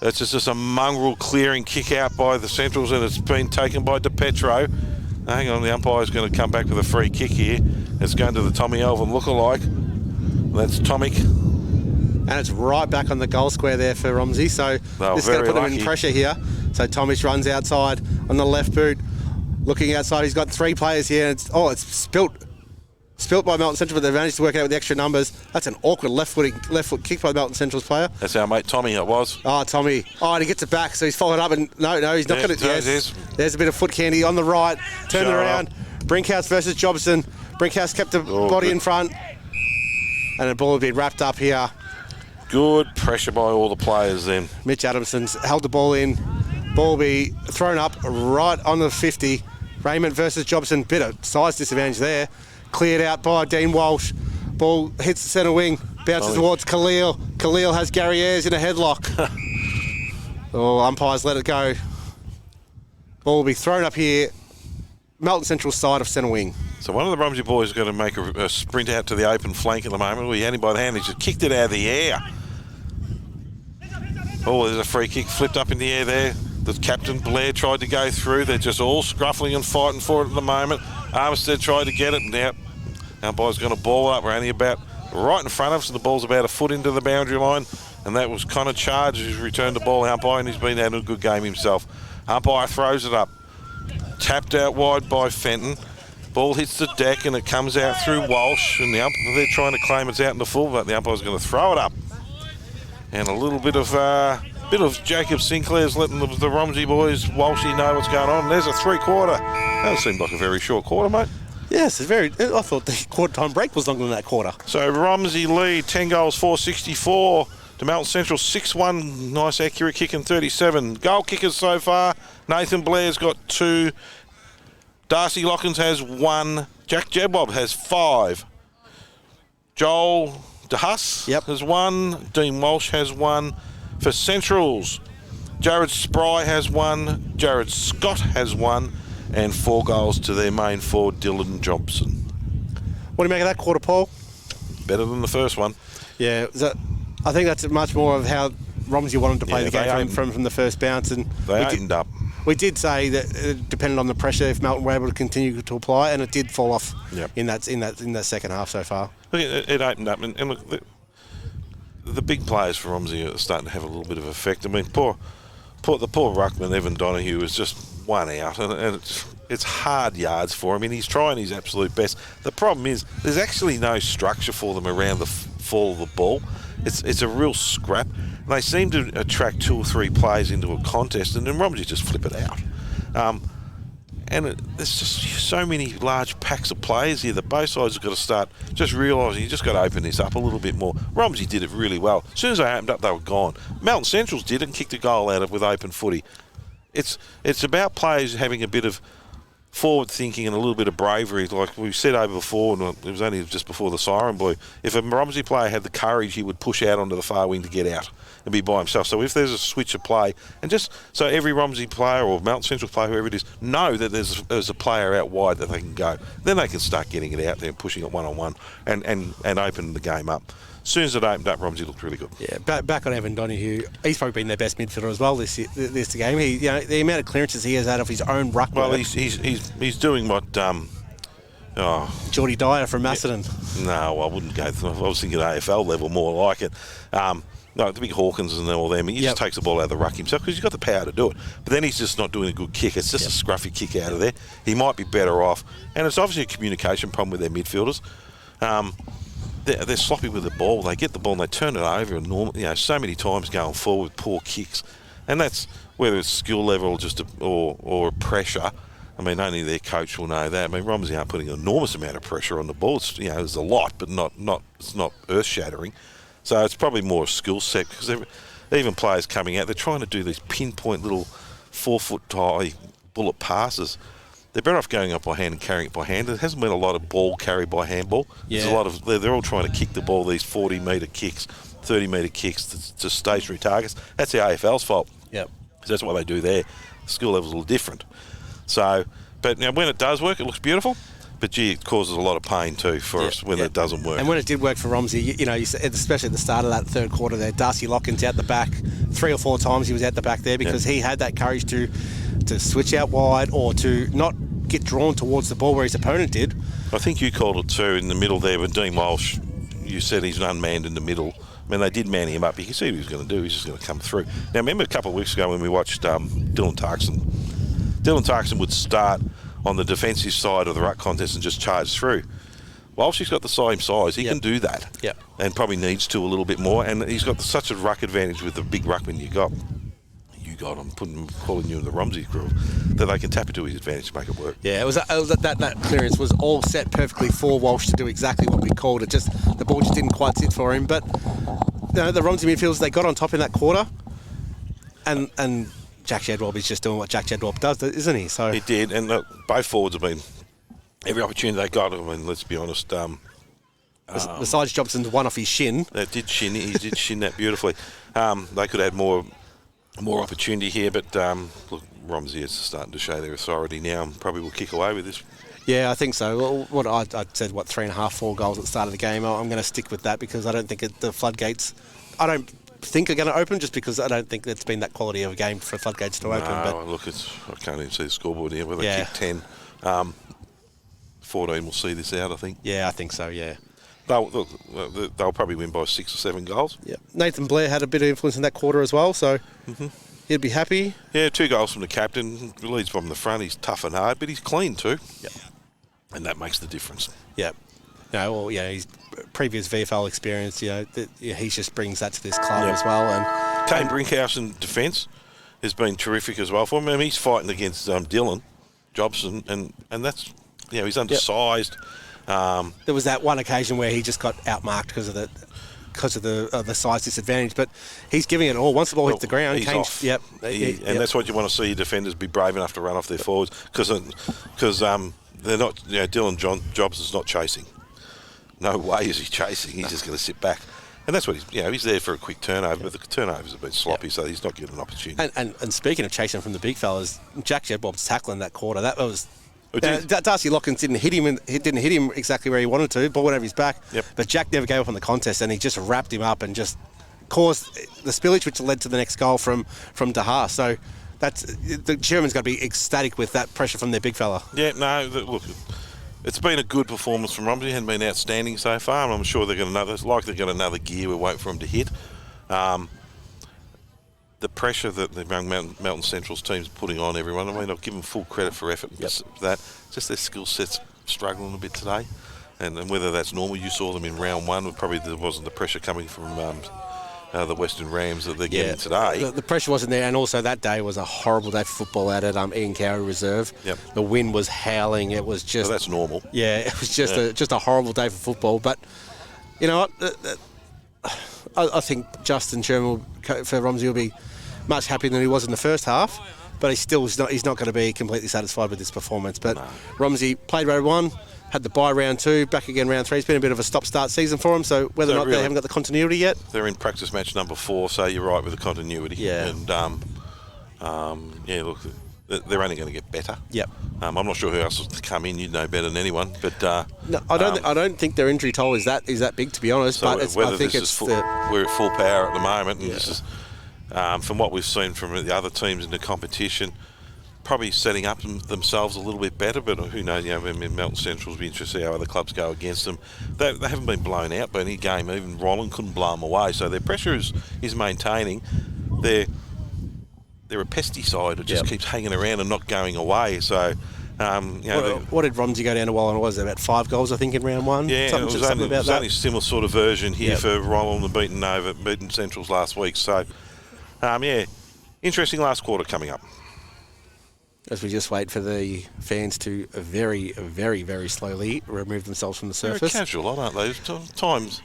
It's just a mongrel clearing kick out by the Centrals, and it's been taken by DePetro. Hang on, the umpire's going to come back with a free kick here. It's going to the Tommy Elvin lookalike. That's Tomic. And it's right back on the goal square there for Romsey. So this is going to put them in pressure here. So Tomic runs outside on the left boot. Looking outside, he's got three players here. It's spilt by Melton Central, but they've managed to work out with the extra numbers. That's an awkward left foot kick by Melton Central's player. That's our mate Tommy, it was. Oh, Tommy. Oh, and he gets it back, so he's followed up, and no, he's not going to. Yes, there's a bit of foot candy on the right. Turn it around. Brinkhouse versus Jobson. Brinkhouse kept the body in front, and the ball had been wrapped up here. Good pressure by all the players then. Mitch Adamson's held the ball in. Ball will be thrown up right on the 50. Raymond versus Jobson. Bit of size disadvantage there. Cleared out by Dean Walsh. Ball hits the centre wing. Bounces towards Khalil. Khalil has Gary Ayres in a headlock. Umpires let it go. Ball will be thrown up here. Melton Central side of centre wing. So one of the Romsey boys is going to make a sprint out to the open flank at the moment. He had him by the hand. He just kicked it out of the air. Oh, there's a free kick flipped up in the air there. The captain, Blair, tried to go through. They're just all scruffling and fighting for it at the moment. Armistead tried to get it. Now, umpire's going to ball up. We're only about right in front of us. The ball's about a foot into the boundary line. And that was Connor Charge who's returned the ball umpire, and he's been having a good game himself. Umpire throws it up. Tapped out wide by Fenton. Ball hits the deck and it comes out through Walsh. And the umpire, they're trying to claim it's out in the full, but the umpire's going to throw it up. And a little bit of Jacob Sinclair's letting the Romsey boys, Walshy, know what's going on. There's a 3/4. That seemed like a very short quarter, mate. Yes, it's very. I thought the quarter time break was longer than that quarter. So Romsey lead, 10 goals, 464 to Melton Central, 6-1. Nice accurate kick in 37. Goal kickers so far. Nathan Blair's got 2. Darcy Lockins has 1. Jack Jebob has 5. Joel DeHuss has 1. Dean Walsh has 1. For Centrals, Jared Spry has one, Jared Scott has one, and 4 goals to their main forward, Dylan Johnson. What do you make of that quarter, Paul? Better than the first one. Yeah, I think that's much more of how Romsey wanted to play the game from the first bounce. And they opened up. We did say that it depended on the pressure if Melton were able to continue to apply, and it did fall off in that second half so far. Look, it opened up, and look, the big players for Romsey are starting to have a little bit of effect. I mean, the poor ruckman Evan Donoghue was just one out, and it's hard yards for him, and he's trying his absolute best. The problem is there's actually no structure for them around the fall of the ball. It's a real scrap. And they seem to attract 2 or 3 players into a contest, and then Romsey just flip it out. There's just so many large packs of players here that both sides have got to start just realising you just got to open this up a little bit more. Romsey did it really well. As soon as they opened up, they were gone. Melton Centrals did it and kicked a goal out of with open footy. It's about players having a bit of forward thinking and a little bit of bravery. Like we said over before, and it was only just before the siren blew, if a Romsey player had the courage, he would push out onto the far wing to get out and be by himself. So if there's a switch of play, and just so every Romsey player or Melton Central player, whoever it is, know that there's a player out wide that they can go, then they can start getting it out there and pushing it one-on-one and open the game up. As soon as it opened up, Romsey looked really good. Yeah, back on Evan Donoghue, he's probably been their best midfielder as well this game. The amount of clearances he has out of his own ruck. Well, he's doing what Geordie Dyer from Macedon. No, I wouldn't go. I was thinking AFL level, more like it. No, the big Hawkins and all them. He just takes the ball out of the ruck himself because he's got the power to do it. But then he's just not doing a good kick. It's just a scruffy kick out of there. He might be better off, and it's obviously a communication problem with their midfielders. They're sloppy with the ball. They get the ball and they turn it over, and so many times going forward with poor kicks, and that's whether it's skill level or pressure. I mean, only their coach will know that. I mean, Romsey aren't putting an enormous amount of pressure on the ball. It's, there's a lot, but it's not earth shattering. So it's probably more a skill set because even players coming out, they're trying to do these pinpoint little 4-foot high bullet passes. They're better off going up by hand and carrying it by hand. There hasn't been a lot of ball carried by handball. Yeah. There's a lot of they're all trying to kick the ball, these 40-metre kicks, 30-metre kicks to stationary targets. That's the AFL's fault. Yep. That's what they do there. The skill level's a little different. So, but when it does work, it looks beautiful. But gee, it causes a lot of pain too for us when it doesn't work. And when it did work for Romsey, especially at the start of that third quarter there, Darcy Lockins out the back 3 or 4 times. He was out the back there because he had that courage to switch out wide or to not get drawn towards the ball where his opponent did. I think you called it too in the middle there with Dean Walsh. You said he's unmanned in the middle. I mean, they did man him up. You can see what he was going to do. He's just going to come through. Now, remember a couple of weeks ago when we watched Dylan Tarkson? Dylan Tarkson would start on the defensive side of the ruck contest and just charge through. Whilst he's got the same size, he can do that. Yep. And probably needs to a little bit more. And he's got such a ruck advantage with the big ruckman you got. I'm calling you in the Romsey crew, that they can tap it to his advantage to make it work. Yeah, it was that clearance was all set perfectly for Walsh to do exactly what we called it. Just the ball just didn't quite sit for him. But the Romsey midfielders, they got on top in that quarter, and Jack Shedwab is just doing what Jack Shedwab does, isn't he? So he did, and both forwards have been every opportunity they got. I mean, let's be honest. Besides Jobson's one off his shin, he did shin that beautifully. They could add more opportunity here, but look, Romsey is starting to show their authority now and probably will kick away with this. Yeah, I think so. Well, what I said, 3.5, 4 goals at the start of the game. I'm going to stick with that because I don't think the floodgates, I don't think are going to open just because I don't think it's been that quality of a game for floodgates to open. But look, I can't even see the scoreboard here. Whether they kick 10, 14 will see this out, I think. Yeah, I think so, yeah. They'll probably win by 6 or 7 goals. Yeah, Nathan Blair had a bit of influence in that quarter as well, so he'd be happy. Yeah, 2 goals from the captain. Leads from the front. He's tough and hard, but he's clean too. Yep. And that makes the difference. Yeah. His previous VFL experience, he just brings that to this club as well. And Kane Brinkhouse in defence has been terrific as well for him. I mean, he's fighting against Dylan Jobson, and that's he's undersized. There was that one occasion where he just got outmarked because of the size disadvantage, but he's giving it all. Once the ball hits the ground, he's off. Yep. That's what you want to see your defenders be brave enough to run off their forwards because they're not. Dylan Jobson's not chasing. No way is he chasing. He's just going to sit back. And that's what he's there for a quick turnover, but the turnovers have been sloppy, so he's not getting an opportunity. And speaking of chasing from the big fellas, Jack Jedbob's tackling that quarter. That was. It Darcy Lockins didn't hit him exactly where he wanted to. Ball went over his back. Yep. But Jack never gave up on the contest, and he just wrapped him up and just caused the spillage, which led to the next goal from Dahar. So the Germans got to be ecstatic with that pressure from their big fella. Yeah, no, look, it's been a good performance from Romsey. Hasn't been outstanding so far, and I'm sure they've got another gear. We wait for them to hit. The pressure that the young Melton Central's team's putting on everyone, I mean, I'll give them full credit for effort. Yep. That just their skill set's struggling a bit today, and whether that's normal. You saw them in round one. Probably there wasn't the pressure coming from the Western Rams that they're getting today. The pressure wasn't there, and also that day was a horrible day for football out at Ian Cowrie Reserve. Yep. The wind was howling. It was just... So that's normal. Yeah, it was just a horrible day for football. But you know what? I think Justin Sherman for Romsey will be much happier than he was in the first half, but he's not going to be completely satisfied with this performance. But Romsey played round one, had the bye round two, back again round three. It's been a bit of a stop-start season for them, so whether or not they haven't got the continuity yet. They're in practice match number 4, so you're right with the continuity. Yeah. And, look, they're only going to get better. Yep. I'm not sure who else is to come in. You'd know better than anyone. But no, I don't think their injury toll is that big, to be honest. So but we're at full power at the moment, and this is from what we've seen from the other teams in the competition, probably setting up themselves a little bit better. But who knows? Melton Central will be interested to see how other clubs go against them. They haven't been blown out by any game. Even Roland couldn't blow them away. So their pressure is maintaining. They're a pesty side who just keeps hanging around and not going away. So, what did Romsey go down to Wallen? Was it about 5 goals, I think, in round one? Yeah, it was only a similar sort of version here for Roland and beaten Centrals last week. So, interesting last quarter coming up. As we just wait for the fans to very, very, very slowly remove themselves from the surface. They're casual, aren't they? Times,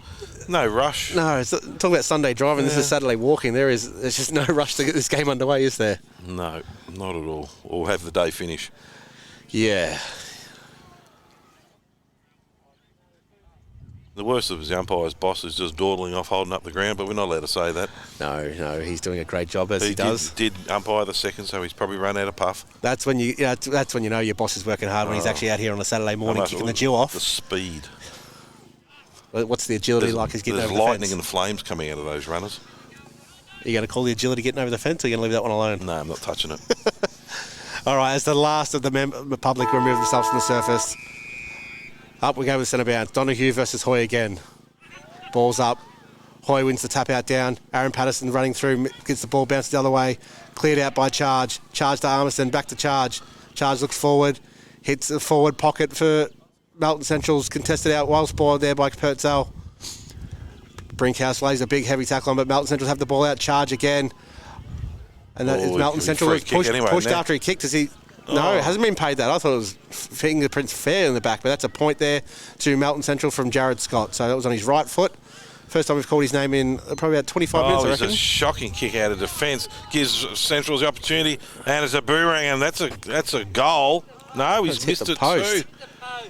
no rush. No, talking about Sunday driving, this is Saturday walking. There's just no rush to get this game underway, is there? No, not at all. Or have the day finish. Yeah. The worst of his umpire's boss is just dawdling off, holding up the ground, but we're not allowed to say that. No, he's doing a great job as he does. Did umpire the second, so he's probably run out of puff. That's when you know your boss is working hard when he's actually out here on a Saturday morning kicking the Jew off. The speed. What's the agility like? He's getting over the fence. There's lightning and flames coming out of those runners. Are you going to call the agility getting over the fence, or are you going to leave that one alone? No, I'm not touching it. All right, as the last of the public remove themselves from the surface, up we go with centre bounce. Donahue versus Hoy again. Ball's up. Hoy wins the tap out down. Aaron Patterson running through, gets the ball bounced the other way. Cleared out by Charge. Charge to Armiston, back to Charge. Charge looks forward. Hits the forward pocket for Melton Central's contested out. Well spoiled there by Purtzell. Brinkhouse lays a big heavy tackle on, but Melton Central have the ball out. Charge again. And that is Melton Central was pushed after he kicked. No, it hasn't been paid that. I thought it was fingerprints fair in the back, but that's a point there to Melton Central from Jared Scott. So that was on his right foot. First time we've called his name in probably about 25 minutes, I reckon. It's a shocking kick out of defence. Gives Central the opportunity, and it's a boomerang, and that's a goal. No, he's missed it too.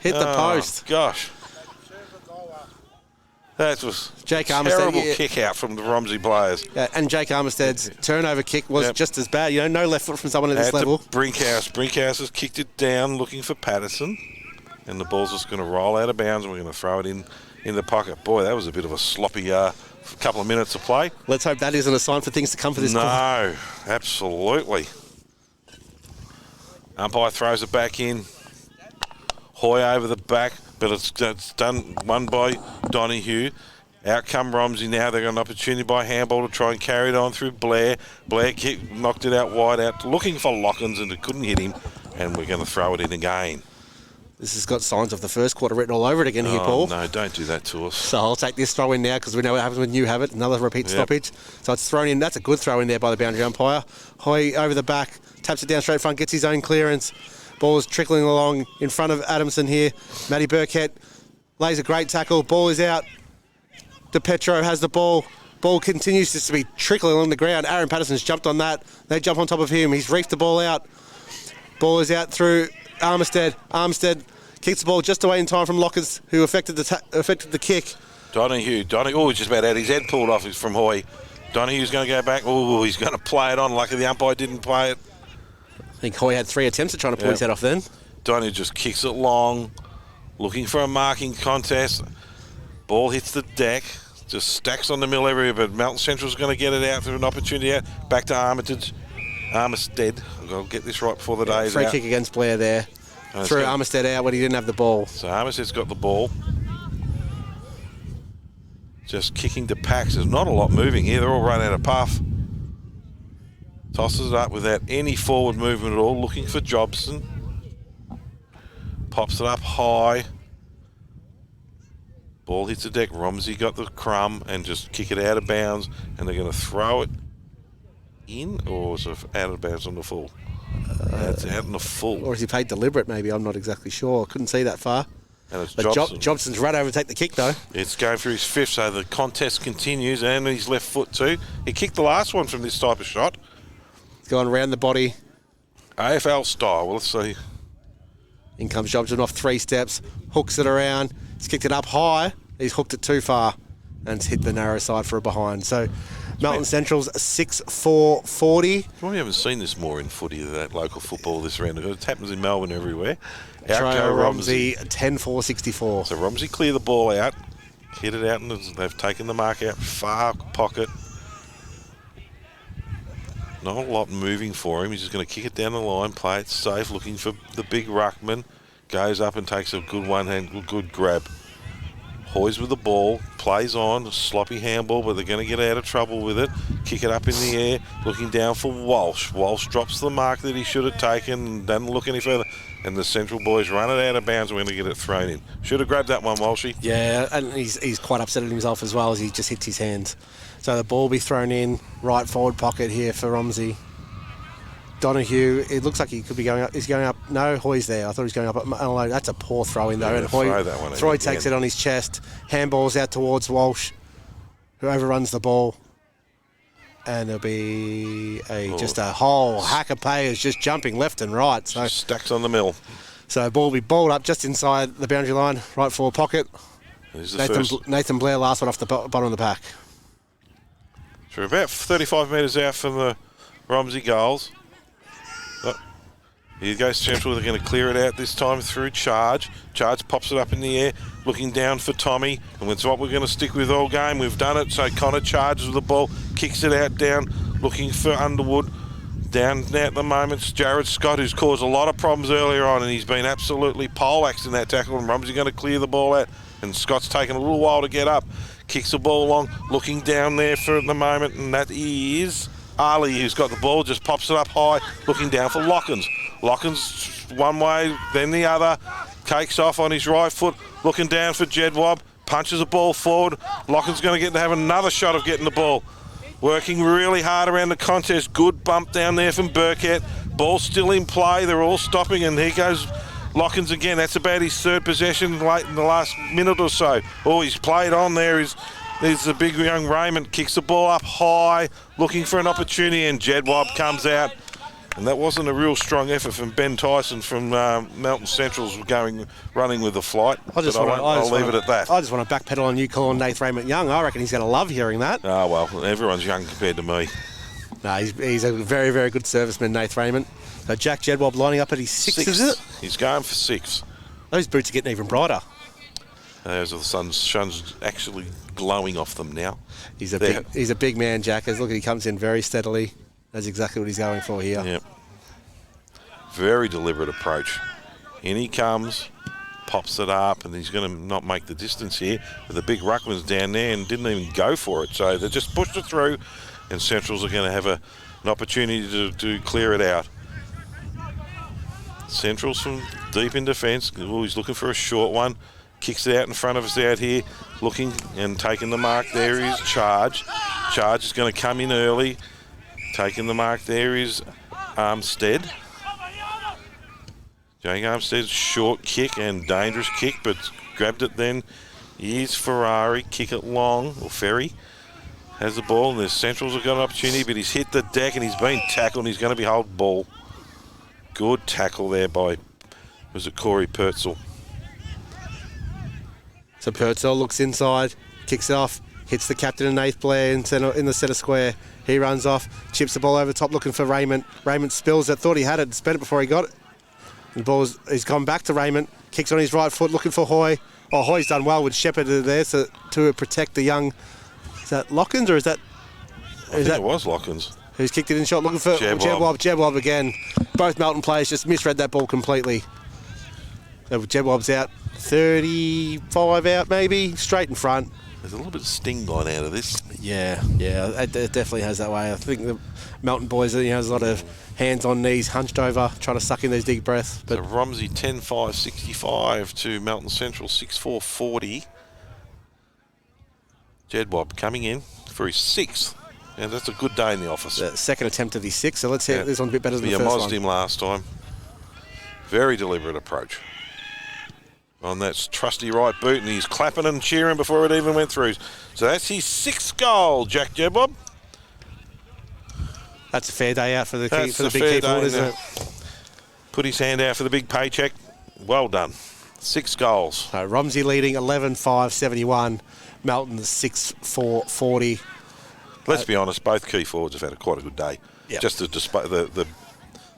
Hit the post. Gosh. That was Jake a terrible kick out from the Romsey players. Yeah, and Jake Armisted's turnover kick was just as bad. No left foot from someone at this level. Brinkhouse has kicked it down looking for Patterson. And the ball's just going to roll out of bounds, and we're going to throw it in the pocket. Boy, that was a bit of a sloppy couple of minutes of play. Let's hope that isn't a sign for things to come for this. No, absolutely. Umpire throws it back in. Hoy over the back. But it's won by Donahue. Out come Romsey now. They've got an opportunity by handball to try and carry it on through Blair. Blair knocked it out wide out, looking for Lockins, and it couldn't hit him. And we're going to throw it in again. This has got signs of the first quarter written all over it again here, Paul. No, don't do that to us. So I'll take this throw in now because we know what happens when you have it. Another repeat stoppage. So it's thrown in. That's a good throw in there by the boundary umpire. Hoy over the back, taps it down straight front, gets his own clearance. Ball is trickling along in front of Adamson here. Matty Burkett lays a great tackle. Ball is out. DePetro has the ball. Ball continues just to be trickling along the ground. Aaron Patterson's jumped on that. They jump on top of him. He's reefed the ball out. Ball is out through Armistead. Armistead kicks the ball just away in time from Lockers, who affected the kick. Donahue, just about had his head pulled off from Hoy. Donahue's going to go back. Oh, he's going to play it on. Lucky the umpire didn't play it. I think Hoy had 3 attempts at trying to pull his head off then. Donahue just kicks it long, looking for a marking contest. Ball hits the deck, just stacks on the mill everywhere, but Melton Central's going to get it out through an opportunity out. Back to Armistead. I'll get this right before the day is Free out. kick against Blair there. Threw Armistead out when he didn't have the ball. So Armistead's got the ball. Just kicking to packs. There's not a lot moving here. They're all run out of puff. Tosses it up without any forward movement at all. Looking for Jobson. Pops it up high. Ball hits the deck. Romsey got the crumb and just kick it out of bounds. And they're going to throw it in, or is it out of bounds on the full? That's out on the full. Or is he played deliberate maybe? I'm not exactly sure. Couldn't see that far. And it's but Jobson. Jobson's run over to take the kick though. It's going through his 5th, so the contest continues, and his left foot too. He kicked the last one from this type of shot. It's gone round the body. AFL style. Well, let's see. In comes Jobson off 3 steps, hooks it around. He's kicked it up high. He's hooked it too far, and it's hit the narrow side for a behind. So Melton Central's 6-4-40. We haven't seen this more in footy, that local football this round. It happens in Melbourne everywhere. Out go Romsey, 10-4-64. So Romsey clear the ball out, hit it out, and they've taken the mark out, far pocket. Not a lot moving for him. He's just going to kick it down the line, play it safe, looking for the big ruckman. Goes up and takes a good one-hand, good grab. Hoys with the ball, plays on, sloppy handball, but they're going to get out of trouble with it. Kick it up in the air, looking down for Walsh. Walsh drops the mark that he should have taken and doesn't look any further. And the Central boys run it out of bounds. We're going to get it thrown in. Should have grabbed that one, Walshy. Yeah, and he's quite upset at himself as well as he just hits his hands. So the ball will be thrown in, right forward pocket here for Romsey. Donahue, it looks like he could be going up. He's going up. No, Hoy's there. I thought he was going up. Oh, that's a poor throw in though. And Hoy takes it on his chest. Handballs out towards Walsh, who overruns the ball. And there'll be just a whole hack of players just jumping left and right. So stacks on the mill. So the ball will be balled up just inside the boundary line, right forward pocket. Nathan Blair, last one off the bottom of the pack. So we're about 35 metres out from the Romsey goals. Here goes Central. They're going to clear it out this time through Charge. Charge pops it up in the air, looking down for Tommy. And it's what we're going to stick with all game. We've done it. So Connor charges with the ball, kicks it out down, looking for Underwood. Down now at the moment, it's Jared Scott, who's caused a lot of problems earlier on, and he's been absolutely poleaxed in that tackle. And Romsey going to clear the ball out. And Scott's taken a little while to get up. Kicks the ball along, looking down there for at the moment, and that is Ali, who's got the ball, just pops it up high, looking down for Lockins. Lockins one way, then the other, takes off on his right foot, looking down for Jedwab, punches the ball forward. Lockins going to get to have another shot of getting the ball. Working really hard around the contest. Good bump down there from Burkett. Ball still in play. They're all stopping, and here goes Lockins again. That's about his 3rd possession late in the last minute or so. Oh, he's played on there. There's the big young Raymond. Kicks the ball up high, looking for an opportunity, and Jedwab comes out. And that wasn't a real strong effort from Ben Tyson from Melton Central's running with the flight. I'll leave it at that. I just want to backpedal on you calling Nathan Raymond young. I reckon he's going to love hearing that. Oh, well, everyone's young compared to me. No, he's a very, very good serviceman, Nathan Raymond. So Jack Jedwab lining up at his 6th, is it? He's going for 6. Those boots are getting even brighter. As the sun's actually glowing off them now. He's a big man, Jack. Look, he comes in very steadily. That's exactly what he's going for here. Yep. Very deliberate approach. In he comes, pops it up, and he's going to not make the distance here. But the big ruckman's down there and didn't even go for it. So they just pushed it through, and Centrals are going to have an opportunity to clear it out. Centrals from deep in defence. Oh, he's looking for a short one. Kicks it out in front of us out here. Looking and taking the mark. There is Charge. Charge is going to come in early. Taking the mark there is Armstead. Jake Armstead's short kick and dangerous kick, but grabbed it then. Here's Ferrari, kick it long, or Ferry. Has the ball, and the Centrals have got an opportunity, but he's hit the deck and he's been tackled, and he's going to be hold ball. Good tackle there by, was it Corey Pertzel? So Pertzel looks inside, kicks it off, hits the captain and Nath Blair in the centre square. He runs off, chips the ball over top looking for Raymond. Raymond spills it, thought he had it, spent it before he got it. The ball's, he's gone back to Raymond, kicks on his right foot looking for Hoy. Oh, Hoy's done well with Shepherd there to protect the young. Is that Lockins or is that? I think it was Lockins. Who's kicked it in shot looking for Jebwob again. Both Melton players just misread that ball completely. So Jebwob's out, 35 out maybe, straight in front. There's a little bit of sting gone out of this. Yeah, it definitely has that way. I think the Melton boys, there's a lot of hands on knees, hunched over, trying to suck in those deep breaths. But so Romsey 10-5-65 to Melton Central 6-4-40. Jedwab coming in for his 6th. And that's a good day in the office. The second attempt of his 6th, so let's see if this one's a bit better than the first one. Mozzed him last time. Very deliberate approach. On that trusty right boot, and he's clapping and cheering before it even went through. So that's his 6th goal, Jack Jedwab. That's a fair day out for the big key forward, isn't it? Put his hand out for the big paycheck. Well done. 6 goals. So Romsey leading 11-5-71. Melton 6-4-40. Let's be honest, both key forwards have had quite a good day. Yep. Just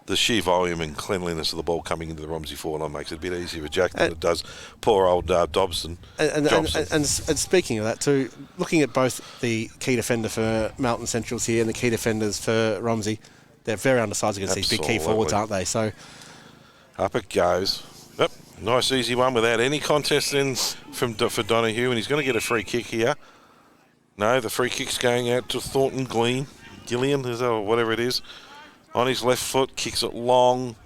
the sheer volume and cleanliness of the ball coming into the Romsey forward line makes it a bit easier for Jack than it does poor old Dobson. And speaking of that too, looking at both the key defender for Melton Centrals here and the key defenders for Romsey, they're very undersized against these big key forwards, aren't they? So up it goes. Yep, nice easy one without any contest in for Donahue, and he's going to get a free kick here. No, the free kick's going out to Thornton Gillian, whatever it is. On his left foot, kicks it long.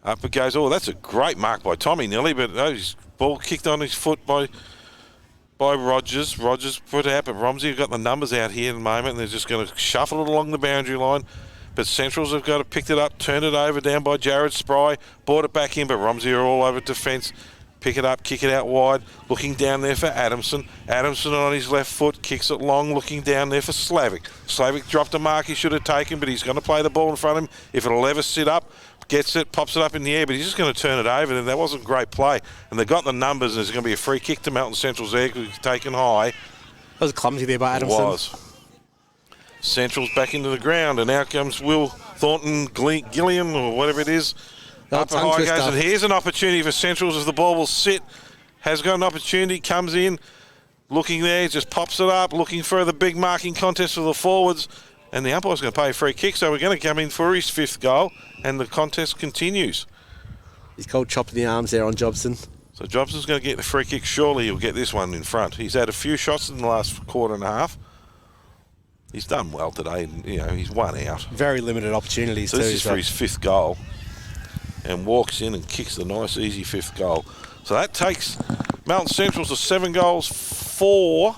Up it goes. Oh, that's a great mark by Tommy Nelly, but his ball kicked on his foot by Rogers. Rogers put it out, but Romsey have got the numbers out here in the moment, and they're just going to shuffle it along the boundary line. But Centrals have got to pick it up, turn it over down by Jared Spry, brought it back in, but Romsey are all over defence. Pick it up, kick it out wide, looking down there for Adamson. Adamson on his left foot, kicks it long, looking down there for Slavic. Slavic dropped a mark he should have taken, but he's going to play the ball in front of him. If it'll ever sit up, gets it, pops it up in the air, but he's just going to turn it over, and that wasn't great play. And they've got the numbers, and there's going to be a free kick to Melton Central's there because he's taken high. That was clumsy there by Adamson. It was. Central's back into the ground, and out comes Will Thornton Gillian, or whatever it is. Up and high goes, and here's an opportunity for Centrals as the ball will sit. Has got an opportunity, comes in, looking there, just pops it up, looking for the big marking contest for the forwards. And the umpire's going to pay a free kick, so we're going to come in for his 5th goal, and the contest continues. He's called chopping the arms there on Jobson. So Jobson's going to get the free kick. Surely he'll get this one in front. He's had a few shots in the last quarter and a half. He's done well today. He's won out. Very limited opportunities so this is for his 5th goal. And walks in and kicks the nice, easy 5th goal. So that takes Melton Central to 7 goals, 4,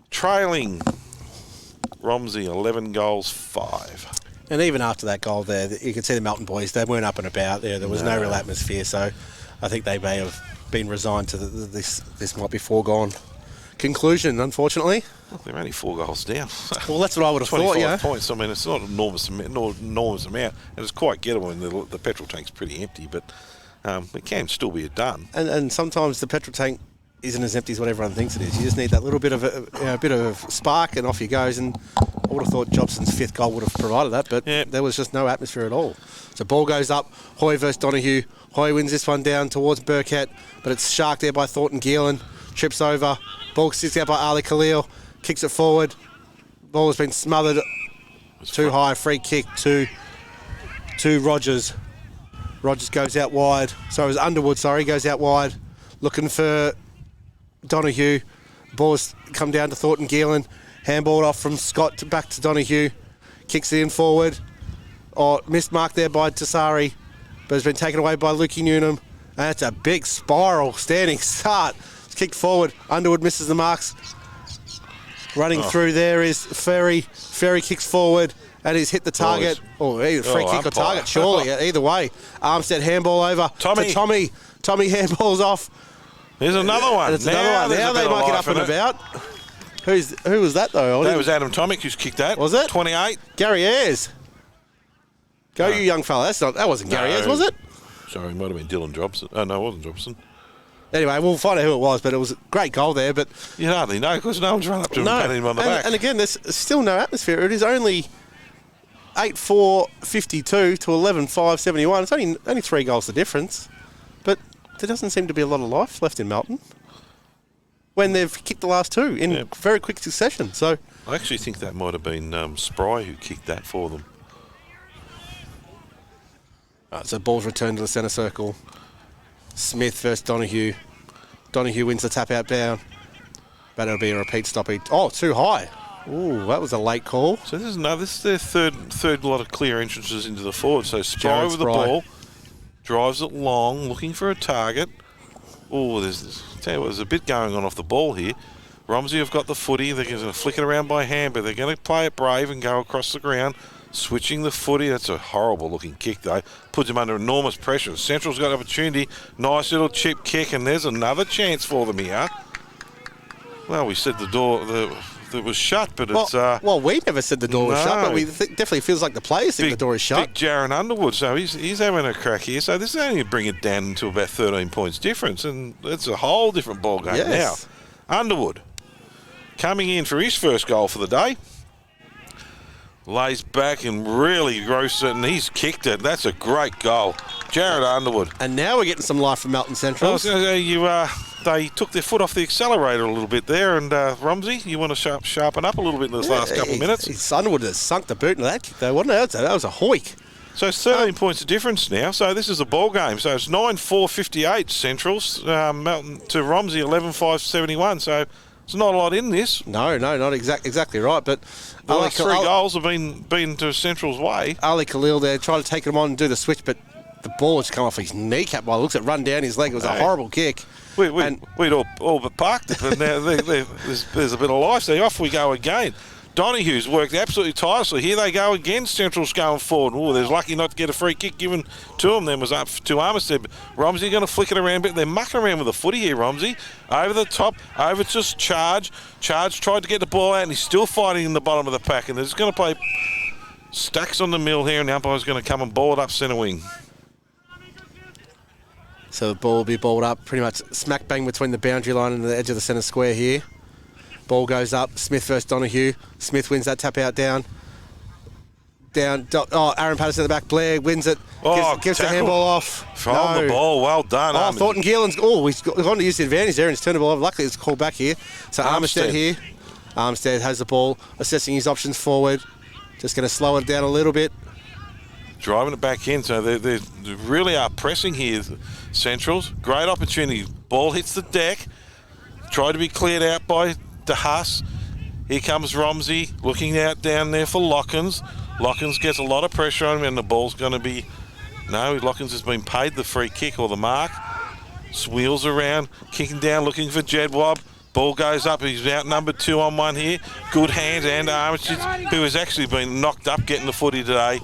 trailing Romsey 11 goals, 5. And even after that goal there, you can see the Melton boys, they weren't up and about there. There was no real atmosphere, so I think they may have been resigned to this might be foregone conclusion, unfortunately. Well, they're only 4 goals down. Well, that's what I would have thought, 25 points. I mean, it's not an enormous amount, and it's quite gettable, and the petrol tank's pretty empty, but it can still be done. And sometimes the petrol tank isn't as empty as what everyone thinks it is. You just need that little bit of a bit of spark, and off he goes. And I would have thought Jobson's 5th goal would have provided that, but there was just no atmosphere at all. So ball goes up. Hoy versus Donahue. Hoy wins this one down towards Burkett, but it's sharked there by Thornton Gillen. Trips over. Ball sits out by Ali Khalil. Kicks it forward. Ball has been smothered. Too high. Free kick to Rogers. Rogers goes out wide. So it was Underwood, goes out wide. Looking for Donahue. Ball's come down to Thornton Gillen. Handballed off from Scott back to Donahue. Kicks it in forward. Missed mark there by Tassari. But it's been taken away by Lukey Newnham. And that's a big spiral standing start. It's kicked forward. Underwood misses the marks. Running through there is Ferry. Ferry kicks forward and he's hit the target. Free kick or target, surely. Either way. Armstead handball over to Tommy. Tommy handballs off. There's another one. And it's another one. Now they might get up and about. Who was that, though? That was Adam Tomic who's kicked that. Was it? 28. Gary Ayres. Go, you young fella. That wasn't Gary Ayres, was it? Sorry, it might have been Dylan Jobson. Oh, no, it wasn't Jobson. Anyway, we'll find out who it was, but it was a great goal there. But You hardly know because no one's run up to him and patted him on the back. And again, there's still no atmosphere. It is only 8-4-52 to 11-5-71. It's only 3 goals the difference. But there doesn't seem to be a lot of life left in Melton when they've kicked the last 2 in very quick succession. So I actually think that might have been Spry who kicked that for them. So ball's returned to the centre circle. Smith versus Donahue. Donahue wins the tap out down. But it'll be a repeat stoppage. Oh, too high. Ooh, that was a late call. So this is their third lot of clear entrances into the forward. So Spry with the ball, drives it long, looking for a target. Oh, tell you what, there's a bit going on off the ball here. Romsey have got the footy. They're going to flick it around by hand, but they're going to play it brave and go across the ground. Switching the footy. That's a horrible looking kick though. Puts him under enormous pressure. Central's got an opportunity. Nice little chip kick, and there's another chance for them here. Well, we said the door that was shut, but it's... well, we never said the door was shut, but we definitely feels like the players think the door is shut. Big Jaron Underwood, so he's having a crack here. So this is only bring it down to about 13 points difference, and it's a whole different ball game now. Underwood coming in for his first goal for the day. Lays back and really gross it, and he's kicked it. That's a great goal. Jared Underwood. And now we're getting some life from Melton Central. They took their foot off the accelerator a little bit there, and Romsey, you want to sharpen up a little bit in this last couple of minutes? Underwood has sunk the boot in that kick, though, wasn't it? That was a hoik. So it's 13 points of difference now. So this is a ball game. So it's 9-4-58 Centrals. Melton to Romsey 11-5-71. So there's not a lot in this. No, not exactly right. But the last 3 goals have been to Central's way. Ali Khalil there tried to take him on and do the switch, but the ball has come off his kneecap while it looks at run down his leg. It was a horrible kick. We'd all but parked it, but now there's a bit of life there. Off we go again. Donahue's worked absolutely tirelessly. Here they go again. Central's going forward. Oh, they're lucky not to get a free kick given to them. Then was up to Armistead. Romsey going to flick it around a bit. They're mucking around with the footy here, Romsey. Over the top, over to Charge. Charge tried to get the ball out, and he's still fighting in the bottom of the pack. And they're just going to play stacks on the mill here, and the umpire's going to come and ball it up centre wing. So the ball will be balled up pretty much smack bang between the boundary line and the edge of the centre square here. Ball goes up. Smith versus Donahue. Smith wins that tap out down. Aaron Patterson at the back. Blair wins it. Gives the handball off. From the ball. Well done. Thornton Gielan's... he's gone to use the advantage there and he's turned the ball over. Luckily, it's called back here. So Armistead here. Armistead has the ball, assessing his options forward. Just going to slow it down a little bit. Driving it back in. So they really are pressing here, Centrals. Great opportunity. Ball hits the deck. Tried to be cleared out by DeHaas. Here comes Romsey looking out down there for Lockins. Lockins gets a lot of pressure on him, and the ball's going to be... No, Lockins has been paid the free kick or the mark. Wheels around, kicking down, looking for Jedwab. Ball goes up. He's outnumbered 2-on-1 here. Good hands, and Armitage, who has actually been knocked up getting the footy today.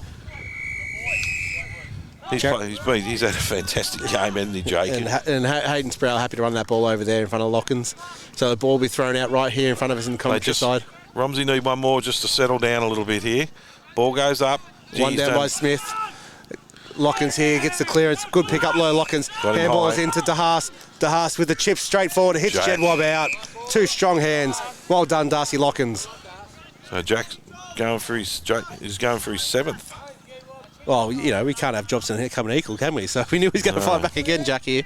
He's had a fantastic game, hasn't he, Jake? And Hayden Sproul happy to run that ball over there in front of Lockins. So the ball will be thrown out right here in front of us in the commentary side. Romsey need one more just to settle down a little bit here. Ball goes up. One down by Smith. Lockins here gets the clearance. Good pick up low, Lockins. Handball is into DeHaas. DeHaas with the chip straight forward. Hits Jedwab out. 2 strong hands. Well done, Darcy Lockins. So Jack's going for his 7th. Well, we can't have Jobson here coming equal, can we? So we knew he was going to fight back again, Jack, here.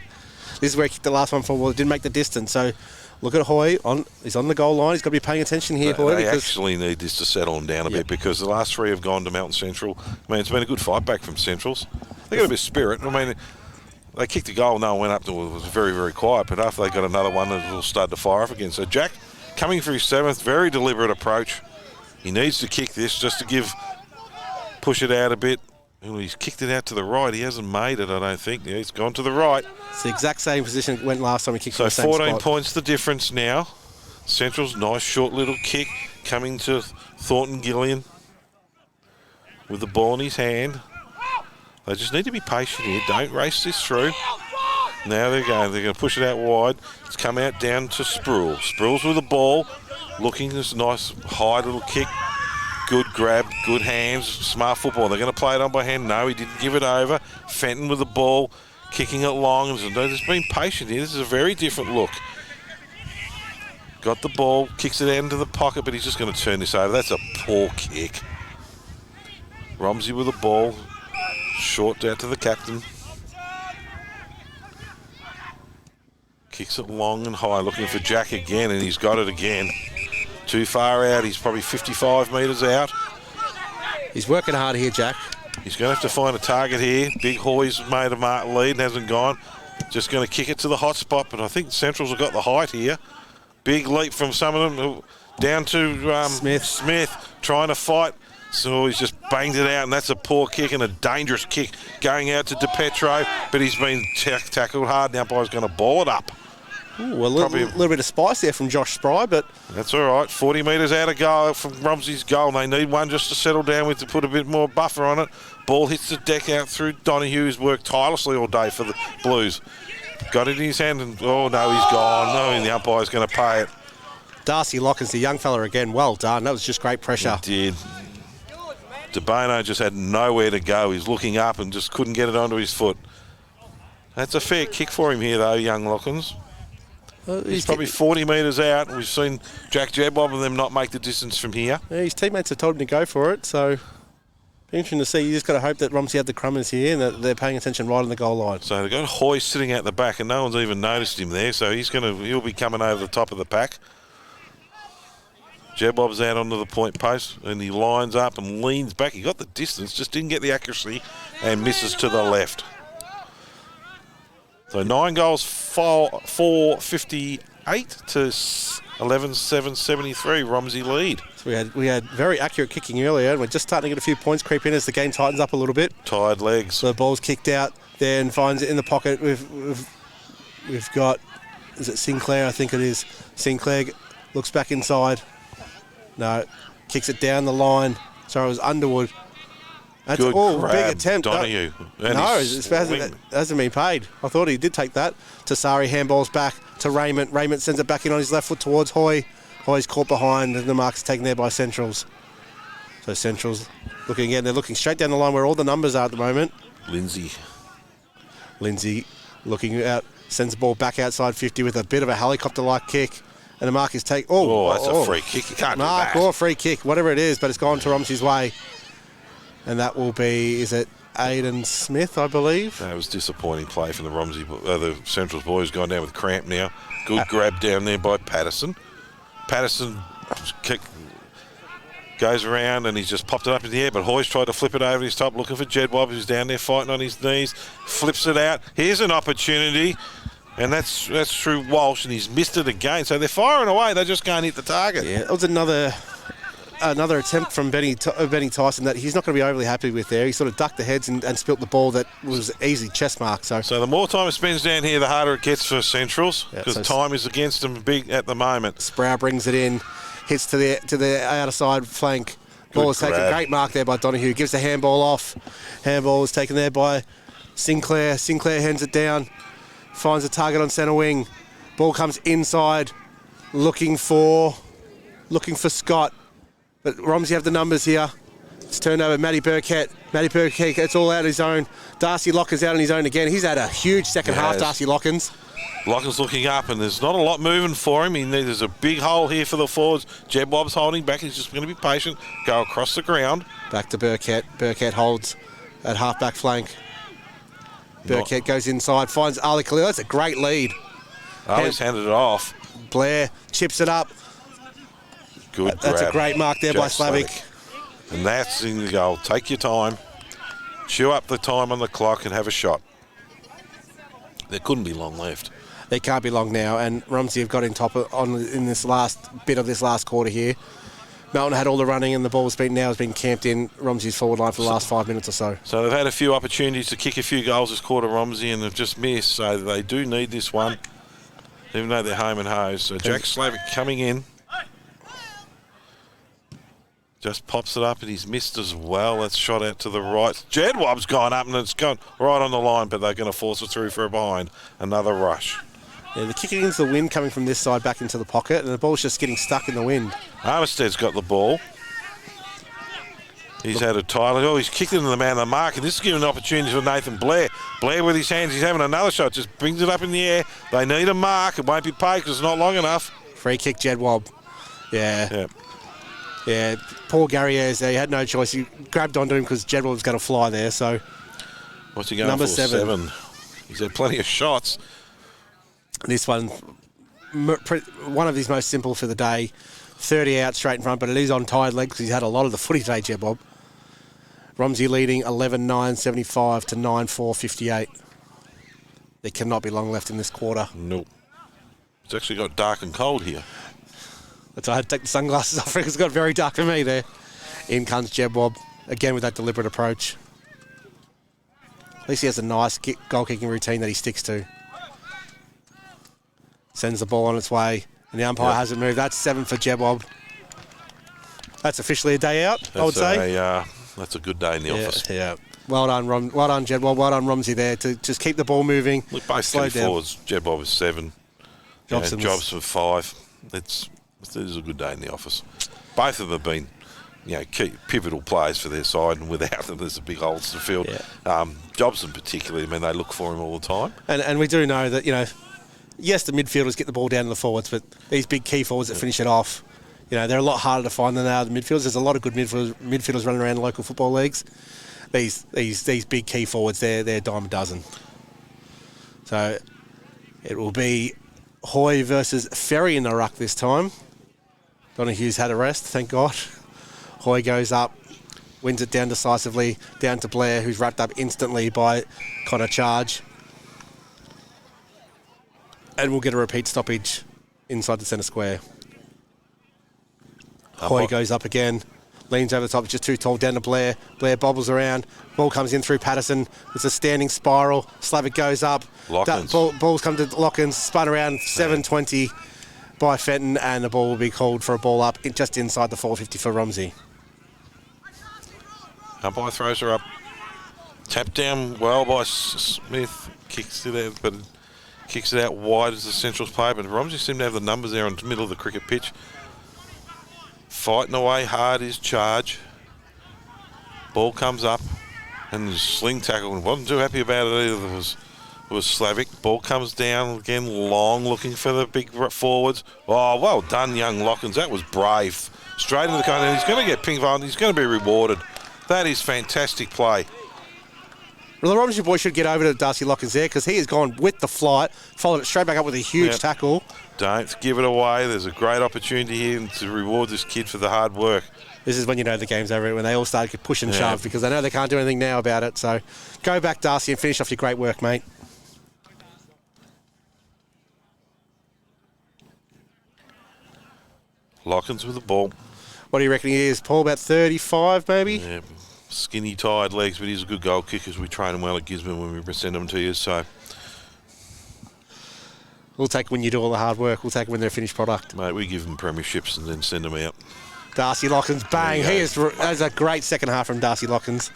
This is where he kicked the last one for. Well, it didn't make the distance. So look at Hoy. He's on the goal line. He's got to be paying attention here, Hoy. They actually need this to settle him down a bit because the last 3 have gone to Melton Central. I mean, it's been a good fight back from Centrals. They got a bit of spirit. I mean, they kicked a goal. No one went up to it. It was very, very quiet. But after they got another one, it will start to fire off again. So Jack coming for his 7th. Very deliberate approach. He needs to kick this just to push it out a bit. Well, he's kicked it out to the right. He hasn't made it, I don't think. Yeah, he's gone to the right. It's the exact same position it went last time he kicked it. So 14 points the difference now. Central's nice short little kick coming to Thornton Gillian with the ball in his hand. They just need to be patient here. Don't race this through. Now they're going to push it out wide. It's come out down to Sproul. Sproul's with the ball, looking this nice high little kick. Good grab, good hands, smart football. They're going to play it on by hand. No, he didn't give it over. Fenton with the ball. Kicking it long. There's been patient here. This is a very different look. Got the ball, kicks it out into the pocket, but he's just going to turn this over. That's a poor kick. Romsey with the ball. Short out to the captain. Kicks it long and high, looking for Jack again, and he's got it again. Too far out. He's probably 55 metres out. He's working hard here, Jack. He's going to have to find a target here. Big Hoy's made a lead and hasn't gone. Just going to kick it to the hot spot, but I think Centrals have got the height here. Big leap from some of them down to Smith trying to fight. So he's just banged it out, and that's a poor kick and a dangerous kick going out to DePetro, but he's been tackled hard. Now umpire's going to ball it up. Ooh, a little bit of spice there from Josh Spry, but that's all right. 40 metres out of goal from Romsey's goal. They need one just to settle down with to put a bit more buffer on it. Ball hits the deck out through Donahue, who's worked tirelessly all day for the Blues. Got it in his hand, and oh no, he's gone. No, and the umpire's going to pay it. Darcy Lockins, the young fella again, well done. That was just great pressure. He did. DeBono just had nowhere to go. He's looking up and just couldn't get it onto his foot. That's a fair kick for him here, though, young Lockins. He's probably 40 metres out. We've seen Jack Jebob and them not make the distance from here. Yeah, his teammates have told him to go for it, so be interesting to see. You just got to hope that Romsey had the crummers here and that they're paying attention right on the goal line. So they've got Hoy sitting out the back, and no one's even noticed him there. So he'll be coming over the top of the pack. Jebob's out onto the point post, and he lines up and leans back. He got the distance, just didn't get the accuracy, and misses to the left. So 9 goals, 4-58 to 11-7-73. Romsey lead. So we had very accurate kicking earlier, and we're just starting to get a few points creep in as the game tightens up a little bit. Tired legs. So the ball's kicked out there and finds it in the pocket. We've got, is it Sinclair? I think it is. Sinclair looks back inside. No, kicks it down the line. Sorry, it was Underwood. That's good grab, big attempt. Donahue. No, it hasn't been paid. I thought he did take that. Tasari handballs back to Raymond. Raymond sends it back in on his left foot towards Hoy. Hoy's caught behind, and the mark's taken there by Centrals. So Centrals looking again. They're looking straight down the line where all the numbers are at the moment. Lindsay looking out, sends the ball back outside 50 with a bit of a helicopter-like kick. And the mark is take. That's a free kick. You can't do that. Or a free kick, whatever it is, but it's gone to Romsey's way. And that will be, is it Aiden Smith, I believe? That was disappointing play from the Centrals boys. Gone down with cramp now. Good grab down there by Patterson. Patterson goes around and he's just popped it up in the air, but Hoy's tried to flip it over his top, looking for Jedwab, who's down there fighting on his knees. Flips it out. Here's an opportunity. And that's through Walsh, and he's missed it again. So they're firing away. They just can't hit the target. Yeah, that was another attempt from Benny Tyson that he's not going to be overly happy with there. He sort of ducked the heads and spilt the ball that was easy chest mark. So the more time it spends down here, the harder it gets for Centrals, because time is against them big at the moment. Sproul brings it in, hits to the outer side flank. Ball is taken. Great mark there by Donahue. Gives the handball off. Handball is taken there by Sinclair. Sinclair hands it down. Finds a target on centre wing. Ball comes inside, looking for Scott. But Romsey have the numbers here. It's turned over. Matty Burkett. It's all out of his own. Darcy Lockins out on his own again. He's had a huge second half, Darcy Lockins. Lockins looking up, and there's not a lot moving for him. There's a big hole here for the forwards. Jeb Bob's holding back. He's just going to be patient. Go across the ground. Back to Burkett. Burkett holds at half-back flank. Burkett goes inside, finds Ali Khalil. That's a great lead. Ali's handed it off. Blair chips it up. Good grab. That's a great mark there by Slavic. And that's in the goal. Take your time. Chew up the time on the clock and have a shot. There couldn't be long left. There can't be long now, and Romsey have got in top in this last bit of this last quarter here. Melton had all the running, and the ball has been camped in Romsey's forward line for the last 5 minutes or so. So they've had a few opportunities to kick a few goals this quarter, Romsey, and they've just missed. So they do need this one, even though they're home and hose. So Jack Slavic coming in. Just pops it up, and he's missed as well. That's shot out to the right. Jedwab's gone up, and it's gone right on the line, but they're going to force it through for a behind. Another rush. Yeah, the kicking into the wind coming from this side back into the pocket, and the ball's just getting stuck in the wind. Armisted's got the ball. He's had a title. Oh, he's kicked it into the man of the mark, and this is giving an opportunity for Nathan Blair. Blair with his hands, he's having another shot, just brings it up in the air. They need a mark. It won't be paid because it's not long enough. Free kick, Jedwab. Yeah. Poor Gary Ayres there. He had no choice. He grabbed onto him because Jedwab was going to fly there. So, what's he going number for? 7. He's had plenty of shots. This one of his most simple for the day. 30 out straight in front, but it is on tired legs because he's had a lot of the footy today, Jedwab. Romsey leading 11-9-75 to 9-4-58. There cannot be long left in this quarter. Nope. It's actually got dark and cold here. That's why I had to take the sunglasses off because it's got very dark for me there. In comes Jedwab, again with that deliberate approach. At least he has a nice goal-kicking routine that he sticks to. Sends the ball on its way, and the umpire hasn't moved. That's 7 for Jedwab. That's officially a day out, I would say. That's a good day in the office. Yeah. Well done, Jedwab. Well done, Romsey there to just keep the ball moving. Look, both key forwards. Jedwab was 7. Jobs for 5. It is a good day in the office. Both of them have been, key pivotal players for their side, and without them, there's a big hole to the field. Yeah. Jobson particularly, they look for him all the time. And we do know that, yes, the midfielders get the ball down to the forwards, but these big key forwards that finish it off, they're a lot harder to find than they are the midfielders. There's a lot of good midfielders running around local football leagues. These big key forwards, they're a dime a dozen. So it will be Hoy versus Ferry in the ruck this time. Donohue's had a rest, thank God. Hoy goes up, wins it down decisively, down to Blair, who's wrapped up instantly by Connor Charge. And we'll get a repeat stoppage inside the centre square. Hoy goes up again, leans over the top, just too tall, down to Blair. Blair bobbles around, ball comes in through Patterson. It's a standing spiral. Slavic goes up. Balls come to Lockins, spun around 7:20 by Fenton, and the ball will be called for a ball up just inside the 450 for Romsey. Umpire throws her up. Tapped down well by Smith. Kicks it out wide as the Central's play, but Romsey seem to have the numbers there in the middle of the cricket pitch. Fighting away hard is Charge. Ball comes up and the sling tackle, and wasn't too happy about it either. It was Slavic. Ball comes down again, long, looking for the big forwards. Oh, well done, young Lockins. That was brave. Straight into the corner, and he's going to get pinged on. He's going to be rewarded. That is fantastic play. Well, the Romsey boy should get over to Darcy Lockins there because he has gone with the flight, followed it straight back up with a huge tackle. Don't give it away. There's a great opportunity here to reward this kid for the hard work. This is when you know the game's over, when they all start to push and shove because they know they can't do anything now about it. So go back, Darcy, and finish off your great work, mate. Lockins with the ball. What do you reckon he is, Paul? About 35, maybe? Yeah, skinny, tired legs, but he's a good goal kicker. We train him well at Gisborne when we send him to you, so... We'll take it when you do all the hard work. We'll take it when they're a finished product. Mate, we give them premierships and then send them out. Darcy Lockins, bang. That's a great second half from Darcy Lockins.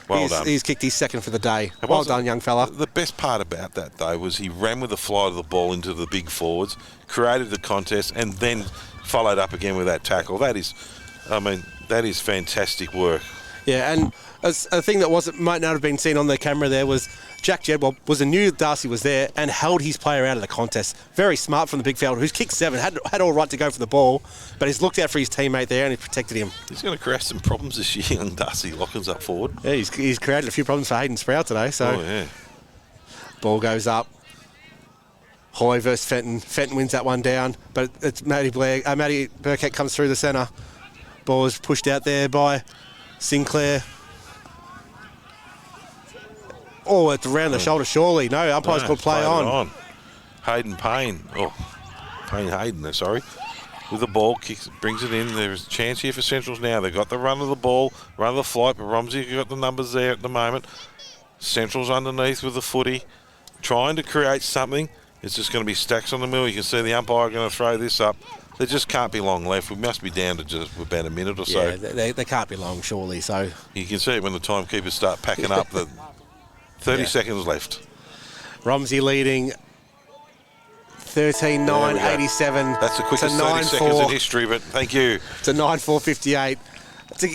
Well done. He's kicked his second for the day. Well done, young fella. The best part about that, though, was he ran with the flight of the ball into the big forwards, created the contest, and then followed up again with that tackle. That is fantastic work. Yeah, and a thing that might not have been seen on the camera there was Jack Jedwab knew Darcy was there and held his player out of the contest. Very smart from the big fielder, who's kicked 7, had all right to go for the ball, but he's looked out for his teammate there and he protected him. He's going to create some problems this year, young Darcy Lockins up forward. Yeah, he's created a few problems for Hayden Sprout today. So, ball goes up. Hoy versus Fenton. Fenton wins that one down, but it's Matty Burkett comes through the centre. Ball is pushed out there by Sinclair. Oh, it's around the shoulder, surely. No, umpire's called play on. Hayden Payne. Hayden, sorry. With the ball, brings it in. There's a chance here for Centrals now. They've got the run of the ball, run of the flight, but Romsey got the numbers there at the moment. Centrals underneath with the footy, trying to create something. It's just going to be stacks on the middle. You can see the umpire going to throw this up. There just can't be long left. We must be down to just about a minute or so. Yeah, they can't be long, surely. So you can see it when the timekeepers start packing up. That 30 seconds left. Romsey leading 13-9-87. That's the quickest 30 seconds in history, but thank you. To 9-4-58.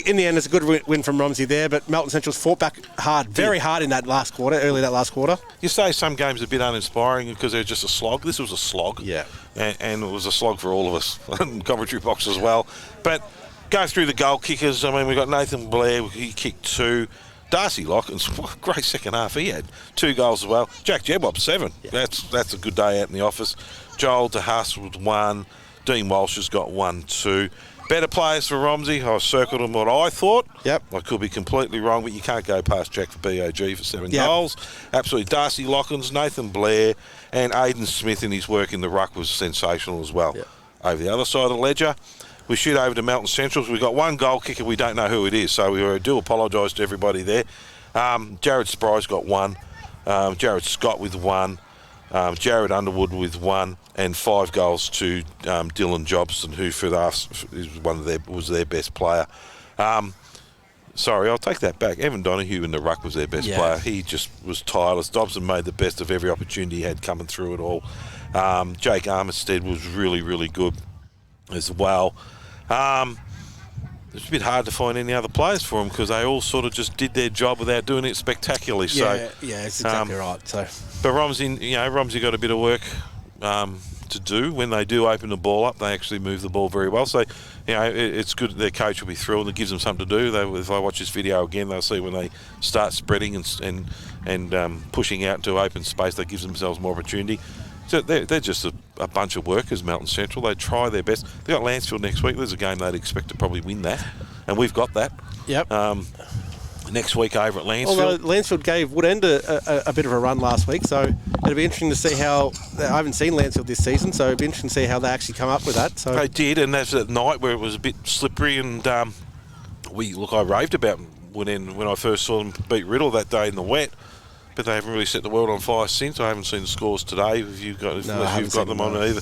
in the end, it's a good win from Romsey there, but Melton Central's fought back hard, very hard in that last quarter, early that last quarter. You say some games are a bit uninspiring because they're just a slog. This was a slog. Yeah. And it was a slog for all of us, commentary box as well. But go through the goal kickers. I mean, we got Nathan Blair, he kicked 2. Darcy Lockens, what a great second half. He had 2 goals as well. Jack Jebob, 7. Yeah. That's a good day out in the office. Joel DeHaas with 1. Dean Walsh has got 1 too. Better players for Romsey. I circled them what I thought. Yep. I could be completely wrong, but you can't go past Jack for BOG for 7 goals. Absolutely. Darcy Lockens, Nathan Blair, and Aidan Smith in his work in the ruck was sensational as well. Yep. Over the other side of the ledger, we shoot over to Melton Centrals. We've got 1 goal kicker. We don't know who it is, so we do apologise to everybody there. Jared Spry's got 1. Jared Scott with 1. Jared Underwood with 1, and 5 goals to Dylan Jobson, who for us was their best player. Sorry, I'll take that back. Evan Donoghue in the ruck was their best player. He just was tireless. Dobson made the best of every opportunity he had coming through it all. Jake Armistead was really, really good as well. It's a bit hard to find any other players for them because they all sort of just did their job without doing it spectacularly. Yeah, that's exactly right. So, but Romsey got a bit of work to do. When they do open the ball up, they actually move the ball very well. So, it's good. Their coach will be thrilled. It gives them something to do. If I watch this video again, they'll see when they start spreading and pushing out into open space, that gives themselves more opportunity. So they're just a bunch of workers, Melton Central. They try their best. They've got Lansfield next week. There's a game they'd expect to probably win that, and we've got that. Yep. Next week over at Lansfield. Although Lansfield gave Woodend a bit of a run last week, so it'll be interesting to see how. I haven't seen Lansfield this season, so it'll be interesting to see how they actually come up with that. So they did, and that's at night where it was a bit slippery, and I raved about Woodend when I first saw them beat Riddle that day in the wet. But they haven't really set the world on fire since. I haven't seen the scores today. Unless you've got them on either.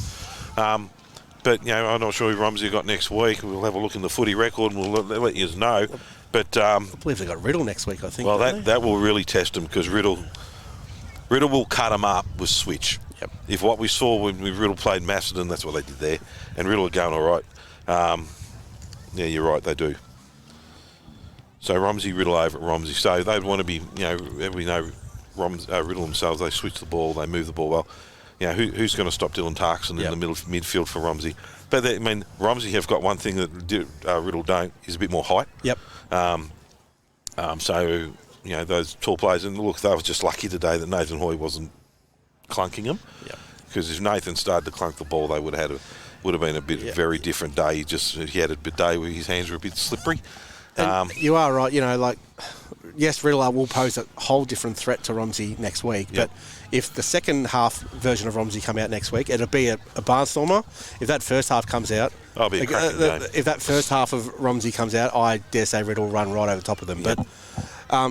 But I'm not sure who Romsey got next week. We'll have a look in the footy record and we'll let you know. But I believe they got Riddle next week, I think. Well, that will really test them because Riddle will cut them up with switch. Yep. If what we saw when Riddle played Macedon, that's what they did there, and Riddle are going all right. Yeah, you're right, they do. So Romsey, Riddle over at Romsey. So they'd want to be, we know. Riddle themselves, they switch the ball, they move the ball well. Who's going to stop Dylan Tarkson in the middle midfield for Romsey? But Romsey have got one thing that Riddle don't, is a bit more height. Yep. So those tall players, and look, they were just lucky today that Nathan Hoy wasn't clunking them. Yep. Because if Nathan started to clunk the ball, they would have been a very different day. He had a day where his hands were a bit slippery. And you are right. Yes, Riddle will pose a whole different threat to Romsey next week. Yep. But if the second half version of Romsey come out next week, it'll be a barnstormer. If that first half comes out, I'll be a cracking game. If that first half of Romsey comes out, I dare say Riddle will run right over the top of them. Yep. But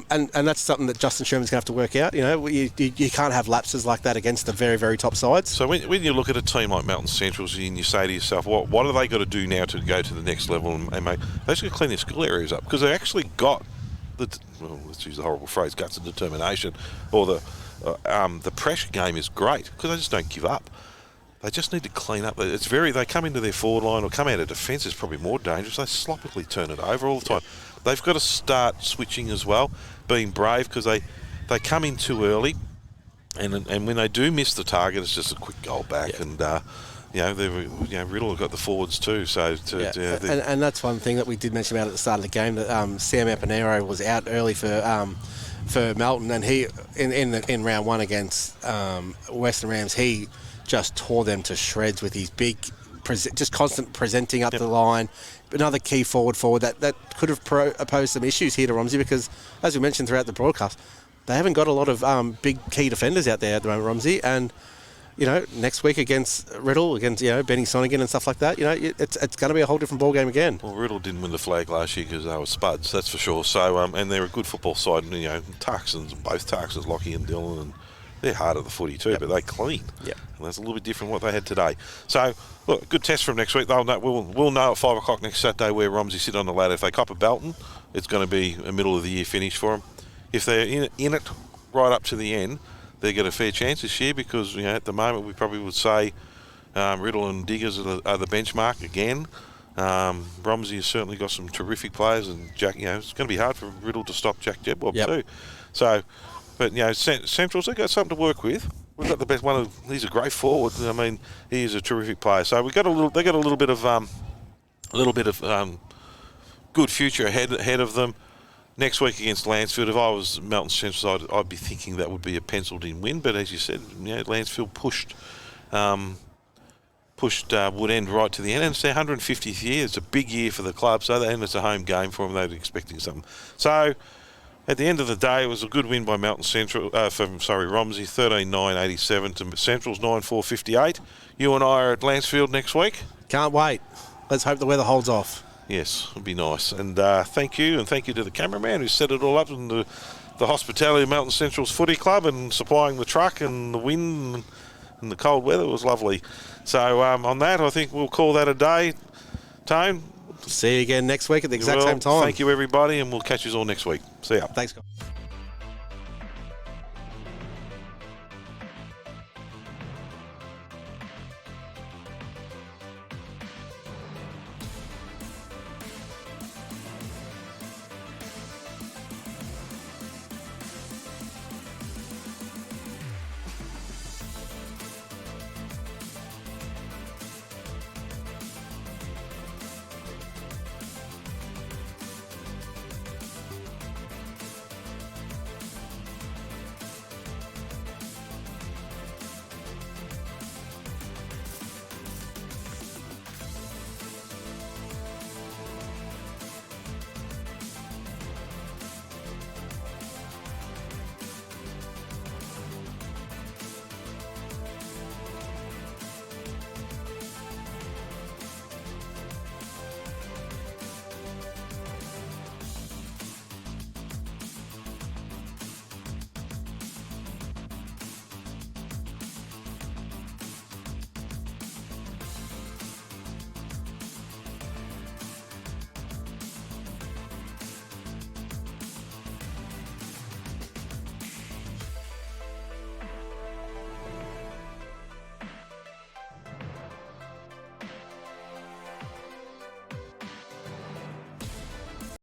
and that's something that Justin Sherman's going to have to work out. You can't have lapses like that against the very, very top sides. So when you look at a team like Melton Centrals and you say to yourself, what have they got to do now to go to the next level and make? They just got to clean their skill areas up because they actually got let's use the horrible phrase, guts and determination, or the pressure game is great because they just don't give up. They just need to clean up. They come into their forward line or come out of defence is probably more dangerous. They sloppily turn it over all the time. They've got to start switching as well, being brave because they come in too early, and when they do miss the target, it's just a quick goal back and. Riddle have got the forwards too, so and that's one thing that we did mention about at the start of the game that Sam Empanero was out early for Melton, and he in round 1 against Western Rams, he just tore them to shreds with his big, just constant presenting up the line. Another key forward that could have posed some issues here to Romsey because, as we mentioned throughout the broadcast, they haven't got a lot of big key defenders out there at the moment, Romsey, and. Next week against Riddle, against Benny Sonigan and stuff like that, it's going to be a whole different ball game again. Well, Riddle didn't win the flag last year because they were spuds, that's for sure. So, and they're a good football side. And, both Tarksons, Lockie and Dillon, and they're hard at the footy too, but they clean. Yep. And that's a little bit different what they had today. So, look, good test from next week. We'll know at 5 o'clock next Saturday where Romsey sit on the ladder. If they cop a Belton, it's going to be a middle of the year finish for them. If they're in it right up to the end, they get a fair chance this year because at the moment we probably would say Riddle and Diggers are the benchmark again. Romsey has certainly got some terrific players, and Jack, it's going to be hard for Riddle to stop Jack Jebbob too. So, but Centrals, they've got something to work with. We've got the best one. He's a great forward. I mean, he is a terrific player. So they got a little bit of good future ahead of them. Next week against Lansfield, if I was Melton Central, I'd be thinking that would be a penciled-in win. But as you said, Lansfield pushed Woodend right to the end, and it's their 150th year. It's a big year for the club, and it's a home game for them. They're expecting something. So, at the end of the day, it was a good win by Melton Central. Romsey 13-9-87 to Central's 9-4-58. You and I are at Lansfield next week. Can't wait. Let's hope the weather holds off. Yes, it'll be nice. And thank you to the cameraman who set it all up, and the hospitality of Melton Central's footy club, and supplying the truck and the wind and the cold weather. Was lovely. So on that, I think we'll call that a day. Tone? See you again next week at the exact same time. Thank you, everybody, and we'll catch you all next week. See ya. Thanks, guys.